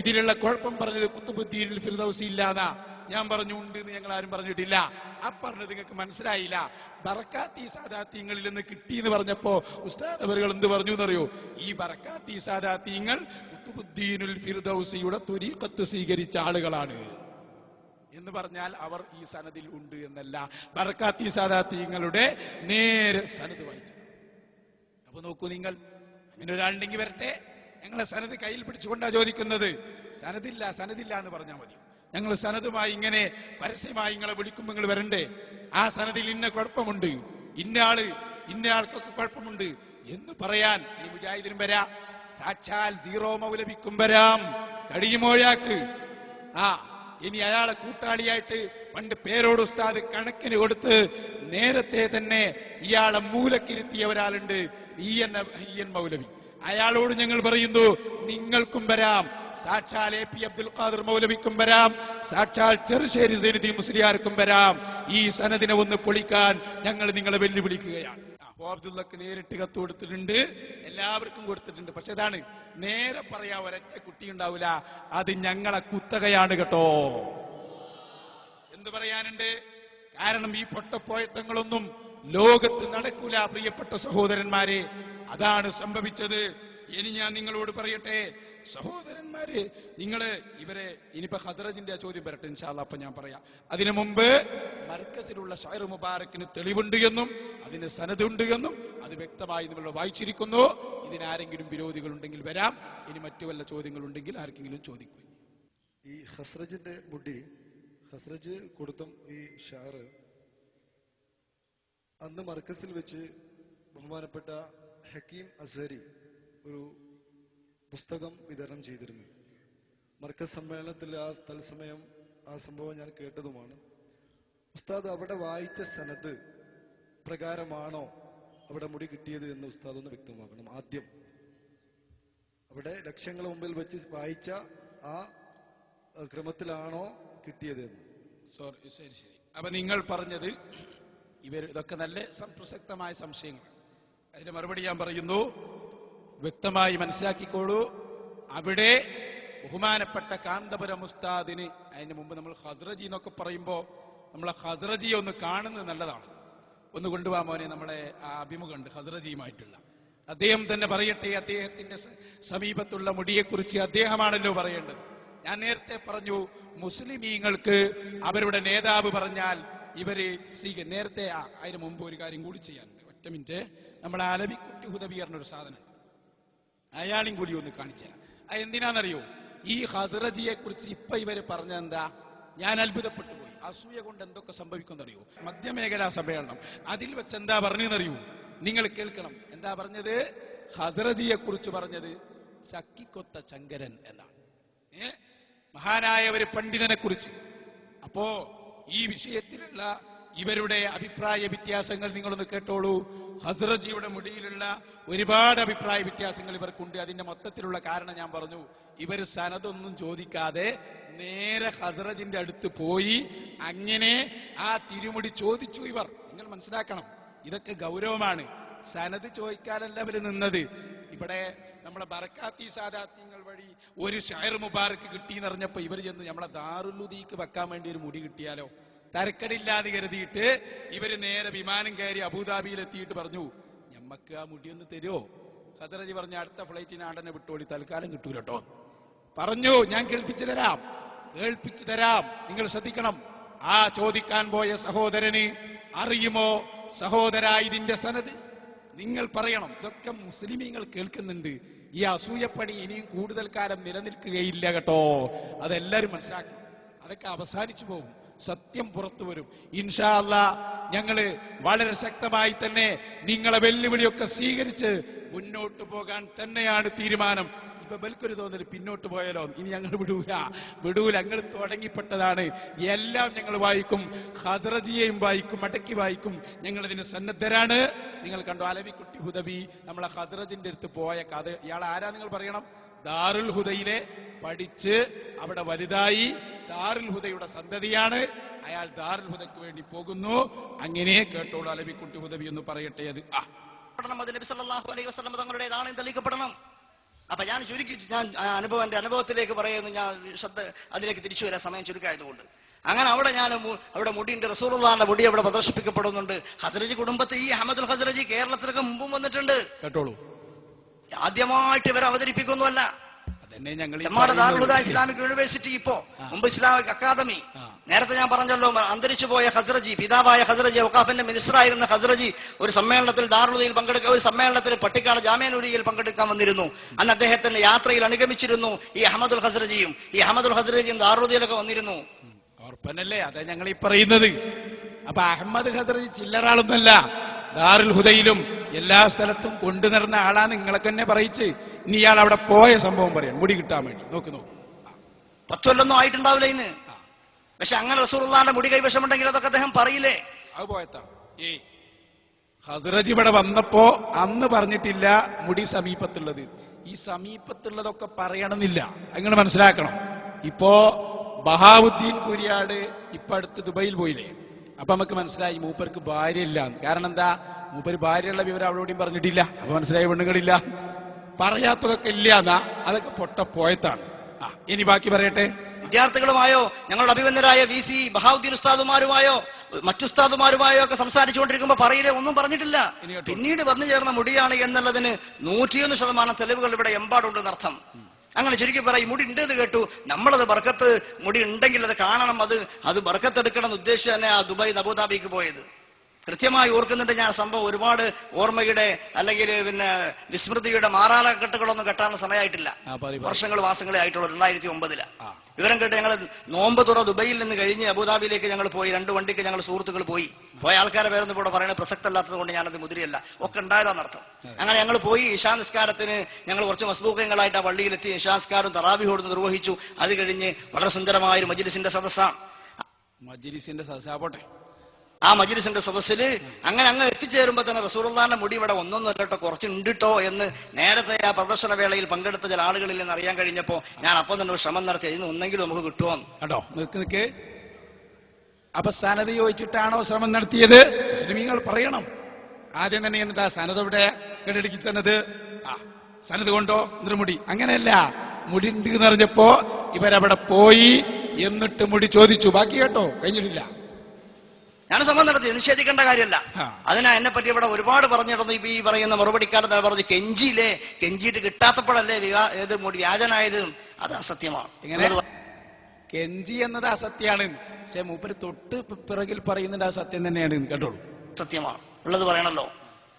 ഇതിലുള്ള കുഴപ്പം പറഞ്ഞത് ഖുത്ബുദ്ദീനിൽ ഫിർദൗസി ഇല്ലാതാ. ഞാൻ പറഞ്ഞു ഉണ്ട് എന്ന് ഞങ്ങൾ ആരും പറഞ്ഞിട്ടില്ല. ആ പറഞ്ഞത് നിങ്ങൾക്ക് മനസ്സിലായില്ല. ബറക്കാത്തി സാദാത്യങ്ങളിൽ നിന്ന് കിട്ടിയെന്ന് പറഞ്ഞപ്പോ ഉസ്താദ് അവരുകൾ എന്ത് പറഞ്ഞു എന്നറിയോ? ഈ ബറക്കാത്തി സാദാത്യങ്ങൾ ഖുത്ബുദ്ദീനുൽ ഫിർദൗസിയുടെ തുരീഖത്ത് സ്വീകരിച്ച ആളുകളാണ് എന്ന് പറഞ്ഞാൽ അവർ ഈ സനദിൽ ഉണ്ട് എന്നല്ല, ബറക്കാത്തി സാദാത്യങ്ങളുടെ നേരെ സനദ് വായിച്ചു. അപ്പൊ നോക്കൂ നിങ്ങൾ, അങ്ങനെ ഒരാളുണ്ടെങ്കിൽ വരട്ടെ. ഞങ്ങളെ സനദ് കയ്യിൽ പിടിച്ചുകൊണ്ടാ ചോദിക്കുന്നത്. സനദില്ല എന്ന് പറഞ്ഞാൽ മതി. ഞങ്ങൾ സനദുമായി ഇങ്ങനെ പരസ്യമായി നിങ്ങളെ വിളിക്കുമ്പോൾ നിങ്ങൾ വരണ്ടേ? ആ സനദിൽ ഇന്ന കുഴപ്പമുണ്ട്, ഇന്ന ആൾക്കൊക്കെ കുഴപ്പമുണ്ട് എന്ന് പറയാൻ ഈ മുജാഹിദിനും വരാം, സാക്ഷാൽ സീറോ മൗലവിക്കും വരാം. കഴിയുമോഴാക്ക് ഇനി അയാളെ കൂട്ടാളിയായിട്ട് പണ്ട് പേരോട് ഉസ്താദ് കണക്കിന് കൊടുത്ത് നേരത്തെ തന്നെ ഇയാളെ മൂലക്കിരുത്തിയ ഒരാളുണ്ട്, ഇ എൻ മൗലവി. അയാളോട് ഞങ്ങൾ പറയുന്നു, നിങ്ങൾക്കും വരാം, സാക്ഷാൽ AP അബ്ദുൽ ഖാദർ മൗലവിക്കും വരാം, സാക്ഷാൽ ചെറുശ്ശേരി സൈനുദ്ദീൻ മുസ്ലിയാർക്കും വരാം. ഈ സനദിനെ ഒന്ന് പൊളിക്കാൻ ഞങ്ങൾ നിങ്ങളെ വെല്ലുവിളിക്കുകയാണ്. അബ്ദുള്ളക്ക് നേരിട്ട് കത്ത് കൊടുത്തിട്ടുണ്ട്, എല്ലാവർക്കും കൊടുത്തിട്ടുണ്ട്. പക്ഷെ അതാണ് നേരെ പറയാ ഒരൊറ്റ കുട്ടി ഉണ്ടാവില്ല, അത് ഞങ്ങളെ കുത്തകയാണ് കേട്ടോ. എന്ത് പറയാനുണ്ട്? കാരണം ഈ പൊട്ടപ്പോയത്തങ്ങളൊന്നും ലോകത്ത് നടക്കൂല പ്രിയപ്പെട്ട സഹോദരന്മാരെ. അതാണ് സംഭവിച്ചത്. ഇനി ഞാൻ നിങ്ങളോട് പറയട്ടെ സഹോദരന്മാരെ, നിങ്ങള് ഇവരെ ഇനിയിപ്പോ ഖദ്റജിന്റെ ചോദ്യം വരട്ടെ ഇൻഷാ അല്ലാഹ്, അപ്പൊ ഞാൻ പറയാം. അതിനു മുമ്പ് മർക്കസിലുള്ള ഷാഇർ മുബാറക്കിന് തെളിവുണ്ട് എന്നും അതിന് സനദുണ്ട് എന്നും അത് വ്യക്തമായി നമ്മൾ വായിച്ചിരിക്കുന്നു. ഇതിനാരെങ്കിലും വിരോധികൾ ഉണ്ടെങ്കിൽ വരാം. ഇനി മറ്റു വല്ല ചോദ്യങ്ങളുണ്ടെങ്കിൽ ആർക്കെങ്കിലും ചോദിക്കും. ഈ ഖസ്റജിന്റെ മുടി, ഖസ്റജ് കൊടുത്തും ഈ ഷാർ അന്ന് മർക്കസിൽ വെച്ച് ബഹുമാനപ്പെട്ട ഹക്കീം അസ്ഹരി ഒരു പുസ്തകം വിതരണം ചെയ്തിരുന്നു. മർക്കസ് സമ്മേളനത്തിൽ ആ തത്സമയം ആ സംഭവം ഞാൻ കേട്ടതുമാണ്. ഉസ്താദ് അവിടെ വായിച്ച സനദ് പ്രകാരമാണോ അവിടെ മുടി കിട്ടിയത് എന്ന് ഉസ്താദ് ഒന്ന് വ്യക്തമാക്കണം. ആദ്യം അവിടെ ലക്ഷങ്ങൾ മുമ്പിൽ വെച്ച് വായിച്ച ആ ക്രമത്തിലാണോ കിട്ടിയത് എന്ന്. ശരി. അപ്പൊ നിങ്ങൾ പറഞ്ഞത് ഇതൊക്കെ നല്ല പ്രസക്തമായ സംശയങ്ങൾ. അതിന് മറുപടി ഞാൻ പറയുന്നു, വ്യക്തമായി മനസ്സിലാക്കിക്കോളൂ. അവിടെ ബഹുമാനപ്പെട്ട കാന്തപുരം ഉസ്താദിന്, അതിന് മുമ്പ് നമ്മൾ ഖസ്റജി എന്നൊക്കെ പറയുമ്പോൾ നമ്മളെ ഖസ്റജിയെ ഒന്ന് കാണുന്നത് നല്ലതാണ്. ഒന്ന് കൊണ്ടുപോകാൻ മോനെ, നമ്മളെ ആ അഭിമുഖമുണ്ട് ഖസ്റജിയുമായിട്ടുള്ള. അദ്ദേഹം തന്നെ പറയട്ടെ, അദ്ദേഹത്തിന്റെ സമീപത്തുള്ള മുടിയെക്കുറിച്ച് അദ്ദേഹമാണല്ലോ പറയേണ്ടത്. ഞാൻ നേരത്തെ പറഞ്ഞു, മുസ്ലിമീങ്ങൾക്ക് അവരുടെ നേതാവ് പറഞ്ഞാൽ ഇവര് നേരത്തെ അതിന് മുമ്പ് ഒരു കാര്യം കൂടി ചെയ്യാനുണ്ട്. ഒറ്റ മിനിറ്റ്. നമ്മൾ അലവിക്കുട്ടി ഹുദവി പറഞ്ഞൊരു സാധനം, അയാളും കൂടി ഒന്ന് കാണിച്ചു തരാം. അത് എന്തിനാണെന്നറിയോ? ഈ ഖസ്റജിയെ കുറിച്ച് ഇപ്പൊ ഇവര് പറഞ്ഞെന്താ, ഞാൻ അത്ഭുതപ്പെട്ടു പോയി. അസൂയ കൊണ്ട് എന്തൊക്കെ സംഭവിക്കുമെന്നറിയോ? മധ്യമേഖലാ സമ്മേളനം അതിൽ വെച്ച് എന്താ പറഞ്ഞെന്നറിയോ? നിങ്ങൾ കേൾക്കണം. എന്താ പറഞ്ഞത്? ഖസ്റജിയെ കുറിച്ച് പറഞ്ഞത് ചക്കിക്കൊത്ത ചങ്കരൻ എന്നാണ്, മഹാനായ ഒരു പണ്ഡിതനെ കുറിച്ച്. അപ്പോ ഈ വിഷയത്തിലുള്ള ഇവരുടെ അഭിപ്രായ വ്യത്യാസങ്ങൾ നിങ്ങളൊന്ന് കേട്ടോളൂ. ഖസ്റജിയുടെ മുടിയിലുള്ള ഒരുപാട് അഭിപ്രായ വ്യത്യാസങ്ങൾ ഇവർക്കുണ്ട്. അതിന്റെ മൊത്തത്തിലുള്ള കാരണം ഞാൻ പറഞ്ഞു. ഇവർ സനദൊന്നും ചോദിക്കാതെ നേരെ ഖസ്റജിന്റെ അടുത്ത് പോയി അങ്ങനെ ആ തിരുമുടി ചോദിച്ചു. ഇവർ, നിങ്ങൾ മനസ്സിലാക്കണം, ഇതൊക്കെ ഗൗരവമാണ്. സനദ് ചോദിക്കാനല്ല അവർ നിന്നത്. ഇവിടെ നമ്മളെ ബറക്കാത്തി സാദാത്യങ്ങൾ വഴി ഒരു ഷാഇർ മുബാറക്ക് കിട്ടിയെന്ന് അറിഞ്ഞപ്പോ ഇവർ ചെന്ന് നമ്മളെ ദാറുലുദീക്ക് വെക്കാൻ വേണ്ടി ഒരു മുടി കിട്ടിയാലോ, തരക്കടില്ലാതെ കരുതിയിട്ട് ഇവര് നേരെ വിമാനം കയറി അബുദാബിയിലെത്തിയിട്ട് പറഞ്ഞു, ഞമ്മക്ക് ആ മുടിയൊന്ന് തരുമോ? ഖസ്റജി പറഞ്ഞു, അടുത്ത ഫ്ലൈറ്റിന് ആടനെ വിട്ടോളി, തൽക്കാലം കിട്ടൂലട്ടോ പറഞ്ഞു. ഞാൻ കേൾപ്പിച്ചു തരാം. കേൾപ്പിച്ചു തരാം. നിങ്ങൾ ശ്രദ്ധിക്കണം. ആ ചോദിക്കാൻ പോയ സഹോദരന് അറിയുമോ സഹോദര ഇതിന്റെ സനത്? നിങ്ങൾ പറയണം. ഇതൊക്കെ മുസ്ലിമീങ്ങൾ കേൾക്കുന്നുണ്ട്. ഈ അസൂയപ്പണി ഇനിയും കൂടുതൽ കാലം നിലനിൽക്കുകയില്ല കേട്ടോ. അതെല്ലാവരും മനസ്സിലാക്കണം. അതൊക്കെ അവസാനിച്ചു പോകും. സത്യം പുറത്തു വരും ഇൻഷാ അല്ലാഹ്. ഞങ്ങള് വളരെ ശക്തമായി തന്നെ നിങ്ങളെ വെല്ലുവിളിയൊക്കെ സ്വീകരിച്ച് മുന്നോട്ട് പോകാൻ തന്നെയാണ് തീരുമാനം. ഇപ്പൊ ബൽക്കൊരു തോന്നല് പിന്നോട്ട് പോയാലോ, ഇനി ഞങ്ങൾ വിടൂല. ഞങ്ങൾ തുടങ്ങിപ്പെട്ടതാണ്. എല്ലാം ഞങ്ങൾ വായിക്കും, ഖസ്റജിയെയും വായിക്കും, മടക്കി വായിക്കും. ഞങ്ങളിതിന് സന്നദ്ധരാണ്. നിങ്ങൾ കണ്ടോ അലവിക്കുട്ടി ഹുദവി നമ്മളെ ഖസ്റജിന്റെ അടുത്ത് പോയ കഥ. ഇയാൾ ആരാ നിങ്ങൾ പറയണം? ദാറുൽ ഹുദയിലെ പഠിച്ച് അവിടെ വലുതായി ദാറുൽ ഹുദയുടെ സന്തതിയാണ് അയാൾ. ദാറുൽ ഹുദയ്ക്ക് വേണ്ടി പോകുന്നു. അങ്ങനെ കേട്ടോളൂ അലവിക്കുട്ടി ഹുദവി എന്ന് പറയട്ടെ. അത് നബി സല്ലല്ലാഹു അലൈഹി വസല്ലം തങ്ങളുടേതാണ് തെളിയിക്കപ്പെടണം. അപ്പൊ ഞാൻ എന്റെ അനുഭവത്തിലേക്ക് പറയുന്നു. ഞാൻ അതിലേക്ക് തിരിച്ചു വരാൻ സമയം ചുരുക്കമായതുകൊണ്ട് അങ്ങനെ അവിടെ മുടിയുണ്ട്. റസൂലുള്ളാഹിന്റെ മുടി അവിടെ പ്രദർശിപ്പിക്കപ്പെടുന്നുണ്ട്. ഖസ്റജി കുടുംബത്തിൽ ഈ അഹമ്മദുൽ ഖസ്റജി കേരളത്തിലൊക്കെ മുമ്പും വന്നിട്ടുണ്ട്. കേട്ടോളൂ. ആദ്യമായിട്ട് ഇവർ അവതരിപ്പിക്കൊന്നുമല്ല. ദാറുൽ ഹുദ ഇസ്ലാമിക് യൂണിവേഴ്സിറ്റി, ഇപ്പോ മുമ്പ് ഇസ്ലാമിക് അക്കാദമി. നേരത്തെ ഞാൻ പറഞ്ഞല്ലോ, അന്തരിച്ചു പോയ ഖസ്റജി, പിതാവായ ഖസ്റജി, വഖാഫിന്റെ മിനിസ്റ്ററായിരുന്ന ഖസ്റജി ഒരു സമ്മേളനത്തിൽ ദാറുൽ ഹുദയിൽ ഒരു സമ്മേളനത്തിൽ പട്ടിക്കാട് ജാമിഅ നൂരിയയിൽ പങ്കെടുക്കാൻ വന്നിരുന്നു. അന്ന് അദ്ദേഹത്തിന്റെ യാത്രയിൽ അനുഗമിച്ചിരുന്നു ഈ അഹമ്മദുൽ ഖസ്റജിയും. ഈ അഹമ്മദുൽ ഖസ്റജിയും ദാറുൽ ഹുദയിലൊക്കെ വന്നിരുന്നു. ഓർപ്പനല്ലേ? അതാ ഞങ്ങൾ ഈ പറയുന്നത്. അപ്പൊ അഹമ്മദ് ഖസ്റജി ചില്ലറാളൊന്നല്ല. ദാറുൽ ഹുദയിലും എല്ലാ സ്ഥലത്തും കൊണ്ടു നടന്ന ആളാണ്. നിങ്ങളൊക്കെ തന്നെ പറയിച്ച്. ഇനി ഇയാൾ അവിടെ പോയ സംഭവം പറയാം മുടി കിട്ടാൻ വേണ്ടി. നോക്ക് 10 കൊല്ലൊന്നും ആയിട്ടുണ്ടാവില്ല ഇന്ന്. പക്ഷെ അങ്ങനെ റസൂലുള്ളാഹിന്റെ മുടി കൈവശമുണ്ടെങ്കിൽ അതൊക്കെ അദ്ദേഹം പറയില്ലേ? അത് പോയത്താണ്. ഖസ്റജി ഇവിടെ വന്നപ്പോ അന്ന് പറഞ്ഞിട്ടില്ല മുടി സമീപത്തുള്ളത്. ഈ സമീപത്തുള്ളതൊക്കെ പറയണമെന്നില്ല. അങ്ങനെ മനസ്സിലാക്കണം. ഇപ്പോ ബഹാവുദ്ദീൻ കുരിയാട് ഇപ്പൊ അടുത്ത് ദുബൈയിൽ പോയില്ലേ? അപ്പൊ നമുക്ക് മനസ്സിലായി മൂപ്പർക്ക് ഭാര്യ ഇല്ല. കാരണം എന്താ? മൂപ്പര് ഭാര്യയുള്ള വിവരം അവളോടെയും പറഞ്ഞിട്ടില്ല. അപ്പൊ മനസ്സിലായി പെണ്ണുങ്ങളില്ല. പറയാത്തതൊക്കെ ഇല്ല എന്നാ. അതൊക്കെ പൊട്ടപ്പോയത്താണ്. ഇനി ബാക്കി പറയട്ടെ. വിദ്യാർത്ഥികളുമായോ ഞങ്ങളുടെ അഭിമന്യരായ VC ബഹാവുദ്ദീൻ ഉസ്താദുമാരുമായോ മറ്റുസ്താദുമാരുമായോ ഒക്കെ സംസാരിച്ചുകൊണ്ടിരിക്കുമ്പോ പറയില്ലേ? ഒന്നും പറഞ്ഞിട്ടില്ല. പിന്നീട് വന്നു ചേർന്ന മുടിയാണ് എന്നുള്ളതിന് 101% തെളിവുകൾ ഇവിടെ എമ്പാടുണ്ടെന്നർത്ഥം. അങ്ങനെ ശരിക്കും പറയും മുടി ഉണ്ട് എന്ന് കേട്ടു. നമ്മളത് ബർക്കത്ത് മുടി ഉണ്ടെങ്കിൽ അത് കാണണം, അത് ബർക്കത്തെടുക്കണം എന്ന് ഉദ്ദേശിച്ച് തന്നെ ആ ദുബായ് അബുദാബിക്ക് പോയത്. കൃത്യമായി ഓർക്കുന്നുണ്ട് ഞാൻ സംഭവം. ഒരുപാട് ഓർമ്മയുടെ അല്ലെങ്കിൽ വിസ്മൃതിയുടെ മാറാലക്കെട്ടുകളൊന്നും കെട്ടാനുള്ള സമയമായിട്ടില്ല. വർഷങ്ങൾ മാസങ്ങളെ ആയിട്ടുള്ളൂ. 2009 വിവരം കേട്ട് ഞങ്ങൾ നോമ്പ് തുറ ദുബൈയിൽ നിന്ന് കഴിഞ്ഞ് അബുദാബിയിലേക്ക് ഞങ്ങൾ പോയി. 2 വണ്ടിക്ക് ഞങ്ങൾ സുഹൃത്തുക്കൾ പോയ ആൾക്കാരെ പേരൊന്നും ഇവിടെ പറയുന്നത് പ്രസക്തമല്ലാത്തത് കൊണ്ട് ഞാനത് മുതിരിയല്ല. ഒക്കെ ഉണ്ടായതാണെന്നർത്ഥം. അങ്ങനെ ഞങ്ങൾ പോയി. ഇശാ നിസ്കാരത്തിന് ഞങ്ങൾ കുറച്ച് മസ്ബൂക്കങ്ങളായിട്ട് ആ പള്ളിയിലെത്തി. ഇശാ നിസ്കാരം തറാവീഹോട് നിർവഹിച്ചു. അത് കഴിഞ്ഞ് വളരെ സുന്ദരമായ ഒരു മജ്ലിസിന്റെ സദസ്സാണ്. പോട്ടെ. ആ മജ്ലിസിന്റെ സദസ്സില് അങ്ങ് എത്തിച്ചേരുമ്പോ തന്നെ റസൂലുള്ളാഹിന്റെ മുടി ഇവിടെ ഒന്നൊന്നല്ലോ കുറച്ചുണ്ടിട്ടോ എന്ന് നേരത്തെ ആ പ്രദർശന വേളയിൽ പങ്കെടുത്ത ചില ആളുകളിൽ നിന്ന് അറിയാൻ കഴിഞ്ഞപ്പോ ഞാൻ അപ്പം തന്നെ ഒരു ശ്രമം നടത്തി. ഇതിന് ഒന്നെങ്കിലും നമുക്ക് കിട്ടുമോ? കേട്ടോ നിൽക്ക്. അപ്പൊ സനത് ചോദിച്ചിട്ടാണോ ശ്രമം നടത്തിയത്? മുസ്ലിമീങ്ങൾ പറയണം ആദ്യം തന്നെ. എന്നിട്ട് ആ സനത് ഇവിടെ കെടടിക്കി തന്നത് സനത് കൊണ്ടോ എന്നിട്ട് മുടി? അങ്ങനെയല്ല. മുടി ഉണ്ട് എന്ന് പറഞ്ഞപ്പോ ഇവരവിടെ പോയി. എന്നിട്ട് മുടി ചോദിച്ചു. ബാക്കി കേട്ടോ കഴിഞ്ഞിട്ടില്ല. ഞാൻ ശ്രമം നടത്തി, നിഷേധിക്കേണ്ട കാര്യമല്ല. അതിനാ എന്നെ പറ്റി ഇവിടെ ഒരുപാട് പറഞ്ഞിരുന്നു. ഇപ്പൊ ഈ പറയുന്ന മറുപടിക്കാരൻ പറഞ്ഞു കെഞ്ചിയിട്ട് കിട്ടാത്തപ്പോഴല്ലേ മുടി വ്യാജനായത്. അത് അസത്യമാണ്. കെഞ്ചി എന്നത് അസത്യമാണ്. പക്ഷെ മൂപ്പര് തൊട്ട് പിറകിൽ പറയുന്നുണ്ട് അത് സത്യം തന്നെയാണ്. കേട്ടോളൂ. സത്യമാണ് ഉള്ളത് പറയണല്ലോ.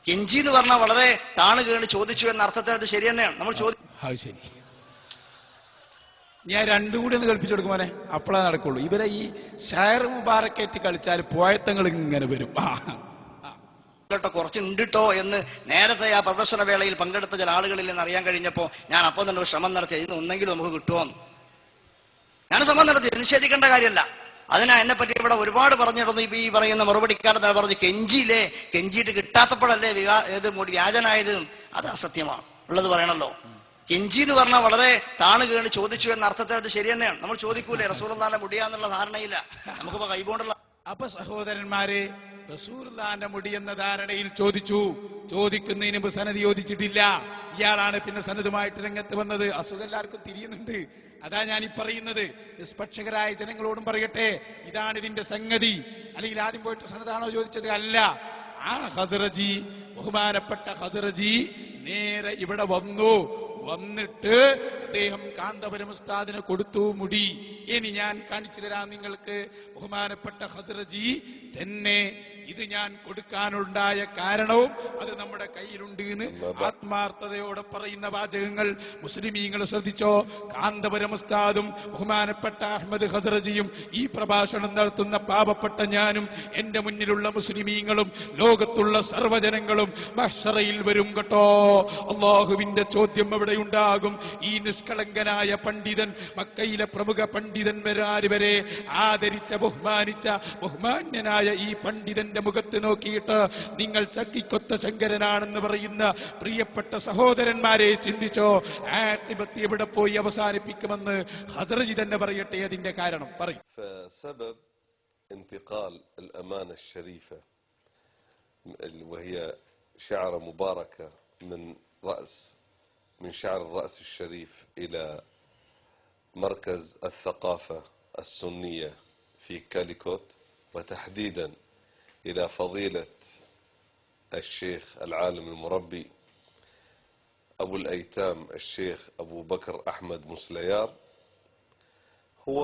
കെഞ്ചി എന്ന് പറഞ്ഞാൽ വളരെ താണ് കേണ് ചോദിച്ചു എന്ന അർത്ഥത്തിൽ അത് ശരി തന്നെയാണ്. നമ്മൾ ശരി. ഞാൻ രണ്ടും കൂടി ഒന്ന് കളിപ്പിച്ചു കൊടുക്കുമോനെ. അപ്പോഴേ നടക്കുള്ളൂ. ഇവരെ ഈ ഷയർ മുബാറക്കേറ്റ് കളിച്ചാൽ പോയത്തങ്ങൾ ഇങ്ങനെ വരും. കുറച്ചുണ്ടിട്ടോ എന്ന് നേരത്തെ ആ പ്രദർശന വേളയിൽ പങ്കെടുത്ത ചില ആളുകളിൽ നിന്ന് അറിയാൻ കഴിഞ്ഞപ്പോ ഞാൻ അപ്പം തന്നെ ഒരു ശ്രമം നടത്തി. ഇതിന് ഒന്നെങ്കിലും നമുക്ക് കിട്ടുമോ? ഞാൻ ശ്രമം നടത്തി, നിഷേധിക്കേണ്ട കാര്യമല്ല. അതിനാ എന്നെ പറ്റി ഇവിടെ ഒരുപാട് പറഞ്ഞിരുന്നു. ഇപ്പൊ ഈ പറയുന്ന മറുപടിക്കാരൻ പറഞ്ഞു കെഞ്ചിയിട്ട് കിട്ടാത്തപ്പോഴല്ലേ മുടി വ്യാജനായത്. അത് അസത്യമാണ് ഉള്ളത് പറയണല്ലോ. കെഞ്ചി എന്ന് പറഞ്ഞാൽ വളരെ താണ് കേണ് ചോദിച്ചു എന്ന അർത്ഥത്തിൽ അത് ശരി തന്നെയാണ്. നമ്മൾ ചോദിക്കൂലേ റസൂലുള്ളാഹിന്റെ മുടിയാന്നുള്ള ധാരണയില്ല. നമുക്കിപ്പോ കൈകൊണ്ടുള്ള. അപ്പൊ സഹോദരന്മാരെ, റസൂലുള്ളാഹിന്റെ മുടി എന്ന ധാരണയിൽ ചോദിക്കുന്നതിന് മുമ്പ് സനത് ചോദിച്ചിട്ടില്ല. ഇയാളാണ് പിന്നെ സനതുമായിട്ട് രംഗത്ത് വന്നത്. അസുഖം എല്ലാവർക്കും തിരിയുന്നുണ്ട്. അതാ ഞാൻ ഈ പറയുന്നത്. നിഷ്പക്ഷകരായ ജനങ്ങളോടും പറയട്ടെ, ഇതാണ് ഇതിന്റെ സംഗതി. അല്ലെങ്കിൽ ആദ്യം പോയിട്ട് സനതാണോ ചോദിച്ചത്? അല്ല. ആ ഖസ്റജി, ബഹുമാനപ്പെട്ട ഖസ്റജി നേരെ ഇവിടെ വന്നിട്ട് അദ്ദേഹം കാന്തപുരം ഉസ്താദിന് കൊടുത്തു മുടി. ഇനി ഞാൻ കാണിച്ചു തരാം നിങ്ങൾക്ക്. ബഹുമാനപ്പെട്ട ഹസ്രജി തന്നെ ഇത് ഞാൻ കൊടുക്കാനുണ്ടായ കാരണവും അത് നമ്മുടെ കയ്യിലുണ്ട് എന്ന് ആത്മാർത്ഥതയോടെ പറയുന്ന വാചകങ്ങൾ മുസ്ലിമീങ്ങൾ ശ്രദ്ധിച്ചോ. കാന്തപുരം ഉസ്താദും ബഹുമാനപ്പെട്ട അഹമ്മദ് ഹസ്രജിയും ഈ പ്രഭാഷണം നടത്തുന്ന പാവപ്പെട്ട ഞാനും എന്റെ മുന്നിലുള്ള മുസ്ലിമീങ്ങളും ലോകത്തുള്ള സർവ്വജനങ്ങളും മഹ്ശറയിൽ വരും കേട്ടോ. അള്ളാഹുവിന്റെ ചോദ്യം അവിടെ ഉണ്ടാകും. ഈ നിഷ്കളങ്കനായ പണ്ഡിതൻ, മക്കയിലെ പ്രമുഖ പണ്ഡിതൻ വരെ ആദരിച്ച ബഹുമാനിച്ച ബഹുമാന്യനായ ഈ പണ്ഡിതന്റെ മുഖത്ത് നോക്കിയിട്ട് നിങ്ങൾ ചക്കിക്കൊത്ത ശങ്കരനാണെന്ന് പറയുന്ന പ്രിയപ്പെട്ട സഹോദരന്മാരെ ചിന്തിച്ചോ. ആഖിബത്ത് എവിടെ പോയി അവസാനിപ്പിക്കുമെന്ന് ഹദ്റജി തന്നെ പറയട്ടെ. അതിന്റെ കാരണം പറയും. سبب انتقال الأمانة الشريفة وهي شعرة مباركة من شعر الرأس الشريف إلى مركز الثقافة السنية في كاليكوت، وتحديدا إلى فضيلة الشيخ العالم المربي أبو الأيتام الشيخ أبو بكر أحمد مسليار، هو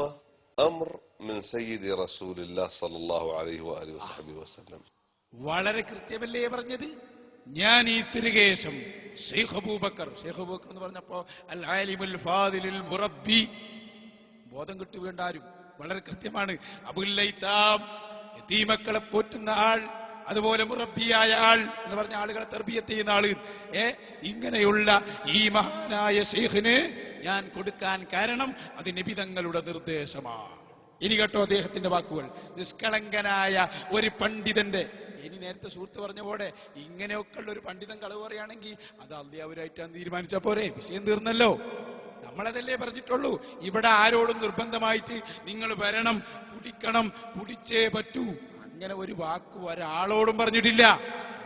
أمر من سيد رسول الله صلى الله عليه وآله وصحبه وسلم. വളരെ കൃത്യമല്ലേ പറഞ്ഞത്. ഞാൻ ഈ തിരുകേശം ഷെയ്ഖ് അബൂബക്കർ എന്ന് പറഞ്ഞപ്പോ അൽ ആലിമുൽ ഫാദിലുൽ മുറബ്ബി, ബോധം കിട്ടുവേണ്ട ആരും, വളരെ കൃത്യമാണ്. അബുൽ അയ്താം, യതീമക്കളെ പോറ്റുന്ന ആൾ, അതുപോലെ മുറബ്ബിയായ ആൾ എന്ന് പറഞ്ഞ ആളുകളെ തർബിയത്ത് ചെയ്യുന്ന ആള്. ഇങ്ങനെയുള്ള ഈ മഹാനായ ഷെയ്ഖിന് ഞാൻ കൊടുക്കാൻ കാരണം അത് നബി തങ്ങളുടെ നിർദ്ദേശമാണ്. ഇനി കേട്ടോ അദ്ദേഹത്തിന്റെ വാക്കുകൾ. നിഷ്കളങ്കനായ ഒരു പണ്ഡിതന്റെ, ഇനി നേരത്തെ സുഹൃത്ത് പറഞ്ഞ പോലെ ഇങ്ങനെയൊക്കെയുള്ള ഒരു പണ്ഡിതൻ കളവ് പറയുകയാണെങ്കിൽ അത് അള്ളാഹുരായിട്ടാണ് തീരുമാനിച്ച പോരെ, വിഷയം തീർന്നല്ലോ. നമ്മളതല്ലേ പറഞ്ഞിട്ടുള്ളൂ. ഇവിടെ ആരോടും നിർബന്ധമായിട്ട് നിങ്ങൾ വരണം, കുടിക്കണം, കുടിച്ചേ പറ്റൂ, അങ്ങനെ ഒരു വാക്ക് ഒരാളോടും പറഞ്ഞിട്ടില്ല.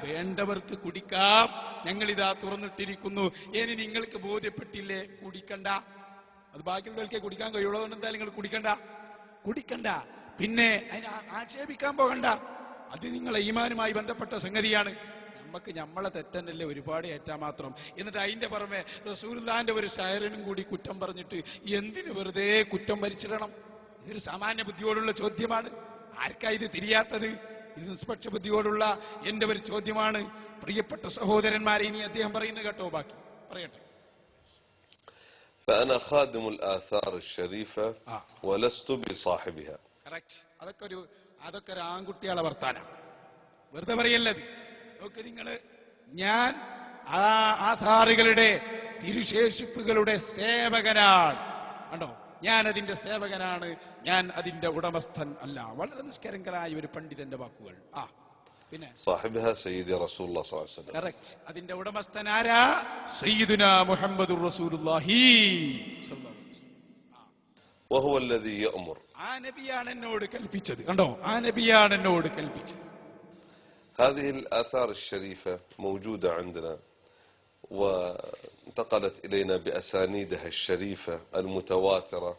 വേണ്ടവർക്ക് കുടിക്കാം, ഞങ്ങളിതാ തുറന്നിട്ടിരിക്കുന്നു. ഇനി നിങ്ങൾക്ക് ബോധ്യപ്പെട്ടില്ലേ കുടിക്കണ്ട, അത് ബാക്കിയുള്ളവർക്ക് കുടിക്കാൻ കഴിയുള്ളതുകൊണ്ട് എന്തായാലും നിങ്ങൾ കുടിക്കണ്ട. പിന്നെ അതിനെ ആക്ഷേപിക്കാൻ പോകണ്ട, അത് നിങ്ങളെ ഈമാനുമായി ബന്ധപ്പെട്ട സംഗതിയാണ്. നമുക്ക് നമ്മളെ തെറ്റന്നല്ലേ ഒരുപാട് ഏറ്റാ മാത്രം. എന്നിട്ട് അതിന്റെ പുറമെ റസൂലുള്ളാഹിന്റെ ഒരു ശയറിനും കൂടി കുറ്റം പറഞ്ഞിട്ട് എന്തിനു വെറുതെ കുറ്റം ഭരിച്ചിടണം? ഇതൊരു സാമാന്യ ബുദ്ധിയോടുള്ള ചോദ്യമാണ്. ആർക്കാ ഇത് തിരിയാത്തത്? ഇത് നിഷ്പക്ഷ ബുദ്ധിയോടുള്ള എന്റെ ഒരു ചോദ്യമാണ്. പ്രിയപ്പെട്ട സഹോദരന്മാരെ, ഇനി അദ്ദേഹം പറയുന്നത് കേട്ടോ, ബാക്കി പറയട്ടെ. فأنا خادم الآثار الشريفة ولست بصاحبها. കറക്റ്റ്. അതൊക്കെ ഒരു ആൺകുട്ടികളെ വർത്താനാണ്, വെറുതെ പറയല്ലത്. നോക്ക് നിങ്ങള്, ഞാൻ ആ ആധാറുകളുടെ തിരുശേഷിപ്പുകളുടെ സേവകനാണ്. കണ്ടോ, ഞാൻ അതിന്റെ സേവകനാണ്, ഞാൻ അതിന്റെ ഉടമസ്ഥൻ അല്ല. വളരെ നിഷ്കരങ്കരായ ഒരു പണ്ഡിതന്റെ വാക്കുകൾ. പിന്നെ صاحبها سيدي رسول الله صلى الله عليه وسلم. കറക്റ്റ്. അതിന്റെ ഉടമസ്ഥൻ ആരാ? സയ്യിദുനാ മുഹമ്മദുർ റസൂലുള്ളാഹി സ്വല്ലല്ലാഹു അലൈഹി വസല്ലം. وهو الذي يأمر. ആ നബിയാണ് എന്നോട് കൽപ്പിച്ചത്. കണ്ടോ, ആ നബിയാണ് എന്നോട് കൽപ്പിച്ചത്. هذه الآثار الشريفة موجودة عندنا وانتقلت إلينا بأسانيدها الشريفة المتواترة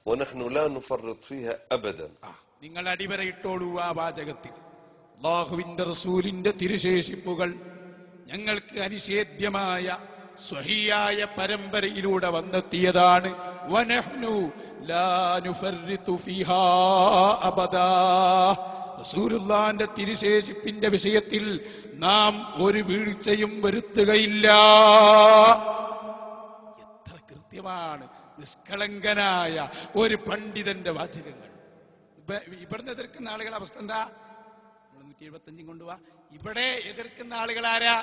ونحن لا نفرط فيها أبدا. നിങ്ങൾ അടിവരയിട്ടോളൂ ആ വാചകത്തിൽ. അല്ലാഹുവിന്റെ റസൂലിന്റെ തിരുശേഷിപ്പുകൾ ഞങ്ങൾക്ക് അനിഷേധ്യമായ സ്വഹീയായ പരമ്പരയിലൂടെ വന്നെത്തിയതാണ്. വനഹ്നു ലാ നുഫർരിതു ഫീഹാ അബദാ. റസൂലുള്ളാഹിന്റെ തിരുശേഷിപ്പിന്റെ വിഷയത്തിൽ നാം ഒരു വീഴ്ചയും വരുത്തുകയില്ല. എത്ര കൃത്യമാണ് നിഷ്കളങ്കനായ ഒരു പണ്ഡിതന്റെ വാചകങ്ങൾ. ഇവിടുന്ന് എതിർക്കുന്ന ആളുകളുടെ അവസ്ഥ എന്താ? 175 കൊണ്ടുപോവാ. ഇവിടെ എതിർക്കുന്ന ആളുകളാരാ?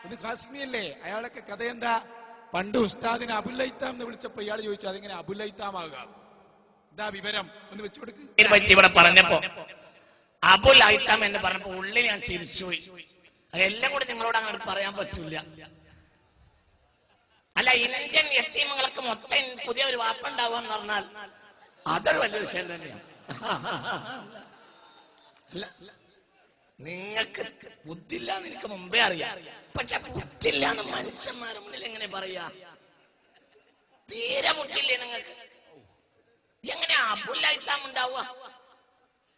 ഇത് ഖാസിമിയല്ലേ? അയാളൊക്കെ കഥ എന്താ? പണ്ട് ഉസ്താദിനെ അബുൽ അയ്താം എന്ന് വിളിച്ചപ്പോ ഇയാൾ ചോദിച്ചു അതെങ്ങനെ അബുൽ അയ്താമാകാം, എന്താ വിവരം ഒന്ന് വെച്ചു കൊടുക്ക്. ഇവിടെ പറഞ്ഞപ്പോ അബുൽ അയ്താം എന്ന് പറഞ്ഞപ്പോ ഉള്ളിൽ ഞാൻ ചിരിച്ചുപോയി. അതെല്ലാം കൂടി നിങ്ങളോട് അങ്ങോട്ട് പറയാൻ പറ്റില്ല. അല്ല, ഇന്ത്യൻ യത്തീമങ്ങൾക്ക് മൊത്തം പുതിയ ഒരു വാപ്പുണ്ടാവുക എന്ന് പറഞ്ഞാൽ അതൊരു വലിയ വിഷയം തന്നെയാണ്. നിങ്ങൾക്ക് ബുദ്ധില്ല എന്ന് എനിക്ക് മുമ്പേ അറിയാം. പക്ഷെ ബുദ്ധില്ല എന്ന് മനുഷ്യന്മാരുടെ മുന്നിൽ എങ്ങനെ പറയാ? തീരെ ബുദ്ധില്ലേ നിങ്ങൾക്ക്? എങ്ങനെ അബുൽ അയ്താം ഉണ്ടാവുക?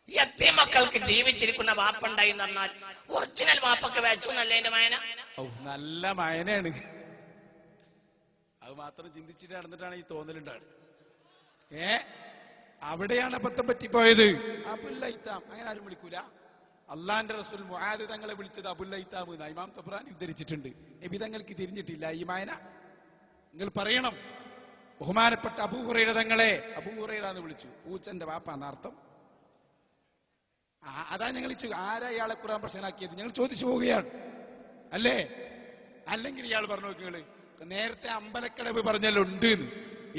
യത്തീം മക്കൾക്ക് ജീവിച്ചിരിക്കുന്ന വാപ്പുണ്ടായി എന്ന് പറഞ്ഞാൽ ഒറിജിനൽ വാപ്പൊക്കെ വെച്ചു എന്നല്ലേ എന്റെ മയന? നല്ല മയനാണ്. അത് മാത്രം ചിന്തിച്ചിട്ട് നടന്നിട്ടാണ് ഈ തോന്നലുണ്ടാണ്. അവിടെയാണ് അബദ്ധം പറ്റിപ്പോയത്. അബുല്ലൈത്താം അങ്ങനെ ആരും വിളിക്കൂല. അള്ളാന്റെ റസൂൽ മുആദ് തങ്ങളെ വിളിച്ചത് അബുല്ലൈത്താം എന്ന് ഇമാം തബ്രാനി ഉദ്ധരിച്ചിട്ടുണ്ട്. നബി തങ്ങൾക്ക് തിരിഞ്ഞിട്ടില്ല ഈ മായന. നിങ്ങൾ പറയണം ബഹുമാനപ്പെട്ട അബൂ ഹുറൈറ തങ്ങളെ അബൂ ഹുറൈറ എന്ന് വിളിച്ചു. പൂച്ചന്റെ വാപ്പാന്നർത്ഥം. അതാ ഞങ്ങൾ ആരാ ഇയാളെ ഖുർആൻ പ്രശ്നമാക്കിയത് ഞങ്ങൾ ചോദിച്ചു പോവുകയാണ് അല്ലേ? അല്ലെങ്കിൽ ഇയാൾ പറഞ്ഞു നോക്കികള് നേരത്തെ അമ്പലക്കടവ് പറഞ്ഞല്ലോ ഉണ്ട്.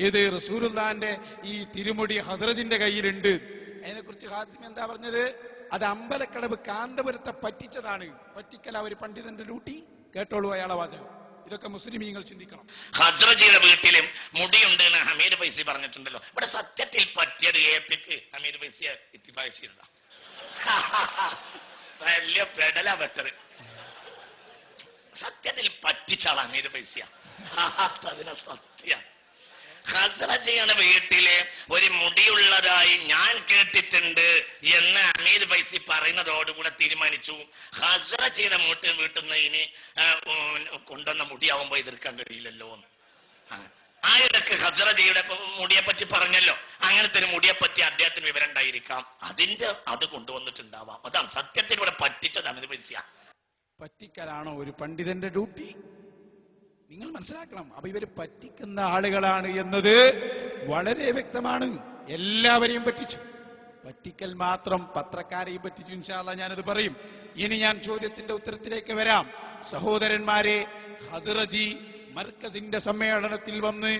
ഏത് റസൂലുള്ളാന്റെ ഈ തിരുമുടി ഹദ്റജിന്റെ കയ്യിലുണ്ട്. അതിനെക്കുറിച്ച് ഹാസിം എന്താ പറഞ്ഞത്? അത് അമ്പലക്കടവ് കാന്തപുരത്തെ പറ്റിച്ചതാണ്. പറ്റിക്കൽ ഒരു പണ്ഡിതന്റെ ഡ്യൂട്ടി. കേട്ടോളൂ അയാളെ വാചകം. ഇതൊക്കെ മുസ്ലിമീങ്ങൾ ചിന്തിക്കണം. ഹദ്റജിയുടെ വീട്ടിലും മുടിയുണ്ട് എന്ന് ഹമീദ് ഫൈസി പറഞ്ഞിട്ടുണ്ടല്ലോ. ഇവിടെ സത്യത്തിൽ പറ്റിയത് ഏപ്പിക്ക് ഹമീദ് ഫൈസിയെ ഇത്തിഫായിച്ചിരുന്ന വലിയ പെടല ബെറ്റർ. സത്യത്തിൽ പറ്റിച്ചാളാ ഹമീദ് ഫൈസിയ. അതിനെ സത്യ ഹസ്രജിയുടെ വീട്ടില് ഒരു മുടിയുള്ളതായി ഞാൻ കേട്ടിട്ടുണ്ട് എന്ന് ഹമീദ് ഫൈസി പറയുന്നതോടുകൂടെ തീരുമാനിച്ചു ഹസ്രജിയുടെ വീട്ടിൽ നിന്ന് ഇനി കൊണ്ടുവന്ന മുടിയാവുമ്പോ എതിർക്കാൻ കഴിയില്ലല്ലോ. ആ ഇടക്ക് ഹസ്രജിയുടെ മുടിയെ പറ്റി പറഞ്ഞല്ലോ. അങ്ങനത്തെ ഒരു മുടിയെ പറ്റി അദ്ദേഹത്തിന് വിവരം ഉണ്ടായിരിക്കാം. അത് കൊണ്ടുവന്നിട്ടുണ്ടാവാം. അതാണ് സത്യത്തിൽ ഇവിടെ പറ്റിച്ചത് ഹമീദ് ഫൈസിയ. പറ്റിക്കലാണോ ഒരു പണ്ഡിതന്റെ ഡ്യൂട്ടി? നിങ്ങൾ മനസ്സിലാക്കണം. അപ്പൊ ഇവര് പറ്റിക്കുന്ന ആളുകളാണ് എന്നത് വളരെ വ്യക്തമാണ്. എല്ലാവരെയും പറ്റിച്ചു. പറ്റിക്കൽ മാത്രം പത്രക്കാരെയും പറ്റിച്ചു. ഇൻഷാ അല്ലാഹ് ഞാനത് പറയും. ഇനി ഞാൻ ചോദ്യത്തിന്റെ ഉത്തരത്തിലേക്ക് വരാം. സഹോദരന്മാരെ, ഹദ്റജി മർക്കസിന്റെ സമ്മേളനത്തിൽ വന്ന്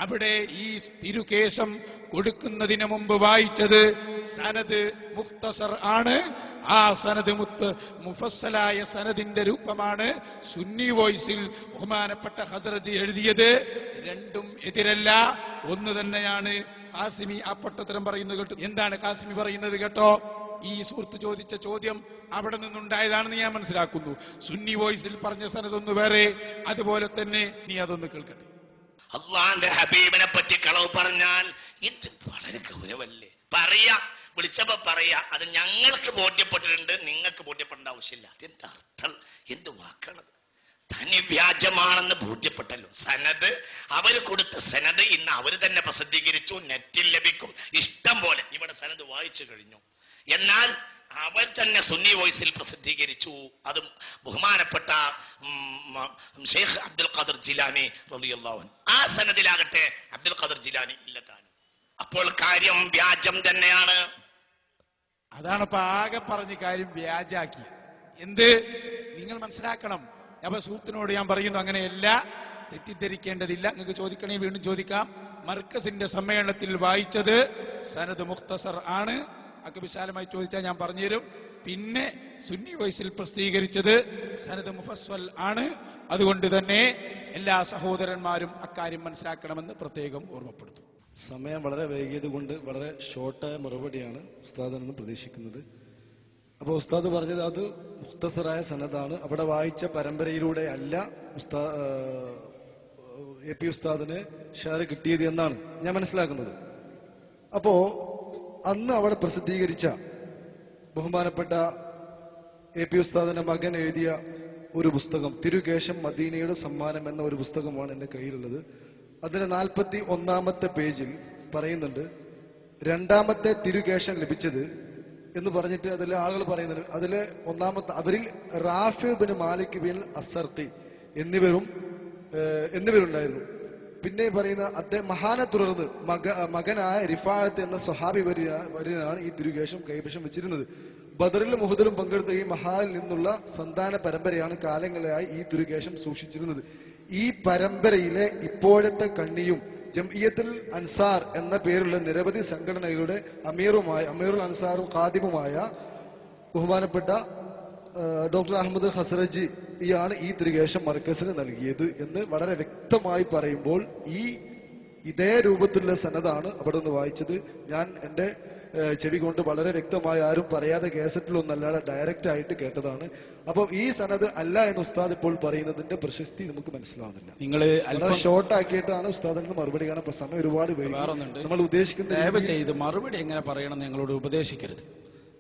അവിടെ ഈ തിരുകേശം കൊടുക്കുന്നതിന് മുമ്പ് വായിച്ചത് സനദ് മുഖ്തസർ ആണ്. ആ സനദ് മുഫസ്സലായ സനദിന്റെ രൂപമാണ് സുന്നി വോയിസിൽ ബഹുമാനപ്പെട്ട ഹദ്റജി എഴുതിയത്. രണ്ടും എതിരല്ല, ഒന്ന് തന്നെയാണ്. ഖാസിമി ആ പൊട്ടത്തരം പറയുന്നത് കേട്ടു. എന്താണ് ഖാസിമി പറയുന്നത് കേട്ടോ? ഈ സുഹൃത്ത് ചോദിച്ച ചോദ്യം അവിടെ നിന്നുണ്ടായതാണെന്ന് ഞാൻ മനസ്സിലാക്കുന്നു. സുന്നി വോയിസിൽ പറഞ്ഞ സനദൊന്ന് വേറെ, അതുപോലെ തന്നെ നീ അതൊന്ന് കേൾക്കട്ടെ. അള്ളാന്റെ ഹബീബിനെ പറ്റി കളവ് പറഞ്ഞാൽ ഇത് വളരെ ഗൗരവല്ലേ? വിളിച്ചപ്പോ പറയാ. അത് ഞങ്ങൾക്ക് ബോധ്യപ്പെട്ടിട്ടുണ്ട്, നിങ്ങൾക്ക് ബോധ്യപ്പെടേണ്ട ആവശ്യമില്ല. അതെന്താ അർത്ഥം? എന്ത് വാക്കാണത്? തനി വ്യാജമാണെന്ന് ബോധ്യപ്പെട്ടല്ലോ. സനദ് അവര് കൊടുത്ത സനദ് ഇന്ന് അവര് തന്നെ പ്രസിദ്ധീകരിച്ചു. നെറ്റിൽ ലഭിക്കും ഇഷ്ടം പോലെ. ഇവിടെ സനദ് വായിച്ചു കഴിഞ്ഞു. എന്നാൽ അവർ തന്നെ സുന്നി വോയിസിൽ പ്രസിദ്ധീകരിച്ചു. അത് ബഹുമാനപ്പെട്ട ഷെയ്ഖ് അബ്ദുൽ ഖാദിർ ജിലാനി റളിയല്ലാഹു അൻഹു. ആ സനദിലാകട്ടെ അബ്ദുൽ ഖാദിർ ജിലാനി ഇല്ല താനും. അപ്പോൾ കാര്യം വ്യാജം തന്നെയാണ്. അതാണ് ഇപ്പൊ ആകെ പറഞ്ഞ കാര്യം വ്യാജാക്കി. എന്ത് നിങ്ങൾ മനസ്സിലാക്കണം. അപ്പൊ സുഹൃത്തിനോട് ഞാൻ പറയുന്നു, അങ്ങനെയല്ല, തെറ്റിദ്ധരിക്കേണ്ടതില്ല. നിങ്ങൾക്ക് ചോദിക്കണേ വീണ്ടും ചോദിക്കാം. മർക്കസിന്റെ സമ്മേളനത്തിൽ വായിച്ചത് സനദ് മുഖ്തസർ ആണ്. ഒക്കെ വിശാലമായി ചോദിച്ചാൽ ഞാൻ പറഞ്ഞുതരും. പിന്നെ സുന്നി വോയിസിൽ പ്രസിദ്ധീകരിച്ചത് സനദ് മുഫസ്സൽ ആണ്. അതുകൊണ്ട് തന്നെ എല്ലാ സഹോദരന്മാരും അക്കാര്യം മനസ്സിലാക്കണമെന്ന് പ്രത്യേകം ഓർമ്മപ്പെടുത്തും. സമയം വളരെ വൈകിയത് കൊണ്ട് വളരെ ഷോർട്ടായ മറുപടിയാണ് ഉസ്താദിൽ നിന്ന് പ്രതീക്ഷിക്കുന്നത്. അപ്പോൾ ഉസ്താദ് പറഞ്ഞത് അത് മുഖ്തസറായ സനദാണ്. അവിടെ വായിച്ച പരമ്പരയിലൂടെ അല്ല എ പി ഉസ്താദിന് ഷെയർ കിട്ടിയത് എന്നാണ് ഞാൻ മനസ്സിലാക്കുന്നത്. അപ്പോ അന്ന് അവിടെ പ്രസിദ്ധീകരിച്ച ബഹുമാനപ്പെട്ട എ പി ഉസ്താദിന്റെ മകൻ എഴുതിയ ഒരു പുസ്തകം, തിരുകേശം മദീനയുടെ സമ്മാനം എന്ന ഒരു പുസ്തകമാണ് എന്റെ കയ്യിലുള്ളത്. അതിന് 41-ാമത്തെ പേജിൽ പറയുന്നുണ്ട്, രണ്ടാമത്തെ തിരുകേശം ലഭിച്ചത് എന്ന് പറഞ്ഞിട്ട് അതിലെ ആളുകൾ പറയുന്നുണ്ട്. അതിലെ ഒന്നാമത്തെ അവരിൽ റാഫി ബിൻ മാലിക് ബിൻ അസർഖി എന്നിവരുണ്ടായിരുന്നു. പിന്നെ പറയുന്ന അദ്ദേഹം മഹാനെ തുടർന്ന് മകനായ റിഫാഅത്ത് എന്ന സ്വഹാബി വര്യനാണ് ഈ തിരുകേശം കൈവശം വെച്ചിരുന്നത്. ബദറിലും മുഹദിലും പങ്കെടുത്ത ഈ മഹാനിൽ നിന്നുള്ള സന്താന പരമ്പരയാണ് കാലങ്ങളായി ഈ തിരുകേശം സൂക്ഷിച്ചിരുന്നത്. ഈ പരമ്പരയിലെ ഇപ്പോഴത്തെ കണ്ണിയും ജംഇയ്യത്തുൽ അൻസാർ എന്ന പേരുള്ള നിരവധി സംഘടനകളുടെ അമീറുൽ അൻസാറും ഖാദിമുമായ ബഹുമാനപ്പെട്ട ഡോക്ടർ അഹമ്മദ് ഹസ്രജി ആണ് ഈ തിരുകേശം മർക്കസിന് നൽകിയത് എന്ന് വളരെ വ്യക്തമായി പറയുമ്പോൾ ഇതേ രൂപത്തിലുള്ള സനദാണ് അവിടെ നിന്ന് വായിച്ചത്. ഞാൻ എന്റെ ചെവി കൊണ്ട് വളരെ വ്യക്തമായി ആരും പറയാതെ കേസറ്റിലൊന്നല്ലാതെ ഡയറക്റ്റ് ആയിട്ട് കേട്ടതാണ്. അപ്പം ഈ സനദ് അല്ല എന്ന് ഉസ്താദ് ഇപ്പോൾ പറയുന്നതിന്റെ പ്രശസ്തി നമുക്ക് മനസ്സിലാവുന്നില്ല. നിങ്ങൾ ഷോർട്ട് ആക്കിയിട്ടാണ് ഉസ്താദിന് മറുപടി. കാരണം സമയം ഒരുപാട് നമ്മൾ ഉദ്ദേശിക്കുന്ന ദയവ് ചെയ്ത് മറുപടി എങ്ങനെ പറയണം ഞങ്ങളോട് ഉപദേശിക്കരുത്.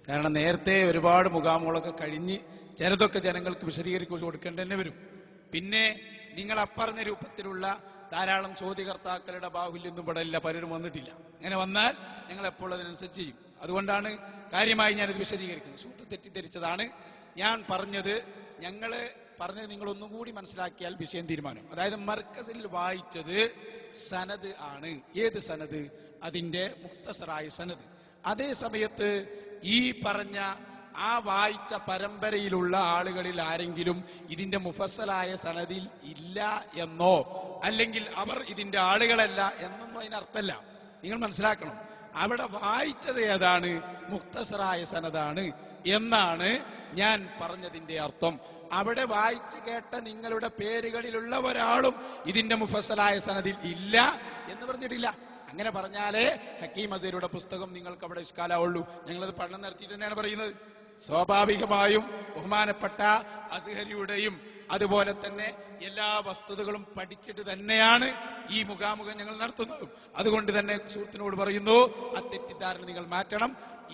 കാരണം നേരത്തെ ഒരുപാട് മുഖാമുകളൊക്കെ കഴിഞ്ഞ് ചിലതൊക്കെ ജനങ്ങൾക്ക് വിശദീകരിച്ചു കൊടുക്കേണ്ടി തന്നെ വരും. പിന്നെ നിങ്ങൾ അപ്പറഞ്ഞ രൂപത്തിലുള്ള ധാരാളം ചോദ്യകർത്താക്കളുടെ ബാഹുല്യൊന്നും ഇവിടെ ഇല്ല, പലരും വന്നിട്ടില്ല. അങ്ങനെ വന്നാൽ ഞങ്ങൾ എപ്പോൾ അതിനനുസരിച്ച് ചെയ്യും. അതുകൊണ്ടാണ് കാര്യമായി ഞാനിത് വിശദീകരിക്കുന്നത്. സുഹൃത്ത് തെറ്റിദ്ധരിച്ചതാണ്. ഞാൻ പറഞ്ഞത് നിങ്ങൾ ഒന്നും കൂടി മനസ്സിലാക്കിയാൽ വിഷയം തീരുമാനം. അതായത് മർക്കസിൽ വായിച്ചത് സനദ് ആണ്. ഏത് സനദ്? അതിന്റെ മുഖ്തസറായ സനദ്. അതേ സമയത്ത് ഈ പറഞ്ഞ ആ വായിച്ച പരമ്പരയിലുള്ള ആളുകളിൽ ആരെങ്കിലും ഇതിന്റെ മുഫസ്സലായ സനദിൽ ഇല്ല എന്നോ അല്ലെങ്കിൽ അവർ ഇതിന്റെ ആളുകളല്ല എന്നൊന്നും അതിനർത്ഥമല്ല. നിങ്ങൾ മനസ്സിലാക്കണം, അവിടെ വായിച്ചത് ഏതാണ്? മുഖ്തസറായ സനദാണ് എന്നാണ് ഞാൻ പറഞ്ഞതിന്റെ അർത്ഥം. അവിടെ വായിച്ചു കേട്ട നിങ്ങളുടെ പേരുകളിലുള്ള ഒരാളും ഇതിന്റെ മുഫസ്സലായ സനദിൽ ഇല്ല എന്ന് പറഞ്ഞിട്ടില്ല. അങ്ങനെ പറഞ്ഞാലേ ഹക്കീം അസീറുടെ പുസ്തകം നിങ്ങൾക്ക് അവിടെ ഇഷ്കാലാവുള്ളൂ. ഞങ്ങളത് പഠനം നടത്തിയിട്ട് തന്നെയാണ് പറയുന്നത്. സ്വാഭാവികമായും ബഹുമാനപ്പെട്ട അസ്ഹരിയുടെയും അതുപോലെ തന്നെ എല്ലാ വസ്തുതകളും പഠിച്ചിട്ട് തന്നെയാണ് ഈ മുഖാമുഖം ഞങ്ങൾ നടത്തുന്നത്. അതുകൊണ്ട് തന്നെ സുഹൃത്തിനോട് പറയുന്നു, ആ തെറ്റിദ്ധാരണ നിങ്ങൾ മാറ്റണം.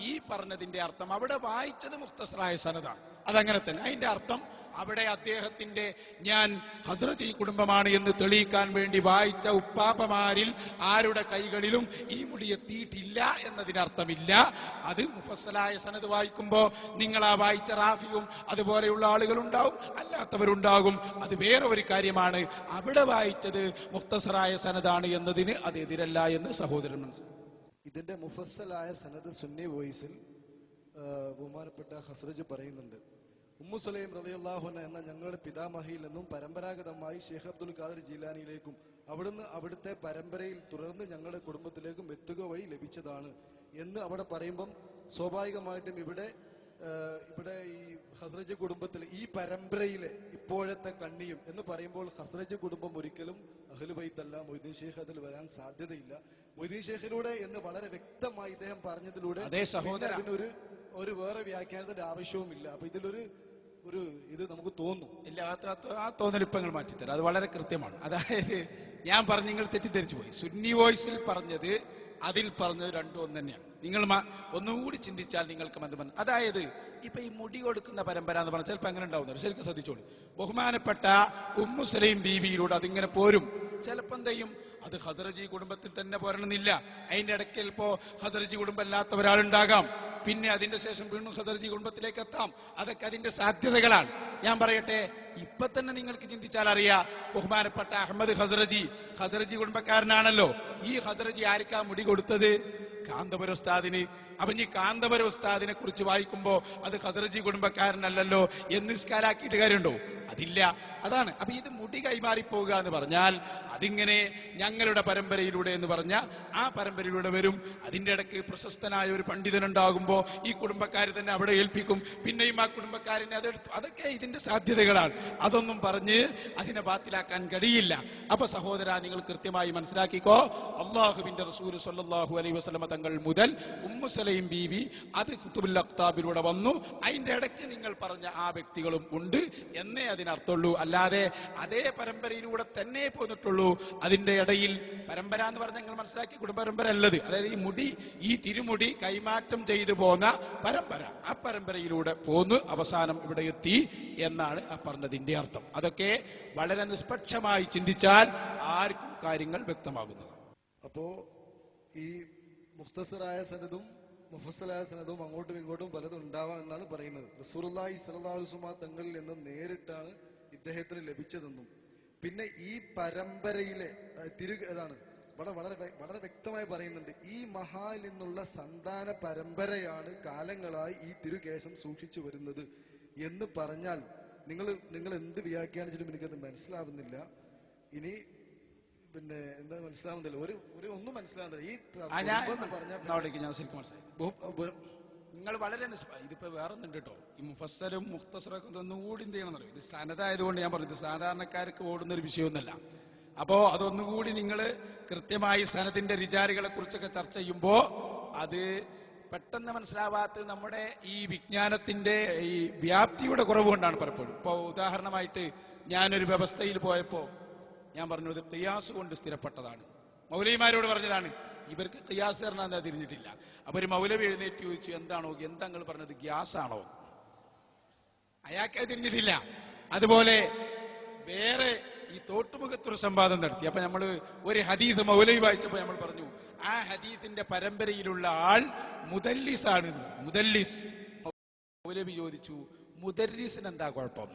ഈ പറഞ്ഞതിന്റെ അർത്ഥം അവിടെ വായിച്ചത് മുഖ്തസറായ സനദാണ്, അതങ്ങനെ തന്നെ. അതിന്റെ അർത്ഥം അവിടെ അദ്ദേഹത്തിന്റെ ഞാൻ ഹസ്രജി കുടുംബമാണ് എന്ന് തെളിയിക്കാൻ വേണ്ടി വായിച്ച ഉപ്പാപ്പമാരിൽ ആരുടെ കൈകളിലും ഈ മുടി എത്തിയിട്ടില്ല എന്നതിനർത്ഥമില്ല. അത് മുഫസ്സലായ സനദ് വായിക്കുമ്പോൾ നിങ്ങൾ ആ വായിച്ച റാഫിയും അതുപോലെയുള്ള ആളുകളുണ്ടാവും, അല്ലാത്തവരുണ്ടാകും. അത് വേറെ ഒരു കാര്യമാണ്. അവിടെ വായിച്ചത് മുഖ്തസറായ സനദാണ് എന്നതിന് അത് എതിരല്ല എന്ന് സഹോദരൻ മനസ്സിലാക്കും. ഇതിന്റെ മുഫസ്സലായ സനദ് സുന്നി വോയിസിൽ ബഹുമാനപ്പെട്ട ഹസ്രജ് പറയുന്നുണ്ട്, ഉമ്മു സുലൈം റളിയല്ലാഹു അൻഹ എന്ന ഞങ്ങളുടെ പിതാമഹിയിൽ നിന്നും പരമ്പരാഗതമായി ഷെയ്ഖ് അബ്ദുൽ ഖാദിർ ജീലാനിയിലേക്കും അവിടുന്ന് അവിടുത്തെ പരമ്പരയിൽ തുടർന്ന് ഞങ്ങളുടെ കുടുംബത്തിലേക്കും എത്തുക വഴി ലഭിച്ചതാണ് എന്ന് അവിടെ പറയുമ്പം സ്വാഭാവികമായിട്ടും ഇവിടെ ഈ ഹസ്രജ് കുടുംബത്തിൽ ഈ പരമ്പരയിലെ ഇപ്പോഴത്തെ കണ്ണിയും എന്ന് പറയുമ്പോൾ ഹസ്രജ് കുടുംബം ഒരിക്കലും അഹ്ലു ബൈത്തല്ല, മൊയ്തീൻ ഷേഖ് അതിൽ വരാൻ സാധ്യതയില്ല. മൊയ്തീൻ ഷേഖിലൂടെ എന്ന് വളരെ വ്യക്തമായി ഇദ്ദേഹം പറഞ്ഞതിലൂടെ അതിനൊരു വേറെ വ്യാഖ്യാനത്തിന്റെ ആവശ്യവുമില്ല. അപ്പൊ ഇത് നമുക്ക് തോന്നും. ഇല്ല, ആ തോന്നലിപ്പങ്ങൾ മാറ്റിത്തരാം. അത് വളരെ കൃത്യമാണ്. അതായത് ഞാൻ പറഞ്ഞ് നിങ്ങൾ തെറ്റിദ്ധരിച്ചു പോയി. സുന്നി വോയിസിൽ പറഞ്ഞത് അതിൽ പറഞ്ഞത് രണ്ടും ഒന്ന് തന്നെയാണ്. നിങ്ങൾ ഒന്നുകൂടി ചിന്തിച്ചാൽ നിങ്ങൾക്ക് ബന്ധം. അതായത് ഇപ്പൊ ഈ മുടി കൊടുക്കുന്ന പരമ്പര എന്ന് പറഞ്ഞാൽ ചിലപ്പോൾ അങ്ങനെ ഉണ്ടാവുന്നത് ശരിക്കും ശ്രദ്ധിച്ചോളൂ. ബഹുമാനപ്പെട്ട ഉമ്മു സലൈം ബീവിയിലൂടെ അതിങ്ങനെ പോരും. ചിലപ്പോൾ എന്തെയും അത് ഹദ്റജി കുടുംബത്തിൽ തന്നെ പോരണമെന്നില്ല. അതിന്റെ ഇടയ്ക്ക് ചിലപ്പോ ഹദ്റജി കുടുംബം അല്ലാത്ത ഒരാളുണ്ടാകാം, പിന്നെ അതിന്റെ ശേഷം വീണ്ടും ഹദ്റജി കുടുംബത്തിലേക്ക് എത്താം. അതൊക്കെ അതിന്റെ സാധ്യതകളാണ്. ഞാൻ പറയട്ടെ, ഇപ്പൊ തന്നെ നിങ്ങൾക്ക് ചിന്തിച്ചാൽ അറിയാം, ബഹുമാനപ്പെട്ട അഹമ്മദ് ഹദ്റജി കുടുംബക്കാരനാണല്ലോ. ഈ ഹദ്റജി ആർക്കാ മുടി കൊടുത്തത്? കാന്തപുര ഉസ്താദിന്. അപ്പൊ ഈ കാന്തപുര ഉസ്താദിനെ കുറിച്ച് വായിക്കുമ്പോ അത് ഹദ്റജി കുടുംബക്കാരനല്ലല്ലോ എന്ന് നിസ്കാരാക്കിയിട്ട് കാര്യമുണ്ടോ? അതില്ല. അതാണ്. അപ്പൊ ഇത് മുടി കൈമാറിപ്പോവുക എന്ന് പറഞ്ഞാൽ അതിങ്ങനെ ഞങ്ങളുടെ പരമ്പരയിലൂടെ എന്ന് പറഞ്ഞ ആ പരമ്പരയിലൂടെ വരും. അതിന്റെ ഇടയ്ക്ക് പ്രശസ്തനായ ഒരു പണ്ഡിതനുണ്ടാകുമ്പോ ഈ കുടുംബക്കാർ തന്നെ അവിടെ ഏൽപ്പിക്കും, പിന്നെയും ആ കുടുംബക്കാരനെ അതെടുത്തു. അതൊക്കെ ഇതിന്റെ സാധ്യതകളാണ്. അതൊന്നും പറഞ്ഞ് അതിനെ ബാത്തിലാക്കാൻ കഴിയില്ല. അപ്പൊ സഹോദര, നിങ്ങൾ കൃത്യമായി മനസ്സിലാക്കിക്കോ, അള്ളാഹുവിന്റെ റസൂൽ സ്വല്ലല്ലാഹു അലൈഹി വസല്ലമ തങ്ങൾ മുതൽ ഉമ്മു സലൈം ബീവി അത് കുതുബുൽ അഖ്താബിലൂടെ വന്നു. അതിന്റെ ഇടയ്ക്ക് നിങ്ങൾ പറഞ്ഞ ആ വ്യക്തികളും ഉണ്ട് എന്നേ അതിനർത്ഥമുള്ളൂ. അല്ലാതെ അതേ പരമ്പരയിലൂടെ തന്നെ പോന്നിട്ടുള്ളൂ. അതിന്റെ ഇടയിൽ പരമ്പര എന്ന് പറഞ്ഞാൽ നിങ്ങൾ മനസ്സിലാക്കി, കുടുംബ പരമ്പര അല്ലത്. അതായത് ഈ തിരുമുടി കൈമാറ്റം ചെയ്തു പോന്ന പരമ്പര, ആ പരമ്പരയിലൂടെ പോന്ന് അവസാനം ഇവിടെ എത്തി എന്നാണ് ആ പറഞ്ഞതിന്റെ അർത്ഥം. അതൊക്കെ വളരെ നിഷ്പക്ഷമായി ചിന്തിച്ചാൽ ആർക്കും കാര്യങ്ങൾ വ്യക്തമാകുന്നത്. അപ്പോ ഈ മുഖ്തസറായ സനദും മുഫസ്സലായ സനദും അങ്ങോട്ടും ഇങ്ങോട്ടും പലതും ഉണ്ടാവാം എന്നാണ് പറയുന്നത്. റസൂലുള്ളാഹി സ്വല്ലല്ലാഹു അലൈഹി വസല്ലം തങ്ങളിൽ നിന്നും നേരിട്ടാണ് ഇദ്ദേഹത്തിന് ലഭിച്ചതെന്നും പിന്നെ ഈ പരമ്പരയിലെ ഏതാണ് വളരെ വ്യക്തമായി പറയുന്നുണ്ട്, ഈ മഹാൽ നിന്നുള്ള സന്താന പരമ്പരയാണ് കാലങ്ങളായി ഈ തിരുകേശം സൂക്ഷിച്ചു വരുന്നത് എന്ന് പറഞ്ഞാൽ നിങ്ങൾ എന്ത് വ്യാഖ്യാനിച്ചിട്ടും എനിക്കത് മനസ്സിലാവുന്നില്ല. ഇനി പിന്നെ എന്താ മനസ്സിലാവുന്നില്ല, ഒന്നും മനസ്സിലാവുന്നില്ല. നിങ്ങൾ വളരെ ഇതിപ്പോ വേറെ ഒന്നുണ്ട് കേട്ടോ. ഈ മുഫസ്സലും മുഖ്തസറൊക്കെ ഒന്നുകൂടി എന്ത് ചെയ്യണമെന്നറിയോ? ഇത് സനദായതുകൊണ്ട് ഞാൻ പറഞ്ഞത് സാധാരണക്കാർക്ക് ഓടുന്ന ഒരു വിഷയമൊന്നുമല്ല. അപ്പോ അതൊന്നുകൂടി നിങ്ങൾ കൃത്യമായി സനദിന്റെ രിജാലുകളെ കുറിച്ചൊക്കെ ചർച്ച ചെയ്യുമ്പോ അത് പെട്ടെന്ന് മനസ്സിലാവാത്തത് നമ്മുടെ ഈ വിജ്ഞാനത്തിന്റെ ഈ വ്യാപ്തിയുടെ കുറവ് കൊണ്ടാണ് പലപ്പോഴും. ഇപ്പോ ഉദാഹരണമായിട്ട് ഞാനൊരു വ്യവസ്ഥയിൽ പോയപ്പോ ഞാൻ പറഞ്ഞത് ഖിയാസ് കൊണ്ട് സ്ഥിരപ്പെട്ടതാണ്. മൗലവിമാരോട് പറഞ്ഞതാണ്, ഇവർക്ക് ഖിയാസ് പറഞ്ഞാൽ എന്താ തിരിഞ്ഞിട്ടില്ല. അപ്പൊ ഒരു മൗലവി എഴുന്നേറ്റ് ചോദിച്ചു, എന്താ നിങ്ങൾ പറഞ്ഞത് ഗ്യാസ് ആണോ? അയാൾക്ക് തിരിഞ്ഞിട്ടില്ല. അതുപോലെ വേറെ ഈ തോട്ടുമുഖത്തൊരു സംവാദം നടത്തി. അപ്പൊ നമ്മൾ ഒരു ഹദീസ് മൗലവി വായിച്ചപ്പോ നമ്മൾ പറഞ്ഞു ആ ഹദീസിന്റെ പരമ്പരയിലുള്ള ആൾ മുദല്ലിസാണ്. മുദല്ലിസ്. മൗലവി ചോദിച്ചു മുദല്ലിസിന് എന്താ കുഴപ്പം?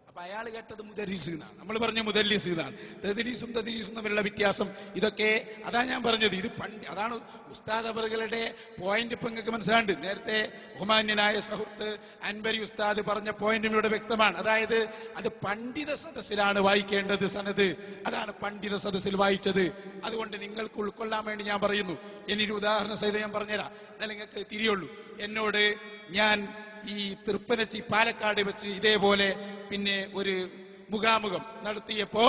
അപ്പൊ അയാൾ കേട്ടത് മുദരിസ് എന്നാണ്. നമ്മൾ പറഞ്ഞ മുദല്ലിസ് എന്നാണ്. തദ്രീസും തദ്രീസും തമ്മിലുള്ള വ്യത്യാസം ഇതൊക്കെ അതാ ഞാൻ പറഞ്ഞത്. ഇത് അതാണ് ഉസ്താദ് അവറുകളുടെ പോയിന്റ്. ഇപ്പൊ നിങ്ങൾക്ക് മനസ്സിലാണ്ട്. നേരത്തെ ബഹുമാന്യനായ സുഹൃത്ത് അൻവരി ഉസ്താദ് പറഞ്ഞ പോയിന്റും ഇവിടെ വ്യക്തമാണ്. അതായത് അത് പണ്ഡിത സദസ്സിലാണ് വായിക്കേണ്ടത് സനത്. അതാണ് പണ്ഡിത സദസ്സിൽ വായിച്ചത്. അതുകൊണ്ട് നിങ്ങൾക്ക് ഉൾക്കൊള്ളാൻ വേണ്ടി ഞാൻ പറയുന്നു. ഇനിയൊരു ഉദാഹരണ സഹിതം ഞാൻ പറഞ്ഞുതരാം, എന്നാലും നിങ്ങൾക്ക് തിരിയുള്ളൂ. എന്നോട് ഞാൻ ഈ തൃപ്പനച്ചി പാലക്കാട് വെച്ച് ഇതേപോലെ പിന്നെ ഒരു മുഖാമുഖം നടത്തിയപ്പോ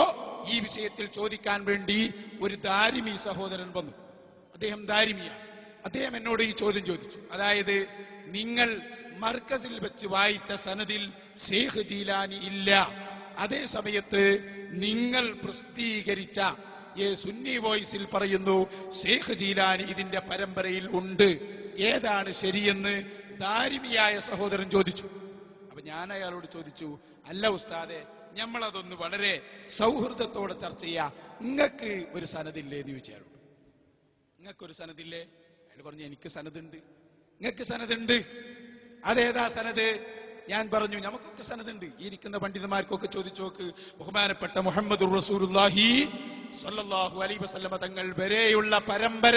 ഈ വിഷയത്തിൽ ചോദിക്കാൻ വേണ്ടി ഒരു ദാരിമി സഹോദരൻ വന്നു. അദ്ദേഹം ദാരിമിയാണ്. അദ്ദേഹം എന്നോട് ഈ ചോദ്യം ചോദിച്ചു. അതായത് നിങ്ങൾ മർക്കസിൽ വെച്ച് വായിച്ച സനദിൽ ഷെയ്ഖ് ജീലാനി ഇല്ല, അതേ സമയത്ത് നിങ്ങൾ പ്രസിദ്ധീകരിച്ച സുന്നി വോയിസിൽ പറയുന്നു ഷെയ്ഖ് ജീലാനി ഇതിന്റെ പരമ്പരയിൽ ഉണ്ട്, ഏതാണ് ശരിയെന്ന് ദാരിമിയായ സഹോദരൻ ചോദിച്ചു. അപ്പൊ ഞാൻ അയാളോട് ചോദിച്ചു, അല്ല ഉസ്താദെ, നമ്മളതൊന്ന് വളരെ സൗഹൃദത്തോടെ ചർച്ച ചെയ്യാം. നിങ്ങൾക്ക് ഒരു സനദില്ലേ എന്ന് ചോദിച്ചു അയാളോട്. നിങ്ങൾക്കൊരു സനദില്ലേ? അയാൾ പറഞ്ഞു എനിക്ക് സനദുണ്ട്. നിങ്ങൾക്ക് സനദുണ്ട്? അതേതാ സനദ്? ഞാൻ പറഞ്ഞു നമുക്കൊക്കെ സനദുണ്ട്. ഈ ഇരിക്കുന്ന പണ്ഡിതന്മാർക്കൊക്കെ ചോദിച്ചു നോക്ക്. ബഹുമാനപ്പെട്ട മുഹമ്മദുർ റസൂലുള്ളാഹി സല്ലല്ലാഹു അലൈഹി വസല്ലമ തങ്ങൾ വരെയുള്ള പരമ്പര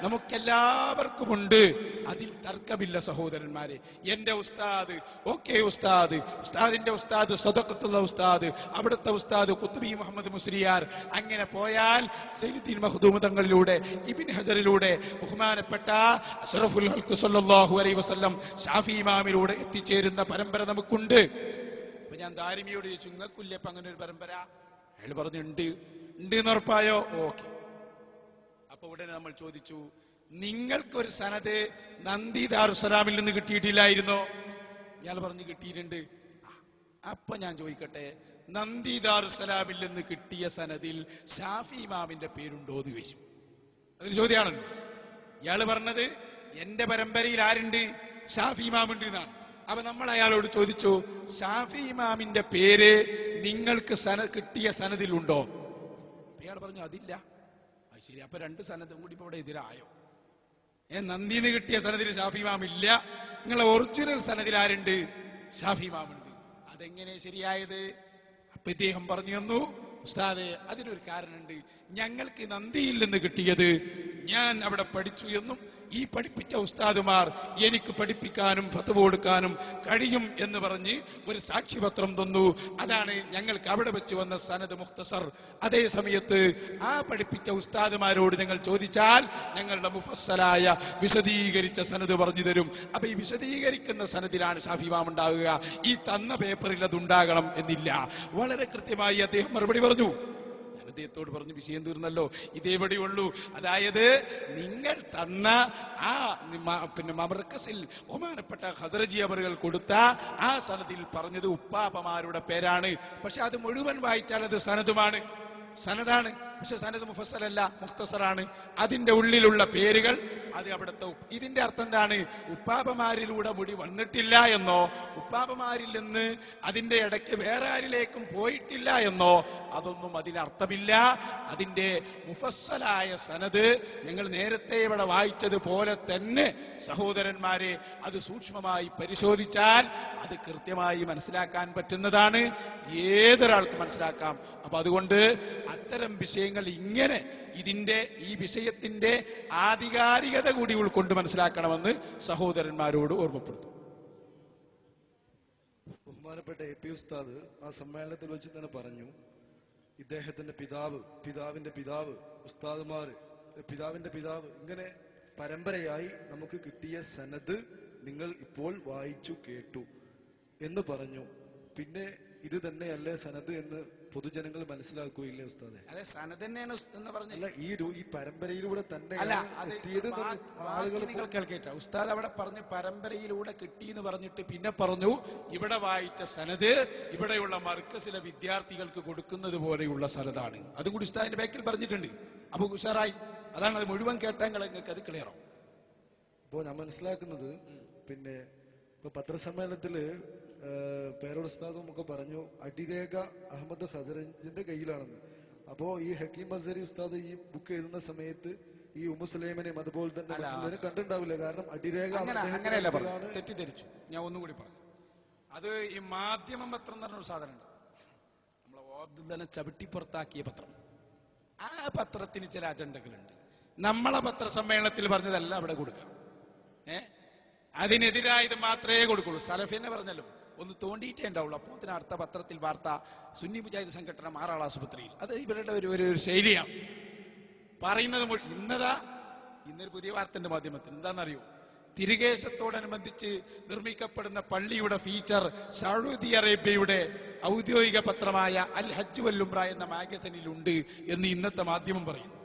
നമുക്കെല്ലാവർക്കുമുണ്ട്. അതിൽ തർക്കമില്ല സഹോദരന്മാരെ. എന്റെ ഉസ്താദ് ഉസ്താദിന്റെ ഉസ്താദ് സദഖത്തുള്ള ഉസ്താദ്, അവിടുത്തെ ഉസ്താദ് ഖുത്ബി മുഹമ്മദ് മുസ്ലിയാർ, അങ്ങനെ പോയാൽ സയ്യിദുൽ മഖ്ദൂം തങ്ങളിലൂടെ ഇബ്നു ഹജറിലൂടെ ബഹുമാനപ്പെട്ട അഷ്റഫുൽ ഖൽഖ് സല്ലല്ലാഹു അലൈഹി വസല്ലം ഷാഫി ഇമാമിലൂടെ എത്തിച്ചേരുന്ന പരമ്പര നമുക്കുണ്ട്. അപ്പൊ ഞാൻ ദാരിമിയോട് ചോദിച്ചു, നിങ്ങൾക്കില്ല ഇപ്പൊ അങ്ങനെ ഒരു പരമ്പര? അയാൾ പറഞ്ഞു ഉണ്ട് എന്ന് ഉറപ്പായോ? ഓക്കെ. അപ്പൊ ഉടനെ നമ്മൾ ചോദിച്ചു, നിങ്ങൾക്കൊരു സനത് നന്ദി ദാറുസ്സലാമിൽ നിന്ന് കിട്ടിയിട്ടില്ലായിരുന്നോ? ഇയാൾ പറഞ്ഞു കിട്ടിയിട്ടുണ്ട്. അപ്പൊ ഞാൻ ചോദിക്കട്ടെ, നന്ദി ദാറുസ്സലാമിൽ നിന്ന് കിട്ടിയ സനദിൽ ഷാഫി ഇമാമിന്റെ പേരുണ്ടോ എന്ന് ചോദിച്ചു. അതൊരു ചോദ്യമാണല്ലോ. ഇയാൾ പറഞ്ഞത് എന്റെ പരമ്പരയിൽ ആരുണ്ട്? ഷാഫി ഇമാമുണ്ട് എന്നാണ്. അപ്പൊ നമ്മൾ അയാളോട് ചോദിച്ചു, ഷാഫി ഇമാമിന്റെ പേര് നിങ്ങൾക്ക് കിട്ടിയ സനദിലുണ്ടോ? അയാൾ പറഞ്ഞു അതില്ല. അത് ശരി, അപ്പൊ രണ്ട് സനദും കൂടി ഇപ്പൊ ഇവിടെ എതിരായോ? നന്ദിന്ന് കിട്ടിയ സനദിൽ ഷാഫി ഇമാം ഇല്ല, നിങ്ങളെ ഒറിജിനൽ സനദിൽ ആരുണ്ട്? ഷാഫി ഇമാമുണ്ട്. അതെങ്ങനെ ശരിയായത്? അപ്പൊ ഇദ്ദേഹം പറഞ്ഞു തന്നു, ഉസ്താദേ അതിനൊരു കാരണമുണ്ട്. ഞങ്ങൾക്ക് നന്ദിയിൽ നിന്ന് കിട്ടിയത് ഞാൻ അവിടെ പഠിച്ചു എന്നും ഈ പഠിപ്പിച്ച ഉസ്താദുമാർ എനിക്ക് പഠിപ്പിക്കാനും ഫത്വ കൊടുക്കാനും കഴിയും എന്ന് പറഞ്ഞ് ഒരു സാക്ഷ്യപത്രം തന്നു. അതാണ് ഞങ്ങൾക്ക് അവിടെ വെച്ച് വന്ന സനദ് മുഖ്തസർ. അതേ സമയത്ത് ആ പഠിപ്പിച്ച ഉസ്താദുമാരോട് ഞങ്ങൾ ചോദിച്ചാൽ ഞങ്ങളുടെ മുഫസ്സലായ വിശദീകരിച്ച സനദ് പറഞ്ഞു തരും. അപ്പൊ ഈ വിശദീകരിക്കുന്ന സനദിലാണ് ഷാഫി ഇമാം ഉണ്ടാവുക. ഈ തന്ന പേപ്പറിൽ അതുണ്ടാകണം എന്നില്ല. വളരെ കൃത്യമായി അദ്ദേഹം മറുപടി പറഞ്ഞു. അദ്ദേഹത്തോട് പറഞ്ഞു, വിഷയം തീർന്നല്ലോ, ഇതേപടി ഉള്ളൂ. അതായത് നിങ്ങൾ തന്ന ആ പിന്നെ മർക്കസിൽ ബഹുമാനപ്പെട്ട ഖസറജി അവറുകൾ കൊടുത്ത ആ സനദിൽ പറഞ്ഞത് ഉപ്പാപ്പമാരുടെ പേരാണ്. പക്ഷെ അത് മുഴുവൻ വായിച്ചാൽ അത് സനദുമാണ്, സനദാണ്. പക്ഷെ സനദ് മുഫസ്സലല്ല, മുഖ്തസറാണ്. അതിന്റെ ഉള്ളിലുള്ള പേരുകൾ അത് അവിടുത്തെ. ഇതിന്റെ അർത്ഥം എന്താണ്? ഉപ്പാപ്പമാരിലൂടെ മുടി വന്നിട്ടില്ല എന്നോ ഉപ്പാപ്പമാരിൽ നിന്ന് അതിന്റെ ഇടയ്ക്ക് വേറെ ആരിലേക്കും പോയിട്ടില്ല എന്നോ അതൊന്നും അതിനർത്ഥമില്ല. അതിന്റെ മുഫസ്സലായ സനദ് ഞങ്ങൾ നേരത്തെ ഇവിടെ വായിച്ചതുപോലെ തന്നെ സഹോദരന്മാരെ അത് സൂക്ഷ്മമായി പരിശോധിച്ചാൽ അത് കൃത്യമായി മനസ്സിലാക്കാൻ പറ്റുന്നതാണ്. ഏതൊരാൾക്കും മനസ്സിലാക്കാം. അപ്പൊ അതുകൊണ്ട് അത്തരം വിഷയങ്ങൾ ഇങ്ങനെ ഈ വിഷയത്തിന്റെ ആധികാരികത കൂടി ഉൾക്കൊണ്ട് മനസ്സിലാക്കണമെന്ന് സഹോദരന്മാരോട് ഓർമ്മപ്പെടുത്തും. ബഹുമാനപ്പെട്ട എ പി ഉസ്താദ് ആ സമ്മേളനത്തിൽ വെച്ച് തന്നെ പറഞ്ഞു, ഇദ്ദേഹത്തിന്റെ പിതാവിന്റെ പിതാവ്, ഉസ്താദുമാര്, പിതാവിന്റെ പിതാവ്, ഇങ്ങനെ പരമ്പരയായി നമുക്ക് കിട്ടിയ സനദ് നിങ്ങൾ ഇപ്പോൾ വായിച്ചു കേട്ടു എന്ന് പറഞ്ഞു. പിന്നെ ഇത് തന്നെയല്ലേ സനദ് എന്ന് പൊതുജനങ്ങൾ മനസ്സിലാക്കുകയില്ലേ ഉസ്താദെ? അതെ, സനദ് തന്നെയാണ് എന്ന് പറഞ്ഞല്ല, ഈ പരമ്പരയിലൂടെ തന്നെ ആളുകൾ നിങ്ങൾ കേൾക്കേറ്റ. ഉസ്താദ് അവിടെ പറഞ്ഞ് പരമ്പരയിലൂടെ കിട്ടിയെന്ന് പറഞ്ഞിട്ട് പിന്നെ പറഞ്ഞു ഇവിടെ വായിച്ച സനദ് ഇവിടെയുള്ള മർക്കസിലെ വിദ്യാർത്ഥികൾക്ക് കൊടുക്കുന്നത് പോലെയുള്ള സനദാണ്. അതും കൂടി ഉസ്താദിന്റെ ബാക്കിൽ പറഞ്ഞിട്ടുണ്ട്. അപ്പൊ ഉഷാറായി. അതാണ്, അത് മുഴുവൻ കേട്ടാൽ നിങ്ങൾക്ക് അത് ക്ലിയർ ആവും. ഇപ്പോ ഞാൻ മനസ്സിലാക്കുന്നത്, പിന്നെ ഇപ്പൊ പത്രസമ്മേളനത്തില് പേരോട് ഉസ്താദും ഒക്കെ പറഞ്ഞു അടിരേഖ അഹമ്മദ് ഖസറജിന്റെ കയ്യിലാണെന്ന്. അപ്പോ ഈ ഹക്കീം അസ്ഹരി ഉസ്താദ് ഈ ബുക്ക് എഴുതുന്ന സമയത്ത് ഈ ഉമ്മുസ്ലൈമിനെയും അതുപോലെ തന്നെ മറ്റുള്ളവരും കണ്ടിട്ടുണ്ടാവില്ല. കാരണം അടിരേഖ അങ്ങനെയല്ല പറഞ്ഞു, തെറ്റിദ്ധരിച്ചു. ഞാൻ ഒന്നും കൂടി പറഞ്ഞു. അത് ഈ മാധ്യമം പത്രം എന്ന് പറഞ്ഞൊരു സാധനമുണ്ട്, നമ്മളെ ഓബ്ദുൽ ചവിട്ടിപ്പുറത്താക്കിയ പത്രം. ആ പത്രത്തിന് ചില അജണ്ടകളുണ്ട്. നമ്മളെ പത്രസമ്മേളനത്തിൽ പറഞ്ഞതല്ല അവിടെ കൊടുക്കാം. അതിനെതിരായത് മാത്രമേ കൊടുക്കുള്ളൂ. സലഫിനെ പറഞ്ഞല്ലോ, ഒന്ന് തോണ്ടിയിട്ടേ ഉണ്ടാവുള്ളൂ. അപ്പോൾ അതിന് അടുത്ത പത്രത്തിൽ വാർത്ത സുന്നി മുജാഹിദ് സംഘടന മാറാൾ ആശുപത്രിയിൽ. അത് ഇവരുടെ ഒരു ശൈലിയാണ് പറയുന്നത്. ഇന്നൊരു പുതിയ വാർത്തന്റെ മാധ്യമത്തിൽ എന്താണെന്നറിയോ? തിരുകേശത്തോടനുബന്ധിച്ച് നിർമ്മിക്കപ്പെടുന്ന പള്ളിയുടെ ഫീച്ചർ സൗദി അറേബ്യയുടെ ഔദ്യോഗിക പത്രമായ അൽ ഹജ്ജ് വൽ ഉംറ എന്ന മാഗസിനിലുണ്ട് എന്ന് ഇന്നത്തെ മാധ്യമം പറയുന്നു.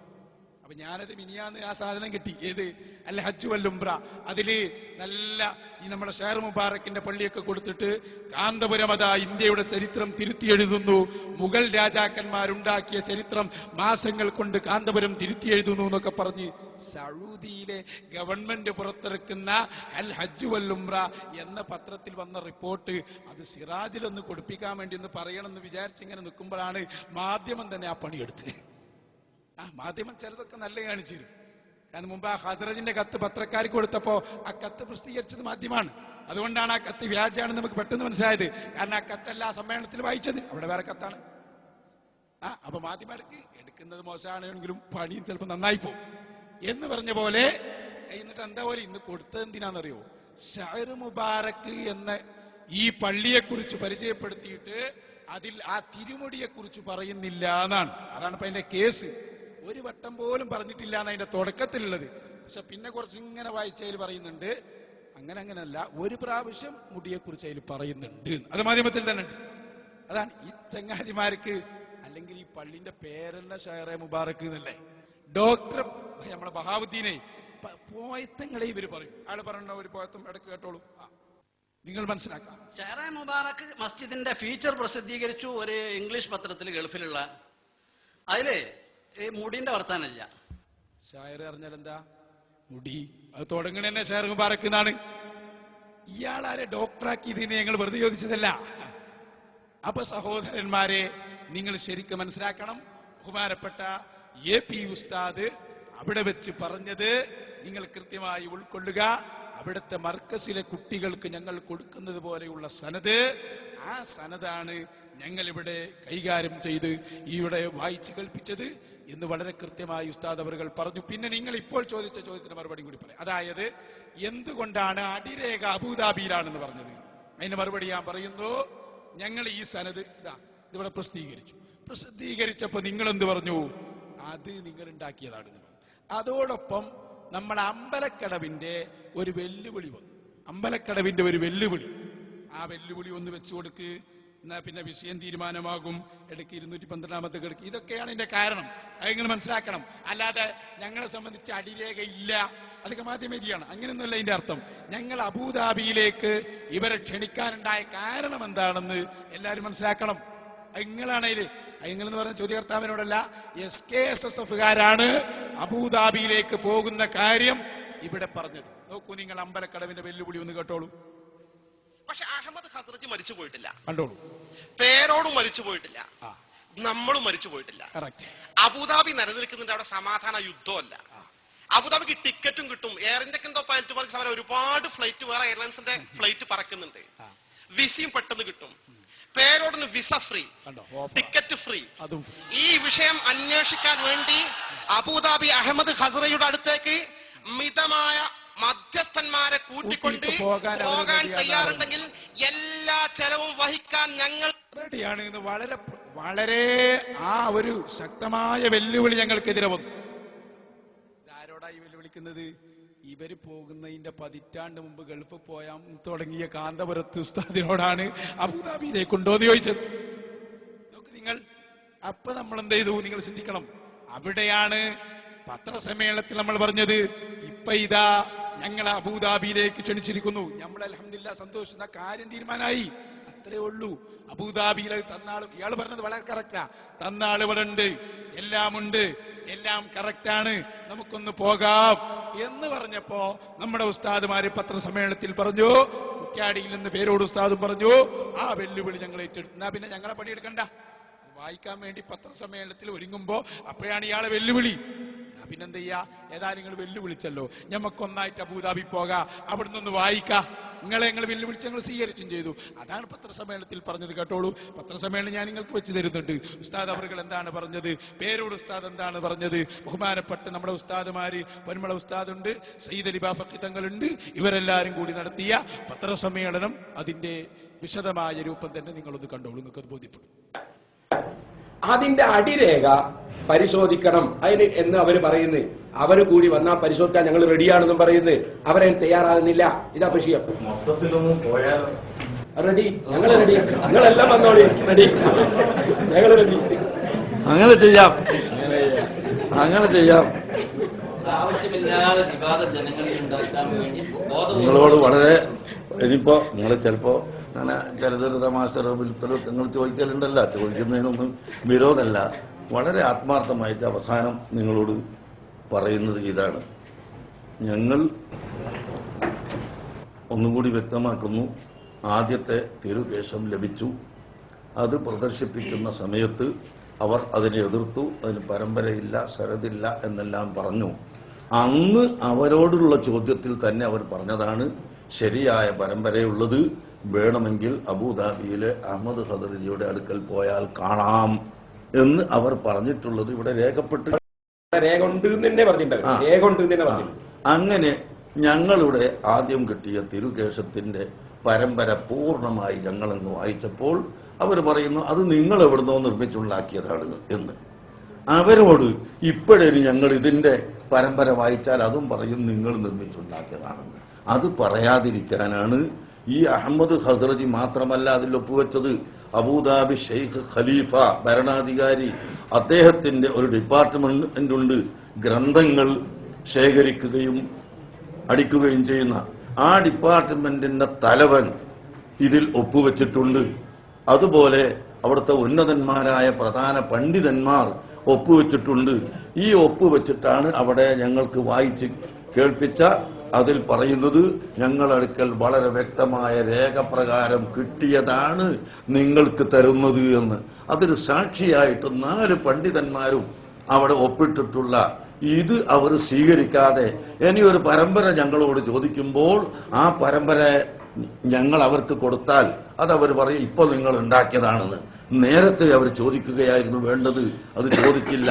അപ്പൊ ഞാനത് മിനിയാന്ന് ആ സാധനം കിട്ടി. ഏത്? അൽ ഹജ്ജ് വൽ ഉംറ. അതില് നല്ല ഈ നമ്മുടെ ഷെയർ മുബാറക്കിന്റെ പള്ളിയൊക്കെ കൊടുത്തിട്ട് കാന്തപുരം അതാ ഇന്ത്യയുടെ ചരിത്രം തിരുത്തി എഴുതുന്നു, മുഗൾ രാജാക്കന്മാരുണ്ടാക്കിയ ചരിത്രം മാസങ്ങൾ കൊണ്ട് കാന്തപുരം തിരുത്തി എഴുതുന്നു എന്നൊക്കെ പറഞ്ഞ് സൗദിയിലെ ഗവൺമെന്റ് പുറത്തിറക്കുന്ന അൽ ഹജ്ജ് വൽ ഉംറ എന്ന പത്രത്തിൽ വന്ന റിപ്പോർട്ട് അത് സിറാജിലൊന്ന് കൊടുപ്പിക്കാൻ വേണ്ടി ഒന്ന് പറയണമെന്ന് വിചാരിച്ചിങ്ങനെ നിൽക്കുമ്പോഴാണ് മാധ്യമം തന്നെ ആ പണിയെടുത്ത്. മാധ്യമം ചിലതൊക്കെ നല്ല കാണിച്ചു തരും. കാരണം മുമ്പ് ആ ഹസ്രജിന്റെ കത്ത് പത്രക്കാർക്ക് കൊടുത്തപ്പോ ആ കത്ത് പ്രസിദ്ധീകരിച്ചത് മാധ്യമമാണ്. അതുകൊണ്ടാണ് ആ കത്ത് വ്യാജാണെന്ന് നമുക്ക് പെട്ടെന്ന് മനസ്സിലായത്. കാരണം ആ കത്തല്ല ആ സമ്മേളനത്തിൽ വായിച്ചത്, അവിടെ വേറെ കത്താണ്. അപ്പൊ മാധ്യമം എടുക്കുന്നത് മോശമാണെങ്കിലും പണിയും ചിലപ്പോൾ നന്നായി പോകും എന്ന് പറഞ്ഞ പോലെ. എന്നിട്ട് എന്താ പോലെ ഇന്ന് കൊടുത്തത് എന്തിനാണെന്നറിയോ? ഷെയർ മുബാറക്ക് എന്ന ഈ പള്ളിയെക്കുറിച്ച് പരിചയപ്പെടുത്തിയിട്ട് അതിൽ ആ തിരുമുടിയെക്കുറിച്ച് പറയുന്നില്ല എന്നാണ്. അതാണ് ഇപ്പൊ അതിന്റെ കേസ്. ഒരു വട്ടം പോലും പറഞ്ഞിട്ടില്ല എന്ന് അതിന്റെ തുടക്കത്തിലുള്ളത്. പക്ഷെ പിന്നെ കുറച്ചിങ്ങനെ വായിച്ചതിൽ പറയുന്നുണ്ട് അങ്ങനെയല്ല, ഒരു പ്രാവശ്യം മുടിയെക്കുറിച്ച് അതിൽ പറയുന്നുണ്ട്. അത് മാധ്യമത്തിൽ തന്നെ ഉണ്ട്. അതാണ് ഈ ചങ്ങാതിമാർക്ക്. അല്ലെങ്കിൽ ഈ പള്ളിന്റെ പേരല്ല ഷെയറെ മുബാറക്ക് എന്നല്ലേ? ഡോക്ടർ നമ്മളെ ബഹാവുദ്ദീനെ പോയത്തങ്ങളെ ഇവര് പറയും. അയാൾ പറഞ്ഞ ഒരു പോയത്തം ഇടയ്ക്ക് കേട്ടോളൂ, നിങ്ങൾ മനസ്സിലാക്കാം. ഷെയറെ മുബാറക്ക് മസ്ജിദിന്റെ ഫീച്ചർ പ്രസിദ്ധീകരിച്ചു ഒരു ഇംഗ്ലീഷ് പത്രത്തിൽ, ഗൾഫിലുള്ള. അതില് ഈ മുടിന്റെ വർത്താനല്ല. ഷായർ അറിഞ്ഞാൽ എന്താ? മുടി അത് തുടങ്ങണ തന്നെ ഷെയർ മുബാറക്ക് എന്നാണ്. ഇയാളാരെ ഡോക്ടറാക്കിയതിന് ഞങ്ങൾ വെറുതെ ചോദിച്ചതല്ല. അപ്പൊ സഹോദരന്മാരെ, നിങ്ങൾ ശരിക്കും മനസ്സിലാക്കണം. ബഹുമാനപ്പെട്ട AP ഉസ്താദ് അവിടെ വെച്ച് പറഞ്ഞത് നിങ്ങൾ കൃത്യമായി ഉൾക്കൊള്ളുക. അവിടുത്തെ മർക്കസിലെ കുട്ടികൾക്ക് ഞങ്ങൾ കൊടുക്കുന്നത് പോലെയുള്ള സനത്, ആ സനതാണ് ഞങ്ങൾ ഇവിടെ കൈകാര്യം ചെയ്ത് ഇവിടെ വായിച്ചു കേൾപ്പിച്ചത് എന്ന് വളരെ കൃത്യമായി ഉസ്താദ് അവർ പറഞ്ഞു. പിന്നെ നിങ്ങൾ ഇപ്പോൾ ചോദിച്ച ചോദ്യത്തിന് മറുപടി കൂടി പറയാം. അതായത് എന്തുകൊണ്ടാണ് അടിരേഖ അബൂദാബിയിലാണെന്ന് പറഞ്ഞത്? അതിന് മറുപടി ഞാൻ പറയുന്നു. ഞങ്ങൾ ഈ സനത് ഇതിവിടെ പ്രസിദ്ധീകരിച്ചപ്പോ നിങ്ങൾ എന്ത് പറഞ്ഞു? അത് നിങ്ങൾ ഉണ്ടാക്കിയതാണെന്ന് പറഞ്ഞു. അതോടൊപ്പം നമ്മൾ അമ്പലക്കടവിന്റെ ഒരു വെല്ലുവിളി വന്നു. അമ്പലക്കടവിന്റെ ഒരു വെല്ലുവിളി, ആ വെല്ലുവിളി ഒന്ന് വെച്ചു കൊടുക്ക്, എന്നാ പിന്നെ വിഷയം തീരുമാനമാകും. ഇടയ്ക്ക് 212 കിടക്ക്. ഇതൊക്കെയാണ് ഇതിന്റെ കാരണം. അത് നിങ്ങൾ മനസ്സിലാക്കണം. അല്ലാതെ ഞങ്ങളെ സംബന്ധിച്ച് അടിരേഖ ഇല്ല, അതൊക്കെ മാധ്യമേതിയാണ്, അങ്ങനെയൊന്നുമല്ല ഇതിന്റെ അർത്ഥം. ഞങ്ങൾ അബൂദാബിയിലേക്ക് ഇവരെ ക്ഷണിക്കാനുണ്ടായ കാരണം എന്താണെന്ന് എല്ലാവരും മനസ്സിലാക്കണം. നിങ്ങളാണേല് നിങ്ങളെന്ന് പറഞ്ഞ ചോദ്യകർത്താവിനോടല്ല, SKSSFകാരാണ് അബൂദാബിയിലേക്ക് പോകുന്ന കാര്യം ഇവിടെ പറഞ്ഞത്. നോക്കൂ, നിങ്ങൾ അമ്പലക്കടവിന്റെ വെല്ലുവിളി ഒന്ന് കേട്ടോളൂ. പക്ഷെ അഹമ്മദ് ഖസറജി മരിച്ചു പോയിട്ടില്ല, കണ്ടോളൂ. പേരോടും മരിച്ചു പോയിട്ടില്ല, നമ്മളും മരിച്ചു പോയിട്ടില്ല. അബുദാബി നിലനിൽക്കുന്നുണ്ട്. അവിടെ സമാധാന യുദ്ധമല്ല. അബുദാബിക്ക് ടിക്കറ്റും കിട്ടും. എയർ ഇന്ത്യക്ക് എന്തോ 15 മാർക്ക് സമരം ഒരുപാട് ഫ്ലൈറ്റ്, വേറെ എയർലൈൻസിന്റെ ഫ്ലൈറ്റ് പറക്കുന്നുണ്ട്. വിസയും പെട്ടെന്ന് കിട്ടും. പേരോടിന് വിസ ഫ്രീ, ടിക്കറ്റ് ഫ്രീ. ഈ വിഷയം അന്വേഷിക്കാൻ വേണ്ടി അബുദാബി അഹമ്മദ് ഖസറയുടെ അടുത്തേക്ക് മിതമായ മധ്യസ്ഥന്മാരെ കൂട്ടിക്കൊണ്ട് പോകാൻ തയ്യാറുണ്ടെങ്കിൽ എല്ലാ ചെലവും വഹിക്കാൻ ഞങ്ങൾ റെഡിയാണ്. ഇത് വളരെ വളരെ ആ ഒരു ശക്തമായ വെല്ലുവിളി ഞങ്ങൾക്കെതിരെ വന്നു. ആരോടായി വെല്ലുവിളിക്കുന്നത്? ഇവര് പോകുന്നതിന്റെ 10 പതിറ്റാണ്ട് മുമ്പ് ഗൾഫ് പോയാൻ തുടങ്ങിയ കാന്തപുരത്ത് ഉസ്താദിനോടാണ് അബുദാബിയിലേക്ക് ഉണ്ടോന്ന് ചോദിച്ചത്. നോക്ക് നിങ്ങൾ, അപ്പൊ നമ്മൾ എന്ത് ചെയ്തു? നിങ്ങൾ ചിന്തിക്കണം. അവിടെയാണ് പത്രസമ്മേളനത്തിൽ നമ്മൾ പറഞ്ഞത്, ഇപ്പൊ ഇതാ ഞങ്ങൾ അബുദാബിയിലേക്ക് ക്ഷണിച്ചിരിക്കുന്നു. നമ്മൾ അൽഹംദുലില്ലാഹ് സന്തോഷിക്കുന്ന കാര്യം തീരുമാനമായി, അത്രേ ഉള്ളൂ. അബുദാബിയിൽ തന്നാൾ, ഇയാൾ പറഞ്ഞത് വളരെ കറക്റ്റാ, തന്നാൾ ഇവിടെ ഉണ്ട്, എല്ലാം ഉണ്ട്, എല്ലാം കറക്റ്റാണ്, നമുക്കൊന്ന് പോകാം എന്ന് പറഞ്ഞപ്പോ നമ്മുടെ ഉസ്താദുമാര് പത്രസമ്മേളനത്തിൽ പറഞ്ഞു, കുറ്റ്യാടിയിൽ നിന്ന് പേരോട് ഉസ്താദും പറഞ്ഞു ആ വെല്ലുവിളി ഞങ്ങൾ ഏറ്റെടുത്തു. എന്നാ പിന്നെ ഞങ്ങളെ പണിയെടുക്കണ്ട, വായിക്കാൻ വേണ്ടി പത്രസമ്മേളനത്തിൽ ഒരുങ്ങുമ്പോ അപ്പോഴാണ് ഇയാളെ വെല്ലുവിളി. പിന്നെന്ത് ചെയ്യാ, ഏതായാലും നിങ്ങൾ വെല്ലുവിളിച്ചല്ലോ, ഞമ്മക്കൊന്നായിട്ട് അബൂദാബി പോകാം, അവിടുന്ന് ഒന്ന് വായിക്കാം. ഞങ്ങൾ വെല്ലുവിളിച്ച് ഞങ്ങൾ സ്വീകരിച്ചും ചെയ്തു. അതാണ് പത്രസമ്മേളനത്തിൽ പറഞ്ഞത്. കേട്ടോളൂ, പത്രസമ്മേളനം ഞാൻ നിങ്ങൾക്ക് വെച്ച് തരുന്നുണ്ട്. ഉസ്താദ് അവറുകൾ എന്താണ് പറഞ്ഞത്, പേരോട് ഉസ്താദ് എന്താണ് പറഞ്ഞത്, ബഹുമാനപ്പെട്ട നമ്മുടെ ഉസ്താദുമാര് പൊന്മള ഉസ്താദുണ്ട്, സയ്യിദ് അലി ബാഫഖി തങ്ങളുണ്ട്, ഇവരെല്ലാരും കൂടി നടത്തിയ പത്രസമ്മേളനം അതിന്റെ വിശദമായ രൂപം തന്നെ നിങ്ങളൊന്ന് കണ്ടോളൂ, നിങ്ങൾക്കത് ബോധ്യപ്പെടും. അതിന്റെ അടിരേഖ പരിശോധിക്കണം അതിന് എന്ന് അവർ പറയുന്നത്. അവര് കൂടി വന്നാൽ പരിശോധിക്കാൻ ഞങ്ങൾ റെഡിയാണെന്നും പറയുന്നത്. അവരതിന് തയ്യാറാകുന്നില്ല. ഇതാ വിഷയം. മൊത്തത്തിലൊന്നും പോയാലോ? റെഡി, ഞങ്ങൾ റെഡി, നിങ്ങളെല്ലാം വന്നോളി, റെഡി, ഞങ്ങൾ റെഡി. അങ്ങനെ ചെയ്യാം, അങ്ങനെ ചെയ്യാം. ആവശ്യമില്ലാതെ വിവാദം ജനങ്ങളിൽ ഉണ്ടാക്കാൻ വേണ്ടി നിങ്ങളോട് വളരെ ഇനിയിപ്പോ നിങ്ങൾ ചിലപ്പോ അങ്ങനെ ചിലതൊരു തമാശ വിൽപ്പനോ നിങ്ങൾ ചോദിക്കലുണ്ടല്ല, ചോദിക്കുന്നതിനൊന്നും വിരോധമല്ല. വളരെ ആത്മാർത്ഥമായിട്ട് അവസാനം നിങ്ങളോട് പറയുന്നത് ഇതാണ്. ഞങ്ങൾ ഒന്നുകൂടി വ്യക്തമാക്കുന്നു, ആദ്യത്തെ തിരുകേശം ലഭിച്ചു. അത് പ്രദർശിപ്പിക്കുന്ന സമയത്ത് അവർ അതിനെ എതിർത്തു. അതിന് പരമ്പരയില്ല, ശരതില്ല എന്നെല്ലാം പറഞ്ഞു. അന്ന് അവരോടുള്ള ചോദ്യത്തിൽ തന്നെ അവർ പറഞ്ഞതാണ് ശരിയായ പരമ്പരയുള്ളത്, വേണമെങ്കിൽ അബൂദാബിയിലെ അഹമ്മദ് ഖദറിജിയുടെ അടുക്കൽ പോയാൽ കാണാം എന്ന് അവർ പറഞ്ഞിട്ടുള്ളത് ഇവിടെ രേഖപ്പെട്ട് അങ്ങനെ ഞങ്ങളുടെ ആദ്യം കിട്ടിയ തിരുകേശത്തിന്റെ പരമ്പര പൂർണ്ണമായി ഞങ്ങളെന്ന് വായിച്ചപ്പോൾ അവർ പറയുന്നു അത് നിങ്ങൾ എവിടുന്നോ നിർമ്മിച്ചുണ്ടാക്കിയതാണ് എന്ന്. അവരോട് ഇപ്പോഴേ ഞങ്ങൾ ഇതിന്റെ പരമ്പര വായിച്ചാൽ അതും പറയും നിങ്ങൾ നിർമ്മിച്ചുണ്ടാക്കിയതാണെന്ന്. അത് പറയാതിരിക്കാനാണ് ഈ അഹമ്മദ് ഖസറജി മാത്രമല്ല അതിൽ ഒപ്പുവെച്ചത്. അബൂദാബി ഷെയ്ഖ് ഖലീഫ ഭരണാധികാരി, അദ്ദേഹത്തിന്റെ ഒരു ഡിപ്പാർട്ട്മെന്റ് ഉണ്ട്, ഗ്രന്ഥങ്ങൾ ശേഖരിക്കുകയും അടിക്കുകയും ചെയ്യുന്ന ആ ഡിപ്പാർട്ട്മെന്റിന്റെ തലവൻ ഇതിൽ ഒപ്പുവെച്ചിട്ടുണ്ട്. അതുപോലെ അവിടുത്തെ ഉന്നതന്മാരായ പ്രധാന പണ്ഡിതന്മാർ ഒപ്പുവെച്ചിട്ടുണ്ട്. ഈ ഒപ്പുവെച്ചിട്ടാണ് അവിടെ ഞങ്ങൾക്ക് വായിച്ച് കേൾപ്പിച്ച അതിൽ പറയുന്നത് ഞങ്ങളടുക്കൽ വളരെ വ്യക്തമായ രേഖപ്രകാരം കിട്ടിയതാണ് നിങ്ങൾക്ക് തരുന്നത് എന്ന്. അതിന് സാക്ഷിയായിട്ട് 4 പണ്ഡിതന്മാരും അവിടെ ഒപ്പിട്ടിട്ടുള്ള ഇത് അവർ സ്വീകരിക്കാതെ ഇനി ഒരു പരമ്പര ഞങ്ങളോട് ചോദിക്കുമ്പോൾ ആ പരമ്പര ഞങ്ങൾ അവർക്ക് കൊടുത്താൽ അതവർ പറയും ഇപ്പോൾ നിങ്ങൾ ഉണ്ടാക്കിയതാണെന്ന്. നേരത്തെ അവർ ചോദിക്കുകയായിരുന്നു വേണ്ടത്, അത് ചോദിച്ചില്ല.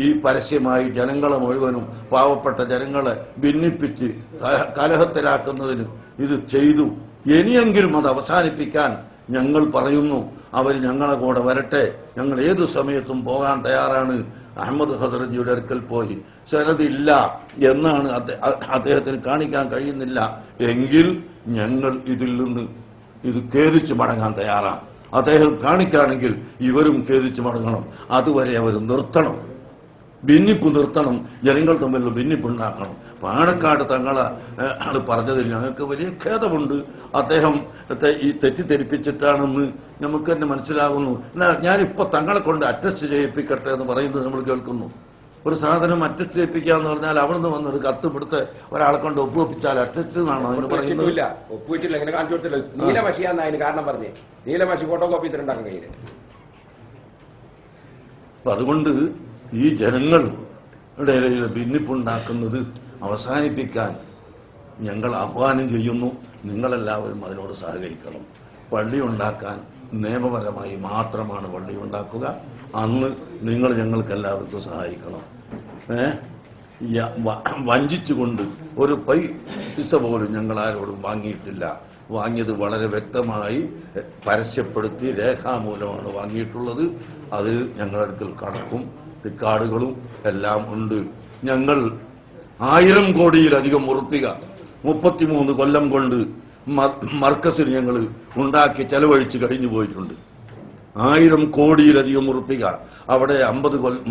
ഈ പരസ്യമായി ജനങ്ങളെ മുഴുവനും പാവപ്പെട്ട ജനങ്ങളെ ഭിന്നിപ്പിച്ച് കലഹത്തിലാക്കുന്നതിന് ഇത് ചെയ്തു. ഇനിയെങ്കിലും അത് അവസാനിപ്പിക്കാൻ ഞങ്ങൾ പറയുന്നു. അവർ ഞങ്ങളെ കൂടെ വരട്ടെ, ഞങ്ങൾ ഏതു സമയത്തും പോകാൻ തയ്യാറാണ്. അഹമ്മദ് ഖദറിജിയുടെ അടുക്കൽ പോയി സനദില്ല എന്നാണ് അദ്ദേഹത്തിന് കാണിക്കാൻ കഴിയുന്നില്ല എങ്കിൽ ഞങ്ങൾ ഇതിൽ നിന്ന് ഇത് ഖേദിച്ചു മടങ്ങാൻ തയ്യാറാണ്. അദ്ദേഹം കാണിക്കുകയാണെങ്കിൽ ഇവരും ഖേദിച്ചു മടങ്ങണം. അതുവരെ അവർ നിർത്തണം, ഭിന്നിപ്പ് നിർത്തണം, ജനങ്ങൾ തമ്മിലുള്ള ഭിന്നിപ്പുണ്ടാക്കണം. പാണക്കാട് തങ്ങളെ അത് പറഞ്ഞതിൽ ഞങ്ങൾക്ക് വലിയ ഖേദമുണ്ട്. അദ്ദേഹം ഈ തെറ്റിദ്ധരിപ്പിച്ചിട്ടാണെന്ന് നമുക്ക് തന്നെ മനസ്സിലാകുന്നു. ഞാനിപ്പോൾ തങ്ങളെ കൊണ്ട് അറ്റസ്റ്റ് ചെയ്യിപ്പിക്കട്ടെ എന്ന് പറയുന്നത് നമ്മൾ കേൾക്കുന്നു. ഒരു സാധനം അറ്റസ്റ്റ് ചെയ്യിപ്പിക്കുക എന്ന് പറഞ്ഞാൽ അവിടുന്ന് വന്നൊരു കത്ത് പിടുത്ത് ഒരാളെ കൊണ്ട് ഒപ്പുവെപ്പിച്ചാൽ അറ്റസ്റ്റ് എന്നാണോ എന്ന് പറയുന്നില്ല. ഒപ്പുവെച്ചില്ല, ഇങ്ങനെ കാണിച്ചു കൊടുത്തില്ല. നീലമഷിയാന്ന് അതിന് കാരണം പറഞ്ഞേ, നീലമഷി ഫോട്ടോ കോപ്പി ഇത്തിട്ടുണ്ടാക്കാൻ കഴിയില്ല. അപ്പൊ അതുകൊണ്ട് ഈ ജനങ്ങളുടെ ഇടയിൽ ഭിന്നിപ്പുണ്ടാക്കുന്നത് അവസാനിപ്പിക്കാൻ ഞങ്ങൾ ആഹ്വാനം ചെയ്യുന്നു. നിങ്ങളെല്ലാവരും അതിനോട് സഹകരിക്കണം. പള്ളി ഉണ്ടാക്കാൻ നിയമപരമായി മാത്രമാണ് പള്ളി ഉണ്ടാക്കുക. അന്ന് നിങ്ങൾ ഞങ്ങൾക്കെല്ലാവർക്കും സഹായിക്കണം. വഞ്ചിച്ചുകൊണ്ട് ഒരു പൈസ പോലും ഞങ്ങൾ ആരോടും വാങ്ങിയിട്ടില്ല. വാങ്ങിയത് വളരെ വ്യക്തമായി പരസ്യപ്പെടുത്തി രേഖാമൂലമാണ് വാങ്ങിയിട്ടുള്ളത്. അത് ഞങ്ങളുടെ അടുക്കൽ കണക്കും റിക്കാർഡുകളും എല്ലാം ഉണ്ട്. ഞങ്ങൾ 1000 കോടിയിലധികം ഉറുപ്പിക 33 കൊല്ലം കൊണ്ട് മർക്കസിൽ ഞങ്ങൾ ഉണ്ടാക്കി ചെലവഴിച്ച് കഴിഞ്ഞു പോയിട്ടുണ്ട്. 1000 കോടിയിലധികം ഉറുപ്പിക അവിടെ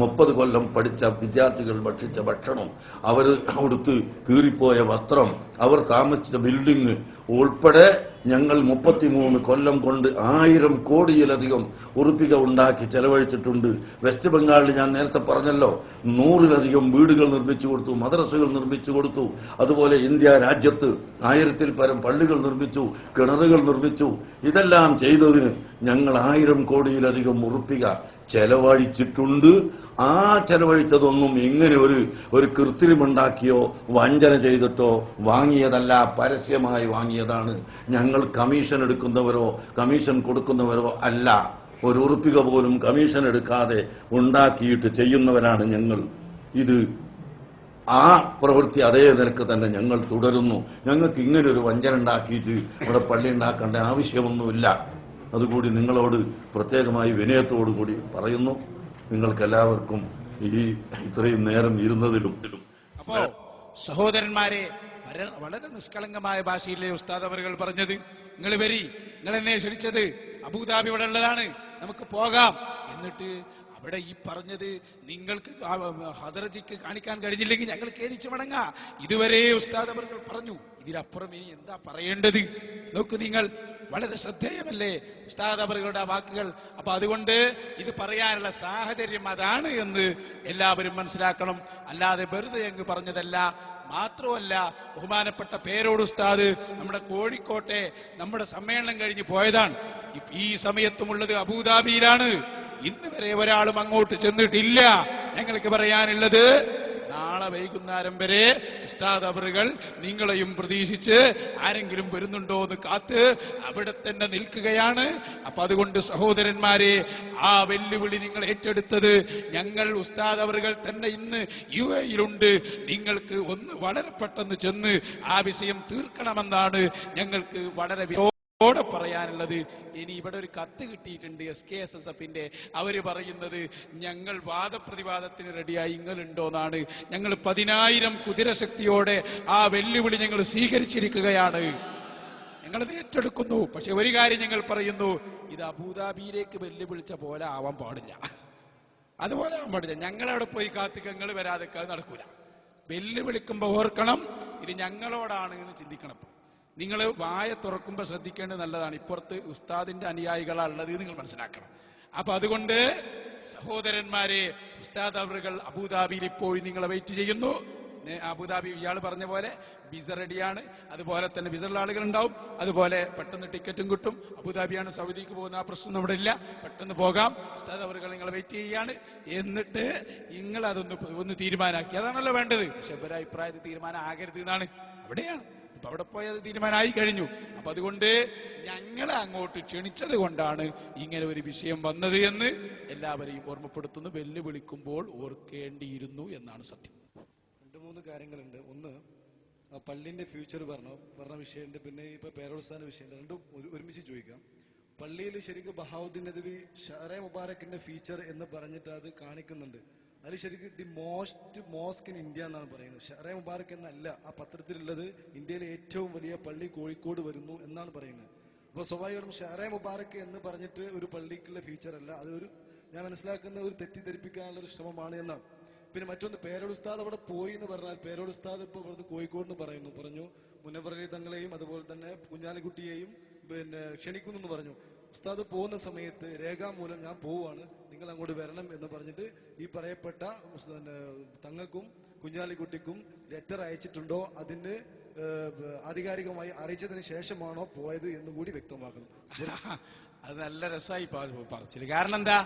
30 കൊല്ലം പഠിച്ച വിദ്യാർത്ഥികൾ ഭക്ഷിച്ച ഭക്ഷണം, അവർ കൊടുത്ത് കീറിപ്പോയ വസ്ത്രം, അവർ താമസിച്ച ബിൽഡിംഗ് ഉൾപ്പെടെ ഞങ്ങൾ 33 കൊല്ലം കൊണ്ട് 1000 കോടിയിലധികം ഉറുപ്പിക ഉണ്ടാക്കി ചെലവഴിച്ചിട്ടുണ്ട്. വെസ്റ്റ് ബംഗാളിൽ ഞാൻ നേരത്തെ പറഞ്ഞല്ലോ 100-ലധികം വീടുകൾ നിർമ്മിച്ചു കൊടുത്തു, മദ്രസകൾ നിർമ്മിച്ചു കൊടുത്തു. അതുപോലെ ഇന്ത്യ രാജ്യത്ത് 1000-ൽ പരം പള്ളികൾ നിർമ്മിച്ചു, കിണറുകൾ നിർമ്മിച്ചു. ഇതെല്ലാം ചെയ്തതിന് ഞങ്ങൾ 1000 കോടിയിലധികം ഉറുപ്പിക ചെലവഴിച്ചിട്ടുണ്ട്. ആ ചെലവഴിച്ചതൊന്നും ഇങ്ങനെ ഒരു കൃത്രിമുണ്ടാക്കിയോ വഞ്ചന ചെയ്തിട്ടോ വാങ്ങിയതല്ല, പരസ്യമായി വാങ്ങിയതാണ്. ഞങ്ങൾ കമ്മീഷൻ എടുക്കുന്നവരോ കമ്മീഷൻ കൊടുക്കുന്നവരോ അല്ല. ഒരു ഉറുപ്പിക പോലും കമ്മീഷൻ എടുക്കാതെ ഉണ്ടാക്കിയിട്ട് ചെയ്യുന്നവരാണ് ഞങ്ങൾ. ഇത് ആ പ്രവൃത്തി അതേ നിലക്ക് തന്നെ ഞങ്ങൾ തുടരുന്നു. ഞങ്ങൾക്ക് ഇങ്ങനെ ഒരു വഞ്ചന ഉണ്ടാക്കിയിട്ട് ഇവിടെ പള്ളി ഉണ്ടാക്കേണ്ട ആവശ്യമൊന്നുമില്ല. അതുകൂടി നിങ്ങളോട് പ്രത്യേകമായി വിനയത്തോടുകൂടി പറയുന്നു. നിങ്ങൾക്കെല്ലാവർക്കും ഇത്രയും നേരം ഇരുന്നതിലും. അപ്പോ സഹോദരന്മാരെ, വളരെ നിഷ്കളങ്കമായ ഭാഷയിലെ ഉസ്താദ് അവറുകൾ പറഞ്ഞത്, നിങ്ങൾ വരി, നിങ്ങൾ എന്നെ ക്ഷണിച്ചത് അബൂദാബി ഇവിടെ ഉള്ളതാണ്, നമുക്ക് പോകാം. എന്നിട്ട് അവിടെ ഈ പറഞ്ഞത് നിങ്ങൾക്ക് ഹദറജിക്ക് കാണിക്കാൻ കഴിഞ്ഞില്ലെങ്കിൽ ഞങ്ങൾ കേരിച്ചു മടങ്ങാ. ഇതുവരെ ഉസ്താദ് അവറുകൾ പറഞ്ഞു. ഇതിലപ്പുറം ഇനി എന്താ പറയേണ്ടത്? നോക്കൂ, നിങ്ങൾ വളരെ ശ്രദ്ധേയമല്ലേ ഉസ്താദ് അവറുകളുടെ വാക്കുകൾ. അപ്പൊ അതുകൊണ്ട് ഇത് പറയാനുള്ള സാഹചര്യം അതാണ് എന്ന് എല്ലാവരും മനസ്സിലാക്കണം. അല്ലാതെ വെറുതെ അങ്ങ് പറഞ്ഞതല്ല. മാത്രമല്ല, ബഹുമാനപ്പെട്ട പേരോട് ഉസ്താദ് നമ്മുടെ കോഴിക്കോട്ടെ നമ്മുടെ സമ്മേളനം കഴിഞ്ഞ് പോയതാണ്. ഈ സമയത്തുമുള്ളത് അബൂദാബിയിലാണ്. ഇന്ന് വരെ ഒരാളും അങ്ങോട്ട് ചെന്നിട്ടില്ല. ഞങ്ങൾക്ക് പറയാനുള്ളത്, നാളെ വൈകുന്നേരം വരെ ഉസ്താദ് അവറുകൾ നിങ്ങളെയും പ്രതീക്ഷിച്ച് ആരെങ്കിലും വരുന്നുണ്ടോ എന്ന് കാത്ത് അവിടെ തന്നെ നിൽക്കുകയാണ്. അപ്പൊ അതുകൊണ്ട് സഹോദരന്മാരെ, ആ വെല്ലുവിളി നിങ്ങൾ ഏറ്റെടുത്തത് ഞങ്ങൾ ഉസ്താദ് അവറുകൾ തന്നെ ഇന്ന് UAE-യിലുണ്ട്. നിങ്ങൾക്ക് ഒന്ന് വളരെ പെട്ടെന്ന് ചെന്ന് ആ വിഷയം തീർക്കണമെന്നാണ് ഞങ്ങൾക്ക് വളരെ ോടെ പറയാനുള്ളത്. ഇനി ഇവിടെ ഒരു കത്ത് കിട്ടിയിട്ടുണ്ട് SKSSF-ന്റെ. അവര് പറയുന്നത് ഞങ്ങൾ വാദപ്രതിവാദത്തിന് റെഡിയായി, ഇങ്ങളുണ്ടോന്നാണ്. ഞങ്ങൾ 10,000 കുതിരശക്തിയോടെ ആ വെല്ലുവിളി ഞങ്ങൾ സ്വീകരിച്ചിരിക്കുകയാണ്. ഞങ്ങളത് ഏറ്റെടുക്കുന്നു. പക്ഷെ ഒരു കാര്യം ഞങ്ങൾ പറയുന്നു, ഇത് അബൂദാബിയിലേക്ക് വെല്ലുവിളിച്ച പോലെ ആവാൻ പാടില്ല. അതുപോലെ ആവാൻ പാടില്ല. ഞങ്ങളവിടെ പോയി കാത്തുക, നിങ്ങൾ വരാതെ നടക്കൂല. വെല്ലുവിളിക്കുമ്പോ ഓർക്കണം, ഇത് ഞങ്ങളോടാണ് എന്ന് ചിന്തിക്കണം. നിങ്ങൾ വായ തുറക്കുമ്പോൾ ശ്രദ്ധിക്കേണ്ടത് നല്ലതാണ്. ഇപ്പുറത്ത് ഉസ്താദിന്റെ അനുയായികളാണുള്ളത് നിങ്ങൾ മനസ്സിലാക്കണം. അപ്പൊ അതുകൊണ്ട് സഹോദരന്മാരെ, ഉസ്താദ് അവറുകൾ അബൂദാബിയിൽ ഇപ്പോൾ നിങ്ങളെ വെയിറ്റ് ചെയ്യുന്നു. അബുദാബി ഇയാൾ പറഞ്ഞ പോലെ വിസ റെഡിയാണ്. അതുപോലെ തന്നെ വിസയുള്ള ആളുകൾ ഉണ്ടാവും. അതുപോലെ പെട്ടെന്ന് ടിക്കറ്റും കിട്ടും. അബുദാബിയാണ്, സൗദിക്ക് പോകുന്ന ആ പ്രശ്നം നമ്മുടെ ഇല്ല. പെട്ടെന്ന് പോകാം. ഉസ്താദ് അവറുകൾ നിങ്ങളെ വെയിറ്റ് ചെയ്യാണ്. എന്നിട്ട് നിങ്ങൾ ഒന്ന് തീരുമാനാക്കി. അതാണല്ലോ വേണ്ടത്. പക്ഷെ ഇവരുടെ അഭിപ്രായത്തിൽ തീരുമാനം ആകരുത് എന്നാണ്. അവിടെയാണ് ഇപ്പൊ അവിടെ പോയത് തീരുമാനമായി കഴിഞ്ഞു. അപ്പൊ അതുകൊണ്ട് ഞങ്ങളെ അങ്ങോട്ട് ക്ഷണിച്ചത് കൊണ്ടാണ് ഇങ്ങനെ ഒരു വിഷയം വന്നത് എന്ന് എല്ലാവരെയും ഓർമ്മപ്പെടുത്തുന്നു. വെല്ലുവിളിക്കുമ്പോൾ ഓർക്കേണ്ടിയിരുന്നു എന്നാണ് സത്യം. 2-3 കാര്യങ്ങളുണ്ട്. ഒന്ന്, പള്ളിന്റെ ഫ്യൂച്ചർ പറഞ്ഞ വിഷയമുണ്ട്. പിന്നെ ഇപ്പൊ പേരോത്സാന വിഷയമുണ്ട്. രണ്ടും ഒരുമിച്ച് ചോദിക്കാം. പള്ളിയിൽ ശരിക്കും ബഹാവുദ്ദീൻ നദവി ഷാറെ മുബാറക്കിന്റെ ഫീച്ചർ എന്ന് പറഞ്ഞിട്ട് അത് കാണിക്കുന്നുണ്ട്. അത് ശരിക്കും ദി മോസ്ക് ഇൻ ഇന്ത്യ എന്നാണ് പറയുന്നത്. ഷാറെ മുബാറക്ക് എന്നല്ല ആ പത്രത്തിലുള്ളത്. ഇന്ത്യയിലെ ഏറ്റവും വലിയ പള്ളി കോഴിക്കോട് വരുന്നു എന്നാണ് പറയുന്നത്. അപ്പൊ സ്വാഭാവികമായും ഷാറെ മുബാറക്ക് എന്ന് പറഞ്ഞിട്ട് ഒരു പള്ളിക്കുള്ള ഫീച്ചർ അല്ല. അതൊരു ഞാൻ മനസ്സിലാക്കുന്ന ഒരു തെറ്റിദ്ധരിപ്പിക്കാനുള്ള ഒരു ശ്രമമാണ് എന്നാണ്. പിന്നെ മറ്റൊന്ന്, പേരോട് ഉസ്താദ് അവിടെ പോയി എന്ന് പറഞ്ഞാൽ പേരോട് ഉസ്താദ് ഇപ്പൊ ഇവിടുന്ന് കോഴിക്കോട് എന്ന് പറഞ്ഞു മുനവ്വർ അലി തങ്ങളെയും അതുപോലെ തന്നെ കുഞ്ഞാലിക്കുട്ടിയെയും ക്ഷണിക്കുന്നു എന്ന് പറഞ്ഞു. ഉസ്താദ് പോകുന്ന സമയത്ത് രേഖാമൂലം ഞാൻ പോവുകയാണ്, നിങ്ങൾ അങ്ങോട്ട് വരണം എന്ന് പറഞ്ഞിട്ട് ഈ പറയപ്പെട്ട തങ്ങൾക്കും കുഞ്ഞാലിക്കുട്ടിക്കും ലെറ്റർ അയച്ചിട്ടുണ്ടോ, അതിന് ആധികാരികമായി അറിയിച്ചതിന് ശേഷമാണോ പോയത് എന്നും കൂടി വ്യക്തമാക്കണം. അത് നല്ല രസമായി പറച്ചില്. കാരണം എന്താ,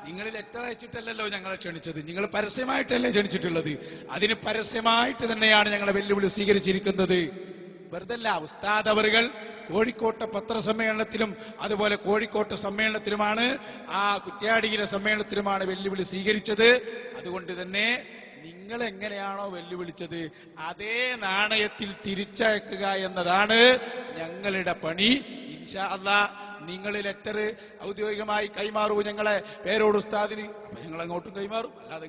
നിങ്ങൾ ലെറ്റർ അയച്ചിട്ടല്ലല്ലോ ഞങ്ങളെ ക്ഷണിച്ചത്, നിങ്ങൾ പരസ്യമായിട്ടല്ലേ ക്ഷണിച്ചിട്ടുള്ളത്. അതിന് പരസ്യമായിട്ട് തന്നെയാണ് ഞങ്ങളെ വെല്ലുവിളി സ്വീകരിച്ചിരിക്കുന്നത്. വെറുതല്ല. ഉസ്താദ് അവറുകൾ കോഴിക്കോട്ടെ പത്രസമ്മേളനത്തിലും അതുപോലെ കോഴിക്കോട്ടെ സമ്മേളനത്തിലുമാണ്, ആ കുറ്റ്യാടിയിലെ സമ്മേളനത്തിലുമാണ് വെല്ലുവിളി സ്വീകരിച്ചത്. അതുകൊണ്ട് തന്നെ നിങ്ങൾ എങ്ങനെയാണോ വെല്ലുവിളിച്ചത് അതേ നാണയത്തിൽ തിരിച്ചയക്കുക എന്നതാണ് ഞങ്ങളുടെ പണി. ഇൻഷാ അല്ലാഹ് നിങ്ങൾ ലെറ്റർ ഔദ്യോഗികമായി കൈമാറൂ ഞങ്ങളെ പേരോട് ഉസ്താദിന്. അപ്പൊ ഞങ്ങൾ അങ്ങോട്ടും കൈമാറും. അല്ലാതെ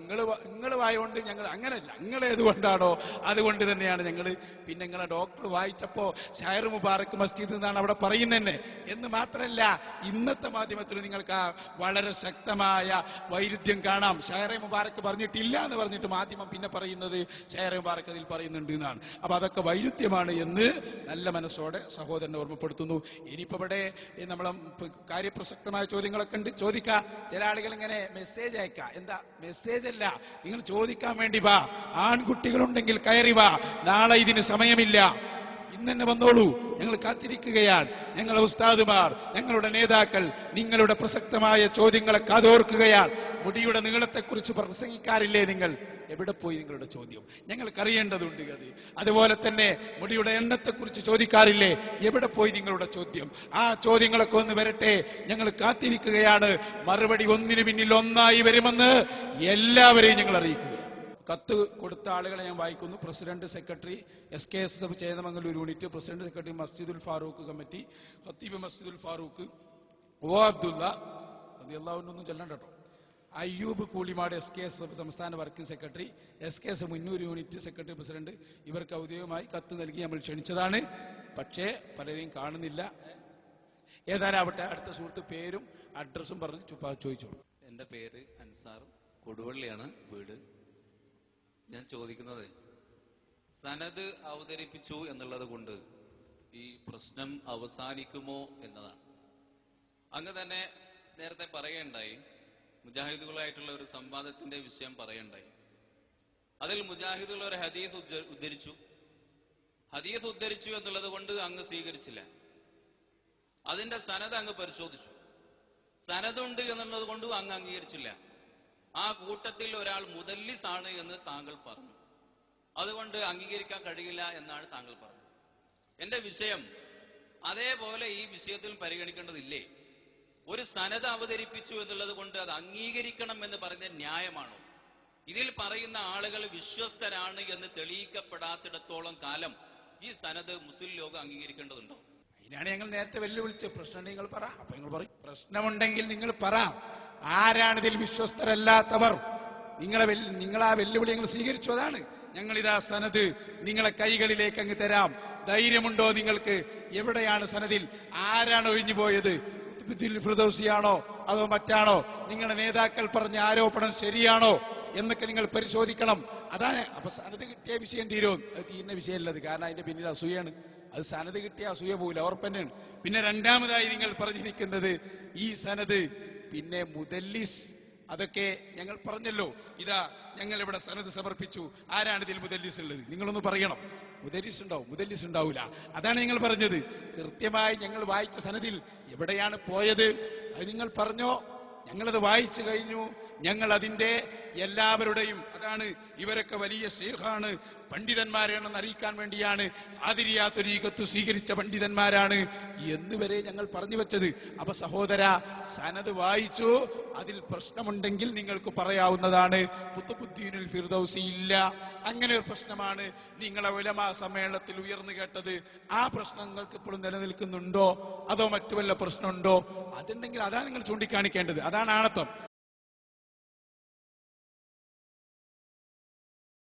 നിങ്ങൾ വായോണ്ട് ഞങ്ങൾ അങ്ങനെയല്ല. നിങ്ങൾ ഏതുകൊണ്ടാണോ അതുകൊണ്ട് തന്നെയാണ് ഞങ്ങൾ. പിന്നെ നിങ്ങളെ ഡോക്ടർ വായിച്ചപ്പോ ഷായർ മുബാറക് മസ്ജിദ് എന്നാണ് അവിടെ പറയുന്നതന്നെ എന്ന് മാത്രമല്ല, ഇന്നത്തെ മാധ്യമത്തിൽ നിങ്ങൾക്ക് ആ വളരെ ശക്തമായ വൈരുദ്ധ്യം കാണാം. ഷായർ മുബാറക് പറഞ്ഞിട്ടില്ല എന്ന് പറഞ്ഞിട്ട് മാധ്യമം പിന്നെ പറയുന്നത് ഷായർ മുബാറക് അതിൽ പറയുന്നുണ്ട് എന്നാണ്. അപ്പൊ അതൊക്കെ വൈരുദ്ധ്യമാണ് എന്ന് നല്ല മനസ്സോടെ സഹോദരനെ ഓർമ്മപ്പെടുത്തുന്നു. ഇനിയിപ്പോ ഇവിടെ നമ്മളെ കാര്യപ്രസക്തമായ ചോദ്യങ്ങളൊക്കെ ഉണ്ട്, ചോദിക്കാം. ചില ആളുകൾ ഇങ്ങനെ മെസ്സേജ് അയക്കാം. എന്താ മെസ്സേജ് അല്ല, നിങ്ങൾ ചോദിക്കാൻ വേണ്ടി വാ. ആൺകുട്ടികളുണ്ടെങ്കിൽ കയറി വാ. നാളെ ഇതിന് സമയമില്ല, ഇന്ന് തന്നെ വന്നോളൂ. ഞങ്ങൾ കാത്തിരിക്കുകയാണ്. ഞങ്ങളുടെ ഉസ്താദുമാർ, ഞങ്ങളുടെ നേതാക്കൾ നിങ്ങളുടെ പ്രസക്തമായ ചോദ്യങ്ങളെ കാതോർക്കുകയാണ്. മുടിയുടെ നീളത്തെക്കുറിച്ച് പ്രസംഗിക്കാറില്ലേ നിങ്ങൾ? എവിടെ പോയി നിങ്ങളുടെ ചോദ്യം? ഞങ്ങൾക്കറിയേണ്ടതുണ്ട് അത്. അതുപോലെ തന്നെ മുടിയുടെ എണ്ണത്തെക്കുറിച്ച് ചോദിക്കാറില്ലേ? എവിടെ പോയി നിങ്ങളുടെ ചോദ്യം? ആ ചോദ്യങ്ങളൊക്കെ ഒന്ന് വരട്ടെ, ഞങ്ങൾ കാത്തിരിക്കുകയാണ്. മറുപടി ഒന്നിനു പിന്നിൽ ഒന്നായി വരുമെന്ന് എല്ലാവരെയും ഞങ്ങൾ അറിയിക്കുക. കത്ത് കൊടുത്ത ആളുകളെ ഞാൻ വായിക്കുന്നു. President secretary SKSF Chennamangalur unit, president secretary മസ്ജിദുൽ ഫാറൂഖ് കമ്മിറ്റി, ഖത്തീബ് മസ്ജിദുൽ ഫാറൂഖ്, അബ്ദുള്ള റളിയല്ലാഹു ചെല്ലണ്ട കേട്ടോ, അയ്യൂബ് കൂളിമാട് SKSF സംസ്ഥാന വർക്കിംഗ് സെക്രട്ടറി, SKSF മുന്നൂർ യൂണിറ്റ് സെക്രട്ടറി പ്രസിഡന്റ്, ഇവർക്ക് ഔദ്യോഗികമായി കത്ത് നൽകി നമ്മൾ ക്ഷണിച്ചതാണ്. പക്ഷേ പലരെയും കാണുന്നില്ല. ഏതായാലാവട്ടെ, അടുത്ത സുഹൃത്ത് പേരും അഡ്രസ്സും പറഞ്ഞ് ചോദിച്ചോളൂ. എൻ്റെ പേര് അൻസാർ, കൊടുവള്ളിയാണ് വീട്. ഞാൻ ചോദിക്കുന്നത്, സനദ് അവതരിപ്പിച്ചു എന്നുള്ളത് കൊണ്ട് ഈ പ്രശ്നം അവസാനിക്കുമോ എന്നതാണ്. അങ്ങ് തന്നെ നേരത്തെ പറയേണ്ടായി, മുജാഹിദുകളായിട്ടുള്ള ഒരു സംവാദത്തിന്റെ വിഷയം പറയേണ്ടായി. അതിൽ മുജാഹിദുകൾ ഒരു ഹദീസ് ഉദ്ധരിച്ചു. ഹദീസ് ഉദ്ധരിച്ചു എന്നുള്ളത് കൊണ്ട് അങ്ങ് സ്വീകരിച്ചില്ല. അതിന്റെ സനദ് അങ്ങ് പരിശോധിച്ചു. സനദുണ്ട് എന്നുള്ളത് കൊണ്ടും അങ്ങ് അംഗീകരിച്ചില്ല. ആ കൂട്ടത്തിൽ ഒരാൾ മുദല്ലിസ് ആണ് എന്ന് താങ്കൾ പറഞ്ഞു. അതുകൊണ്ട് അംഗീകരിക്കാൻ കഴിയില്ല എന്നാണ് താങ്കൾ പറഞ്ഞത്. എന്റെ വിഷയം അതേപോലെ ഈ വിഷയത്തിൽ പരിഗണിക്കേണ്ടതില്ലേ? ഒരു സനദ് അവതരിപ്പിച്ചു എന്നുള്ളത് കൊണ്ട് അത് അംഗീകരിക്കണം എന്ന് പറഞ്ഞ ന്യായമാണോ? ഇതിൽ പറയുന്ന ആളുകൾ വിശ്വസ്തരാണ് എന്ന് തെളിയിക്കപ്പെടാത്തിടത്തോളം കാലം ഈ സനദ് മുസ്ലിം ലോകം അംഗീകരിക്കേണ്ടതുണ്ടോ? ഇതിനാണ് ഞങ്ങൾ നേരത്തെ വെല്ലുവിളിച്ച്. പ്രശ്നമുണ്ടെങ്കിൽ നിങ്ങൾ പറ. അപ്പൊ നിങ്ങൾ പറയും. പ്രശ്നമുണ്ടെങ്കിൽ നിങ്ങൾ പറ. ആരാണിതിൽ വിശ്വസ്തരല്ലാത്തവർ? നിങ്ങൾ ആ വെല്ലുവിളി ഞങ്ങൾ സ്വീകരിച്ചു. അതാണ് ഞങ്ങളിതാ സനദ് നിങ്ങളെ കൈകളിലേക്ക് അങ്ങ് തരാം. ധൈര്യമുണ്ടോ നിങ്ങൾക്ക്? എവിടെയാണ് സനദിൽ? ആരാണ് ഒഴിഞ്ഞു പോയത്? ഫിർദൗസിയാണോ അതോ മറ്റാണോ? നിങ്ങളുടെ നേതാക്കൾ പറഞ്ഞ ആരോപണം ശരിയാണോ എന്നൊക്കെ നിങ്ങൾ പരിശോധിക്കണം. അതാണ്. അപ്പൊ സനദ് കിട്ടിയ വിഷയം തീരും. അത് തീരുന്ന വിഷയമല്ലത്. കാരണം അതിന്റെ പിന്നിൽ അസൂയാണ്. അത് സനദ് കിട്ടിയ അസൂയ പോകില്ല, ഉറപ്പന്നെയാണ്. പിന്നെ രണ്ടാമതായി നിങ്ങൾ പറഞ്ഞിരിക്കുന്നത് ഈ സനദ് പിന്നെ മുദല്ലിസ്, അതൊക്കെ ഞങ്ങൾ പറഞ്ഞല്ലോ. ഇതാ ഞങ്ങൾ ഇവിടെ സനദ് സമർപ്പിച്ചു. ആരാണ് ഇതിൽ മുദല്ലിസ് ഉള്ളത്? നിങ്ങളൊന്ന് പറയണം. മുദല്ലിസ് ഉണ്ടാവും, മുദല്ലിസ് ഉണ്ടാവില്ല. അതാണ് ഞങ്ങൾ പറഞ്ഞത്. കൃത്യമായി ഞങ്ങൾ വായിച്ച സനദിൽ എവിടെയാണ് പോയത് അത് നിങ്ങൾ പറഞ്ഞോ. ഞങ്ങളത് വായിച്ചു കഴിഞ്ഞു. ഞങ്ങൾ അതിന്റെ എല്ലാവരുടെയും, അതാണ് ഇവരൊക്കെ വലിയ ശൈഖാണ്, പണ്ഡിതന്മാരാണെന്ന് അറിയിക്കാൻ വേണ്ടിയാണ്, ഖാദിരിയ്യ ത്വരീഖത്ത് സ്വീകരിച്ച പണ്ഡിതന്മാരാണ് എന്നുവരെ ഞങ്ങൾ പറഞ്ഞു വെച്ചത്. അപ്പൊ സഹോദര, സനദ് വായിച്ചു. അതിൽ പ്രശ്നമുണ്ടെങ്കിൽ നിങ്ങൾക്ക് പറയാവുന്നതാണ്. ഖുത്ബുദ്ദീനുൽ ഫിർദൗസി ഇല്ല. അങ്ങനെ ഒരു പ്രശ്നമാണ് നിങ്ങളെ ഉലമാ സമ്മേളനത്തിൽ ഉയർന്നു കേട്ടത്. ആ പ്രശ്നങ്ങൾക്ക് ഇപ്പോഴും നിലനിൽക്കുന്നുണ്ടോ അതോ മറ്റു വല്ല പ്രശ്നമുണ്ടോ? അതുണ്ടെങ്കിൽ അതാണ് നിങ്ങൾ ചൂണ്ടിക്കാണിക്കേണ്ടത്. അതാണ് ആണത്വം.